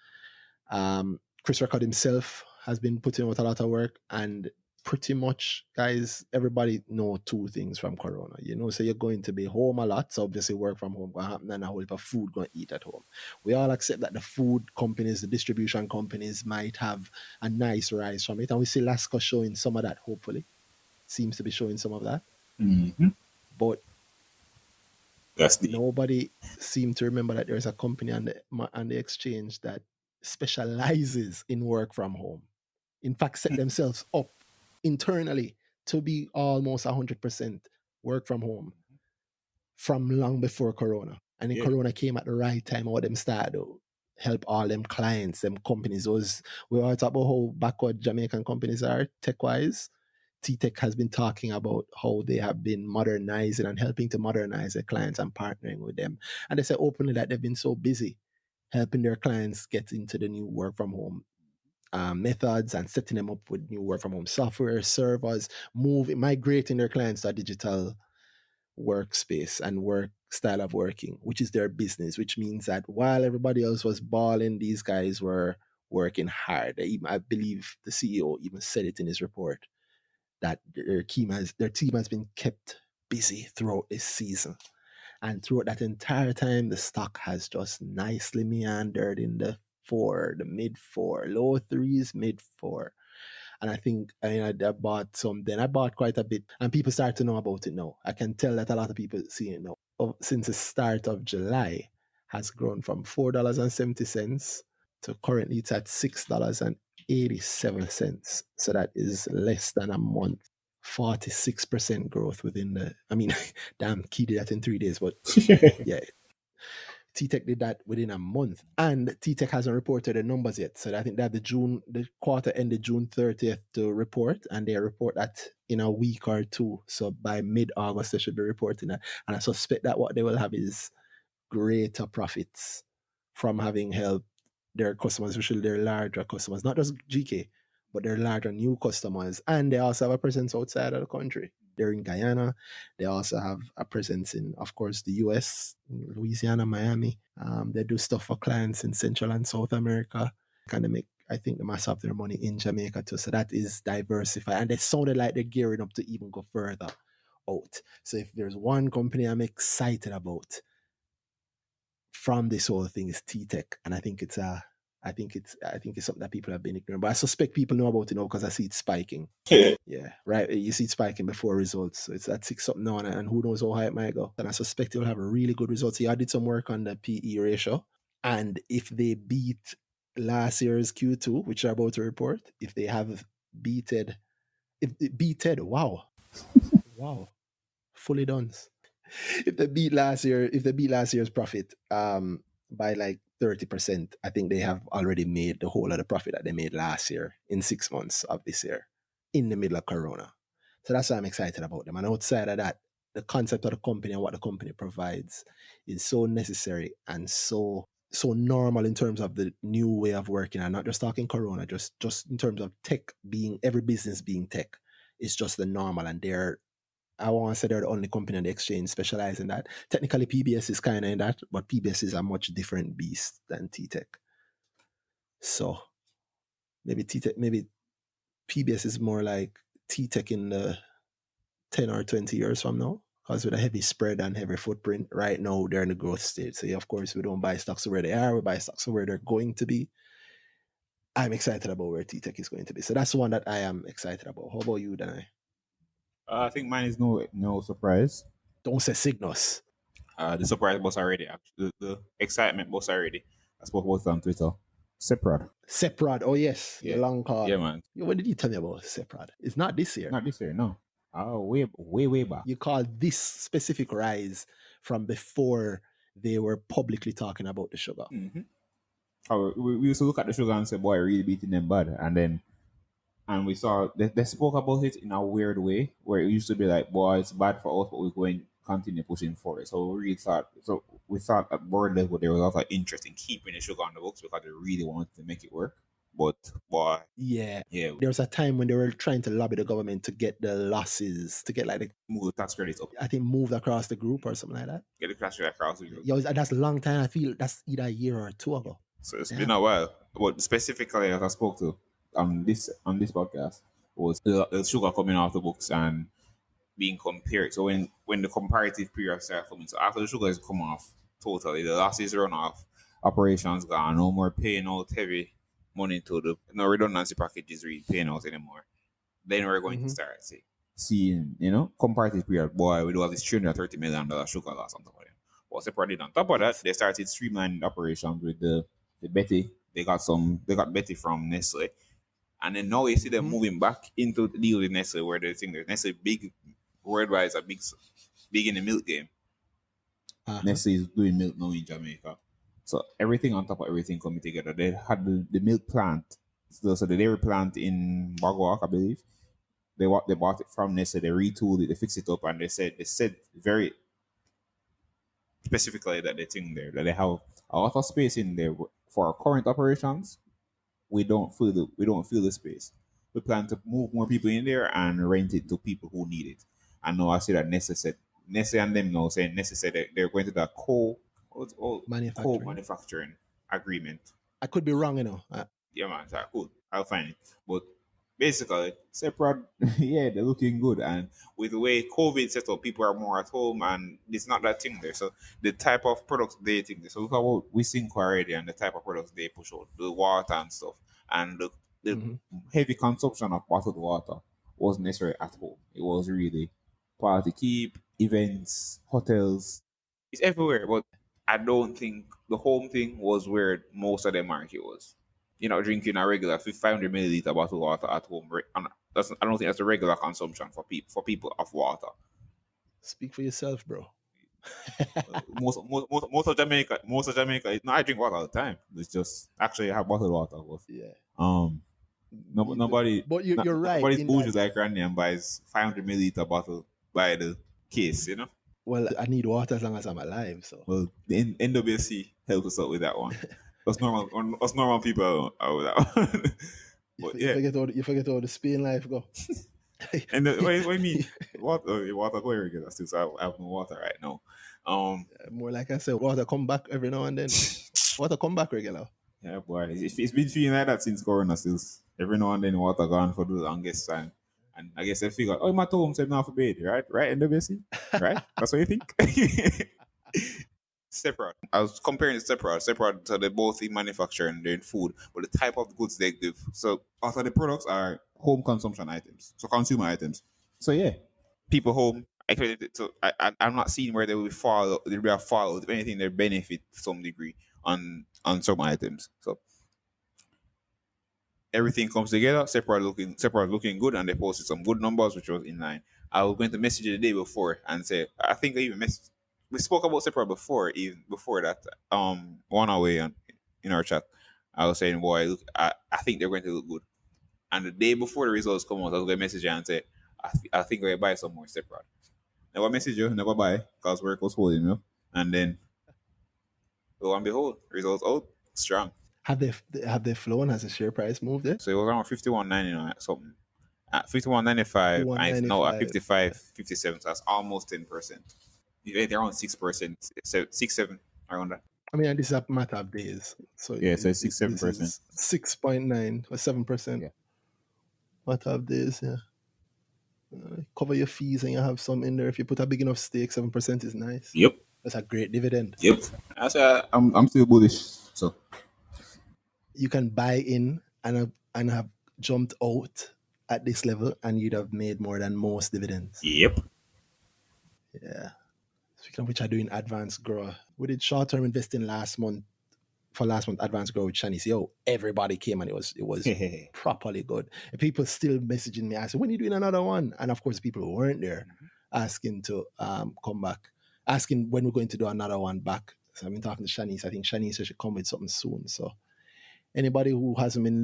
Chris Record himself has been putting out a lot of work, and pretty much, guys, everybody know two things from Corona. So you're going to be home a lot, so obviously work from home going to happen, and a whole heap of food going to eat at home. We all accept that the food companies, the distribution companies might have a nice rise from it, and we see Lasco showing some of that, hopefully. Seems to be showing some of that. Mm-hmm. But That's nobody seemed to remember that there's a company on the exchange that specializes in work from home. In fact, set themselves up internally to be almost 100% work from home from long before Corona. And then Corona came at the right time, all them started to help all them clients, them companies. We all talk about how backward Jamaican companies are tech-wise. T-Tech has been talking about how they have been modernizing and helping to modernize their clients and partnering with them. And they say openly that they've been so busy helping their clients get into the new work from home methods and setting them up with new work from home software, servers, migrating their clients to a digital workspace and work style of working, which is their business, which means that while everybody else was balling, these guys were working hard. I believe the CEO even said it in his report that their team has been kept busy throughout this season. And throughout that entire time, the stock has just nicely meandered in the mid four, low threes, mid four. And I think I bought some then. I bought quite a bit, and people start to know about it now. I can tell that a lot of people see it now. Since the start of July, has grown from $4.70 to currently it's at $6.87. So that is less than a month. 46% growth within damn, Key did that in 3 days, but yeah, T-Tech did that within a month, and T-Tech hasn't reported the numbers yet. So I think that the quarter ended June 30th to report, and they report that in a week or two. So by mid-August, they should be reporting that. And I suspect that what they will have is greater profits from having helped their customers, especially their larger customers, not just GK, but their larger new customers. And they also have a presence outside of the country. They're in Guyana. They also have a presence in, of course, the US, Louisiana, Miami. They do stuff for clients in Central and South America. Kind of make, I think, the mass of their money in Jamaica too. So that is diversified. And they sounded like they're gearing up to even go further out. So if there's one company I'm excited about from this whole thing, is T-Tech. And I think it's something that people have been ignorant. But I suspect people know about it now because I see it spiking. Yeah, right. You see it spiking before results. So it's at 6 something now, and who knows how high it might go. And I suspect you'll have a really good result. So I did some work on the PE ratio. And if they beat last year's Q2, which they're about to report, if they have beated, wow, fully done. If they beat last year's profit by like 30%, I think they have already made the whole of the profit that they made last year in 6 months of this year in the middle of Corona. So that's why I'm excited about them. And outside of that, the concept of the company and what the company provides is so necessary and so normal in terms of the new way of working. I'm not just talking Corona, just in terms of tech being, every business being tech. It's just the normal, and I want to say they're the only company on the exchange specialized in that. Technically, PBS is kind of in that, but PBS is a much different beast than T-Tech. So maybe PBS is more like T-Tech in the 10 or 20 years from now. because with a heavy spread and heavy footprint, right now they're in the growth stage. So, of course, we don't buy stocks where they are, we buy stocks where they're going to be. I'm excited about where T-Tech is going to be. So that's one that I am excited about. How about you, Danai? I think mine is no surprise. Don't say Cygnus. The surprise bus already. Actually, the excitement bus already. I spoke about it on Twitter. Seprod. Seprod. Oh, yes. Yeah. The long call. Yeah, man. What did you tell me about Seprod? It's not this year. Not this year, no. Oh, way back. You call this specific rise from before they were publicly talking about the sugar. Mm-hmm. We used to look at the sugar and say, boy, really beating them bad. And we saw they spoke about it in a weird way where it used to be like, boy, it's bad for us, but we're going to continue pushing for it. So we thought at board level there was a lot of interest in keeping the sugar on the books because they really wanted to make it work. But boy, yeah, there was a time when they were trying to lobby the government to get the losses, to get like move the tax credits up. I think moved across the group or something like that. Get the tax credit across the group. Yeah, that's a long time. I feel that's either a year or two ago. So it's been a while. But specifically, as I spoke to on this podcast, was the sugar coming off the books and being compared. So when the comparative period started coming, so after the sugar is come off totally, the losses run off, operations gone, no more paying out heavy money to the no redundancy packages really paying out anymore. Then we're going to start seeing, comparative period, boy, we do have this $330 million sugar loss on top of them. What's the product on top of that? They started streamlining operations with the Betty. They got Betty from Nestle. And then now you see them moving back into the deal with Nestle where they think that Nestle big worldwide is a big in the milk game. Nestle is doing milk now in Jamaica. So everything on top of everything coming together. They had the milk plant. So the dairy plant in Bagwalk, I believe. They bought it from Nestle, they retooled it, they fixed it up, and they said very specifically that they think there that they have a lot of space in there for our current operations. We don't feel the space. We plan to move more people in there and rent it to people who need it. And now I see that Nestle and them now saying Nestle said that they're going to that co-manufacturing agreement. I could be wrong, Yeah, man, that's cool. I'll find it. But basically, Seprod, yeah, they're looking good. And with the way COVID set up, people are more at home and it's not that thing there. So the type of products they think, so look at what we think already and the type of products they push out, the water and stuff. And the heavy consumption of bottled water wasn't necessarily at home. It was really party keep, events, hotels. It's everywhere. But I don't think the home thing was where most of the market was. Drinking a regular 500 milliliter bottle of water at home. I don't think that's a regular consumption for people of water. Speak for yourself, bro. most of Jamaica. No, I drink water all the time. It's just actually I have bottled water. But, nobody. But you're right. Nobody's bougie like Randy and buys 500 milliliter bottle by the case. Well, I need water as long as I'm alive. So the NWC helps us out with that one. Us normal people are with that one. But you forget all the Spain life go. And what do you mean? Water go regular still, so I have no water right now. More like I said, water come back every now and then. Water come back regular. Yeah, boy. It's been feeling like that since Corona still. Every now and then water gone for the longest time. And I guess they figured, my home said not for bed, right? Right, NWC? Right? That's what you think? Separate. I was comparing it separate. So they both in manufacturing, they're in food, but the type of goods they give. So after the products are home consumption items, so consumer items. So yeah, people home. So I'm not seeing where they will fall. They will fall. If anything, they benefit to some degree on some items. So everything comes together. Separate looking good, and they posted some good numbers, which was in line. I was going to message you the day before and say I think I even messaged. We spoke about Separate before, even before that. One away in our chat, I was saying, boy, look, I think they're going to look good. And the day before the results come out, I was going to message you and say, I think we're going to buy some more Separate. Never message you, never buy, because work was holding you. And then, lo and behold, results out, strong. Have they flown? Has the share price moved there? So it was around 51.99 something. At 51.95, and it's now at 55.57. So that's almost 10%. They're around 6%, 6-7 around that. I mean, this is a matter of days. So yeah, so it's 6-7%, 6.9 or 7%. Yeah, matter of days. Yeah. Cover your fees and you have some in there. If you put a big enough stake, 7% is nice. Yep. That's a great dividend. Yep. That's I'm still bullish. So You can buy in and have jumped out at this level and you'd have made more than most dividends. yep. Yeah. Speaking of which, I do in advanced grow. We did short-term investing last month. For last month, advanced grow with Shanice. Yo, everybody came and it was properly good. And people still messaging me asking, when are you doing another one? And of course, people who weren't there asking to come back, asking when we're going to do another one back. So I've been talking to Shanice. I think Shanice should come with something soon. So anybody who hasn't been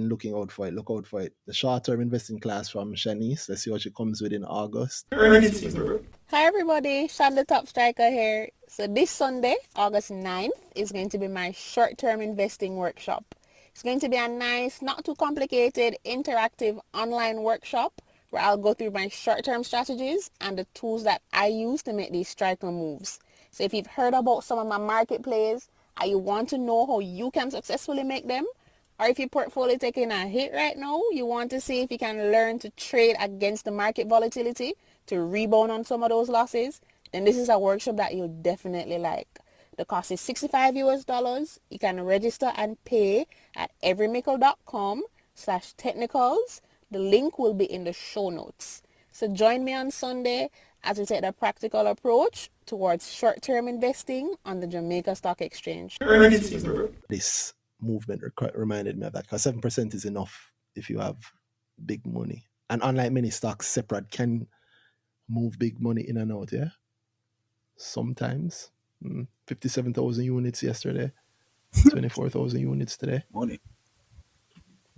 looking out for it, look out for it. The short-term investing class from Shanice. Let's see what she comes with in August. Hi everybody, Sean the Top Striker here. So this Sunday, August 9th, is going to be my short-term investing workshop. It's going to be a nice, not too complicated, interactive online workshop where I'll go through my short-term strategies and the tools that I use to make these striker moves. So if you've heard about some of my market plays and you want to know how you can successfully make them, or if your portfolio taking a hit right now, you want to see if you can learn to trade against the market volatility to rebound on some of those losses, then this is a workshop that you'll definitely like. The cost is $65 US. You can register and pay at everymickle.com/technicals. The link will be in the show notes. So join me on Sunday as we take the practical approach towards short-term investing on the Jamaica Stock Exchange. This movement reminded me of that because 7% is enough if you have big money. And unlike many stocks, separate can move big money in and out, yeah? Sometimes. 57,000 units yesterday, 24,000 units today. Money.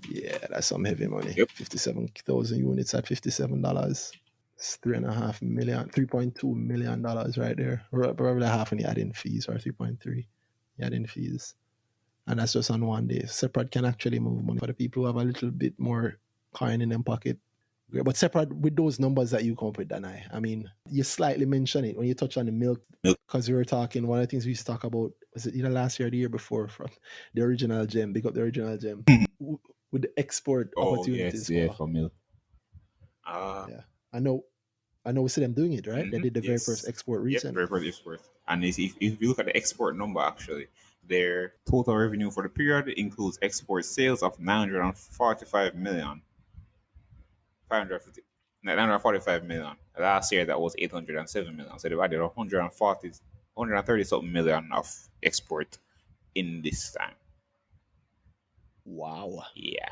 Yeah, that's some heavy money. Yep. 57,000 units at $57. It's $3.2 million right there. Probably half when you add in fees, or 3.3 you add in fees. And that's just on one day. Separate can actually move money for the people who have a little bit more coin in their pocket. But separate with those numbers that you come up with, Danai. I mean, you slightly mentioned it when you touch on the milk, because we were talking, one of the things we used to talk about, was it either last year or the year before, from the original gem, big up the original gem, with the export opportunities for milk. Yeah. I know we see them doing it, right? They did the very first export recently. Yep, very first export. And if you look at the export number, actually, their total revenue for the period includes export sales of 945 million. 945 million. Last year, that was 807 million. So they added 130 something million of export in this time. Wow. Yeah.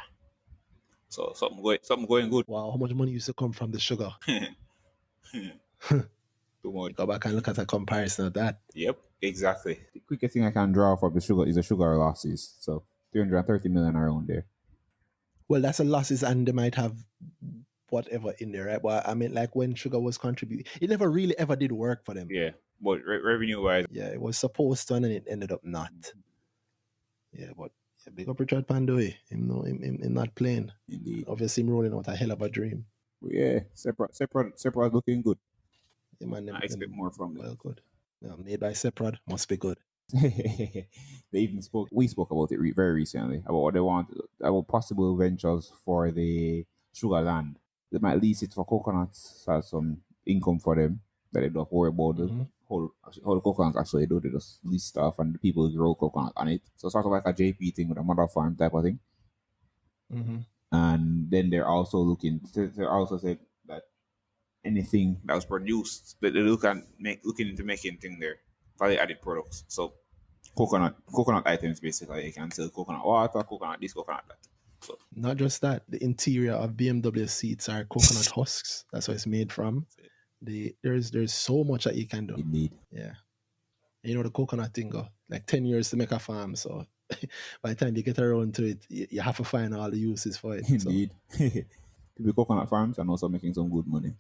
So something going good. Wow, how much money used to come from the sugar? Too much. Go back and look at a comparison of that. Yep, exactly. The quickest thing I can draw for the sugar is the sugar losses. So 330 million around there. Well, that's a losses, and they might have whatever in there, right? But I mean, like when sugar was contributing, it never really ever did work for them. Yeah, but revenue-wise, yeah, it was supposed to, and it ended up not. Yeah, but big up Richard Pandoy. Him not playing. Indeed. Obviously, him rolling out a hell of a dream. Yeah, separate looking good. Yeah, man, I expect more from them. Well, good. Yeah, made by Separate, must be good. We spoke about it very recently, about what they want, about possible ventures for the sugar land. They might lease it for coconuts as some income for them, that they don't worry about the whole coconuts actually do. They just lease stuff and the people grow coconut on it. So sort of like a JP thing with a mother farm type of thing. And then they're also said that anything that was produced, that they looking into making thing there, value added products. So coconut items, basically. You can sell coconut water, coconut this, coconut that. So not just that, the interior of BMW seats are coconut husks. That's what it's made from. There's so much that you can do. Indeed. Yeah. You know the coconut thing go like 10 years to make a farm, so by the time you get around to it, you have to find all the uses for it. Indeed. People coconut farms and also making some good money.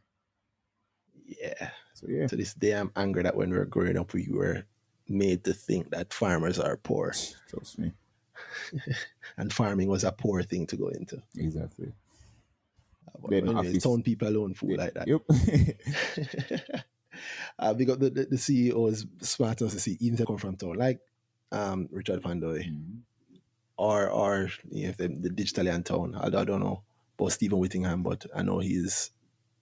Yeah. So yeah. To this day, I'm angry that when we were growing up, we were made to think that farmers are poor. Trust me. And farming was a poor thing to go into. Exactly. But anyways, town people alone fool like that. Yep. Because the CEO is smart enough to see even they come from town, like Richard Pandoy, or if the digitally in town. I don't know about Stephen Whittingham, but I know he's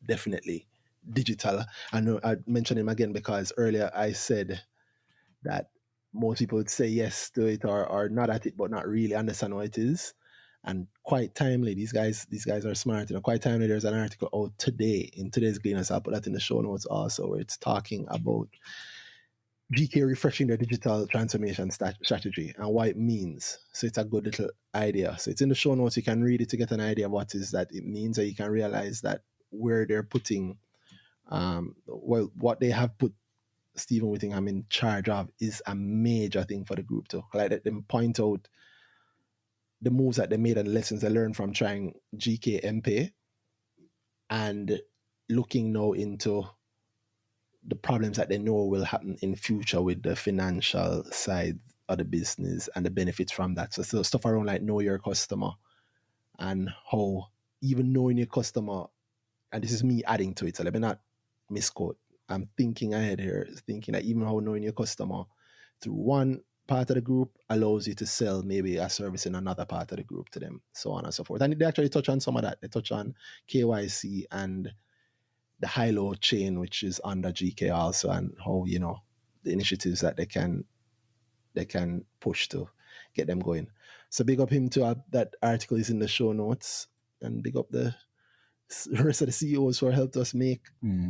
definitely digital. I know I mentioned him again because earlier I said that most people would say yes to it or not at it, but not really understand what it is. And quite timely, these guys are smart. Quite timely, there's an article out today in today's Gleaners. I'll put that in the show notes also, where it's talking about GK refreshing their digital transformation strategy and what it means. So it's a good little idea. So it's in the show notes. You can read it to get an idea of what is that it means, and you can realize that where they're putting, what they have put Stephen Whittingham in charge of is a major thing for the group too. Like them point out the moves that they made and the lessons they learned from trying GK MP and looking now into the problems that they know will happen in future with the financial side of the business and the benefits from that. So stuff around like know your customer and how even knowing your customer, and this is me adding to it, so let me not misquote. I'm thinking ahead here, thinking that even how knowing your customer through one part of the group allows you to sell maybe a service in another part of the group to them, so on and so forth. And they actually touch on some of that. They touch on KYC and the high-low chain, which is under GK also, and how, the initiatives that they can push to get them going. So big up him too. That article is in the show notes, and big up the rest of the CEOs who helped us make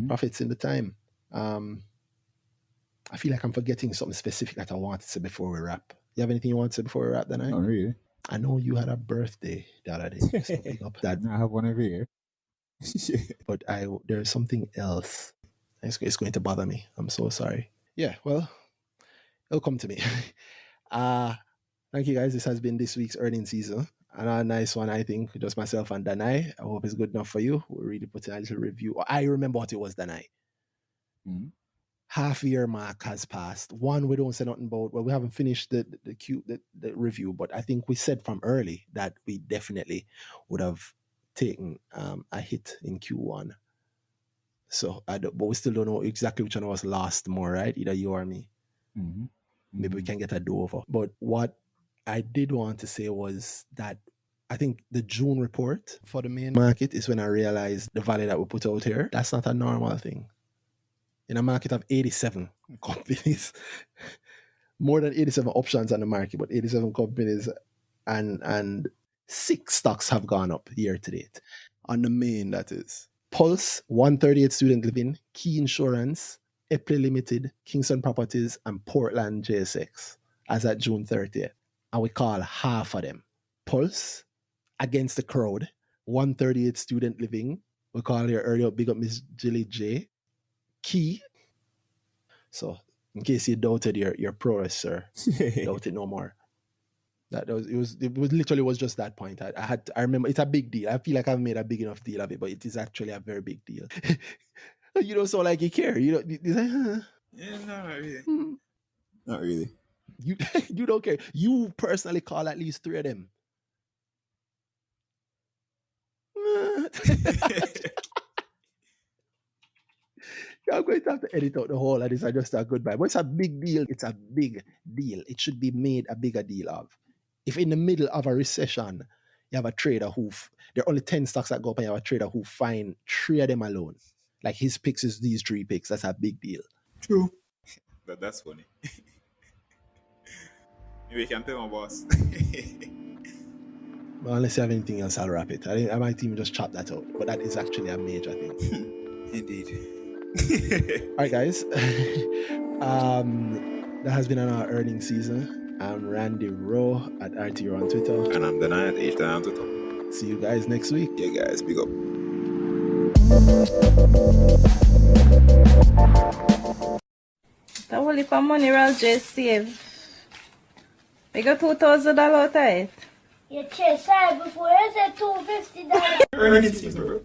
profits in the time. I feel like I'm forgetting something specific that I want to say before we wrap. You have anything you want to say before we wrap, then? Not really. I know you had a birthday the other day, so big up that. I have one every year. But there's something else. It's going to bother me. I'm so sorry. Yeah, well, it'll come to me. Thank you guys. This has been this week's earnings season. Another nice one, I think. Just myself and Danai. I hope it's good enough for you. We'll really put in a little review. I remember what it was, Danai. Half year mark has passed. One, we don't say nothing about. Well, we haven't finished the review, but I think we said from early that we definitely would have taken a hit in Q1. So, but we still don't know exactly which one was lost more, right? Either you or me. Maybe we can get a do-over. But what I did want to say was that I think the June report for the main market is when I realized the value that we put out here, that's not a normal thing. In a market of 87 companies, more than 87 options on the market, but 87 companies, and 6 stocks have gone up year to date. On the main, that is. Pulse, 138 Student Living, Key Insurance, Epley Limited, Kingston Properties, and Portland JSX as at June 30th. And we call half of them. Pulse, against the crowd, 138 Student Living. We call here earlier, big up Miss Jilly J. Key. So, in case you doubted your prowess, sir, doubt it no more. It was literally was just that point. I remember it's a big deal. I feel like I've made a big enough deal of it, but it is actually a very big deal. You don't sound like you care. You don't. Yeah, no, not really. Not really. You don't care. You personally call at least 3 of them. I'm going to have to edit out the whole of this. I just a goodbye. But it's a big deal. It's a big deal. It should be made a bigger deal of. If in the middle of a recession, you have a trader there are only 10 stocks that go up, and you have a trader who find 3 of them alone. Like his picks is these 3 picks. That's a big deal. True. That's funny. Maybe you can tell my boss. Well, unless you have anything else, I'll wrap it. I might even just chop that out. But that is actually a major thing. Indeed. All right, guys. That has been on our earnings season. I'm Randy Rowe at RTO on Twitter. And I'm Danai at H.ja on Twitter. See you guys next week. Yeah, guys, big up. The whole heap of money I'll just save. We got $2,000 out of it. You chase side before you said $250. Earnings season, bro.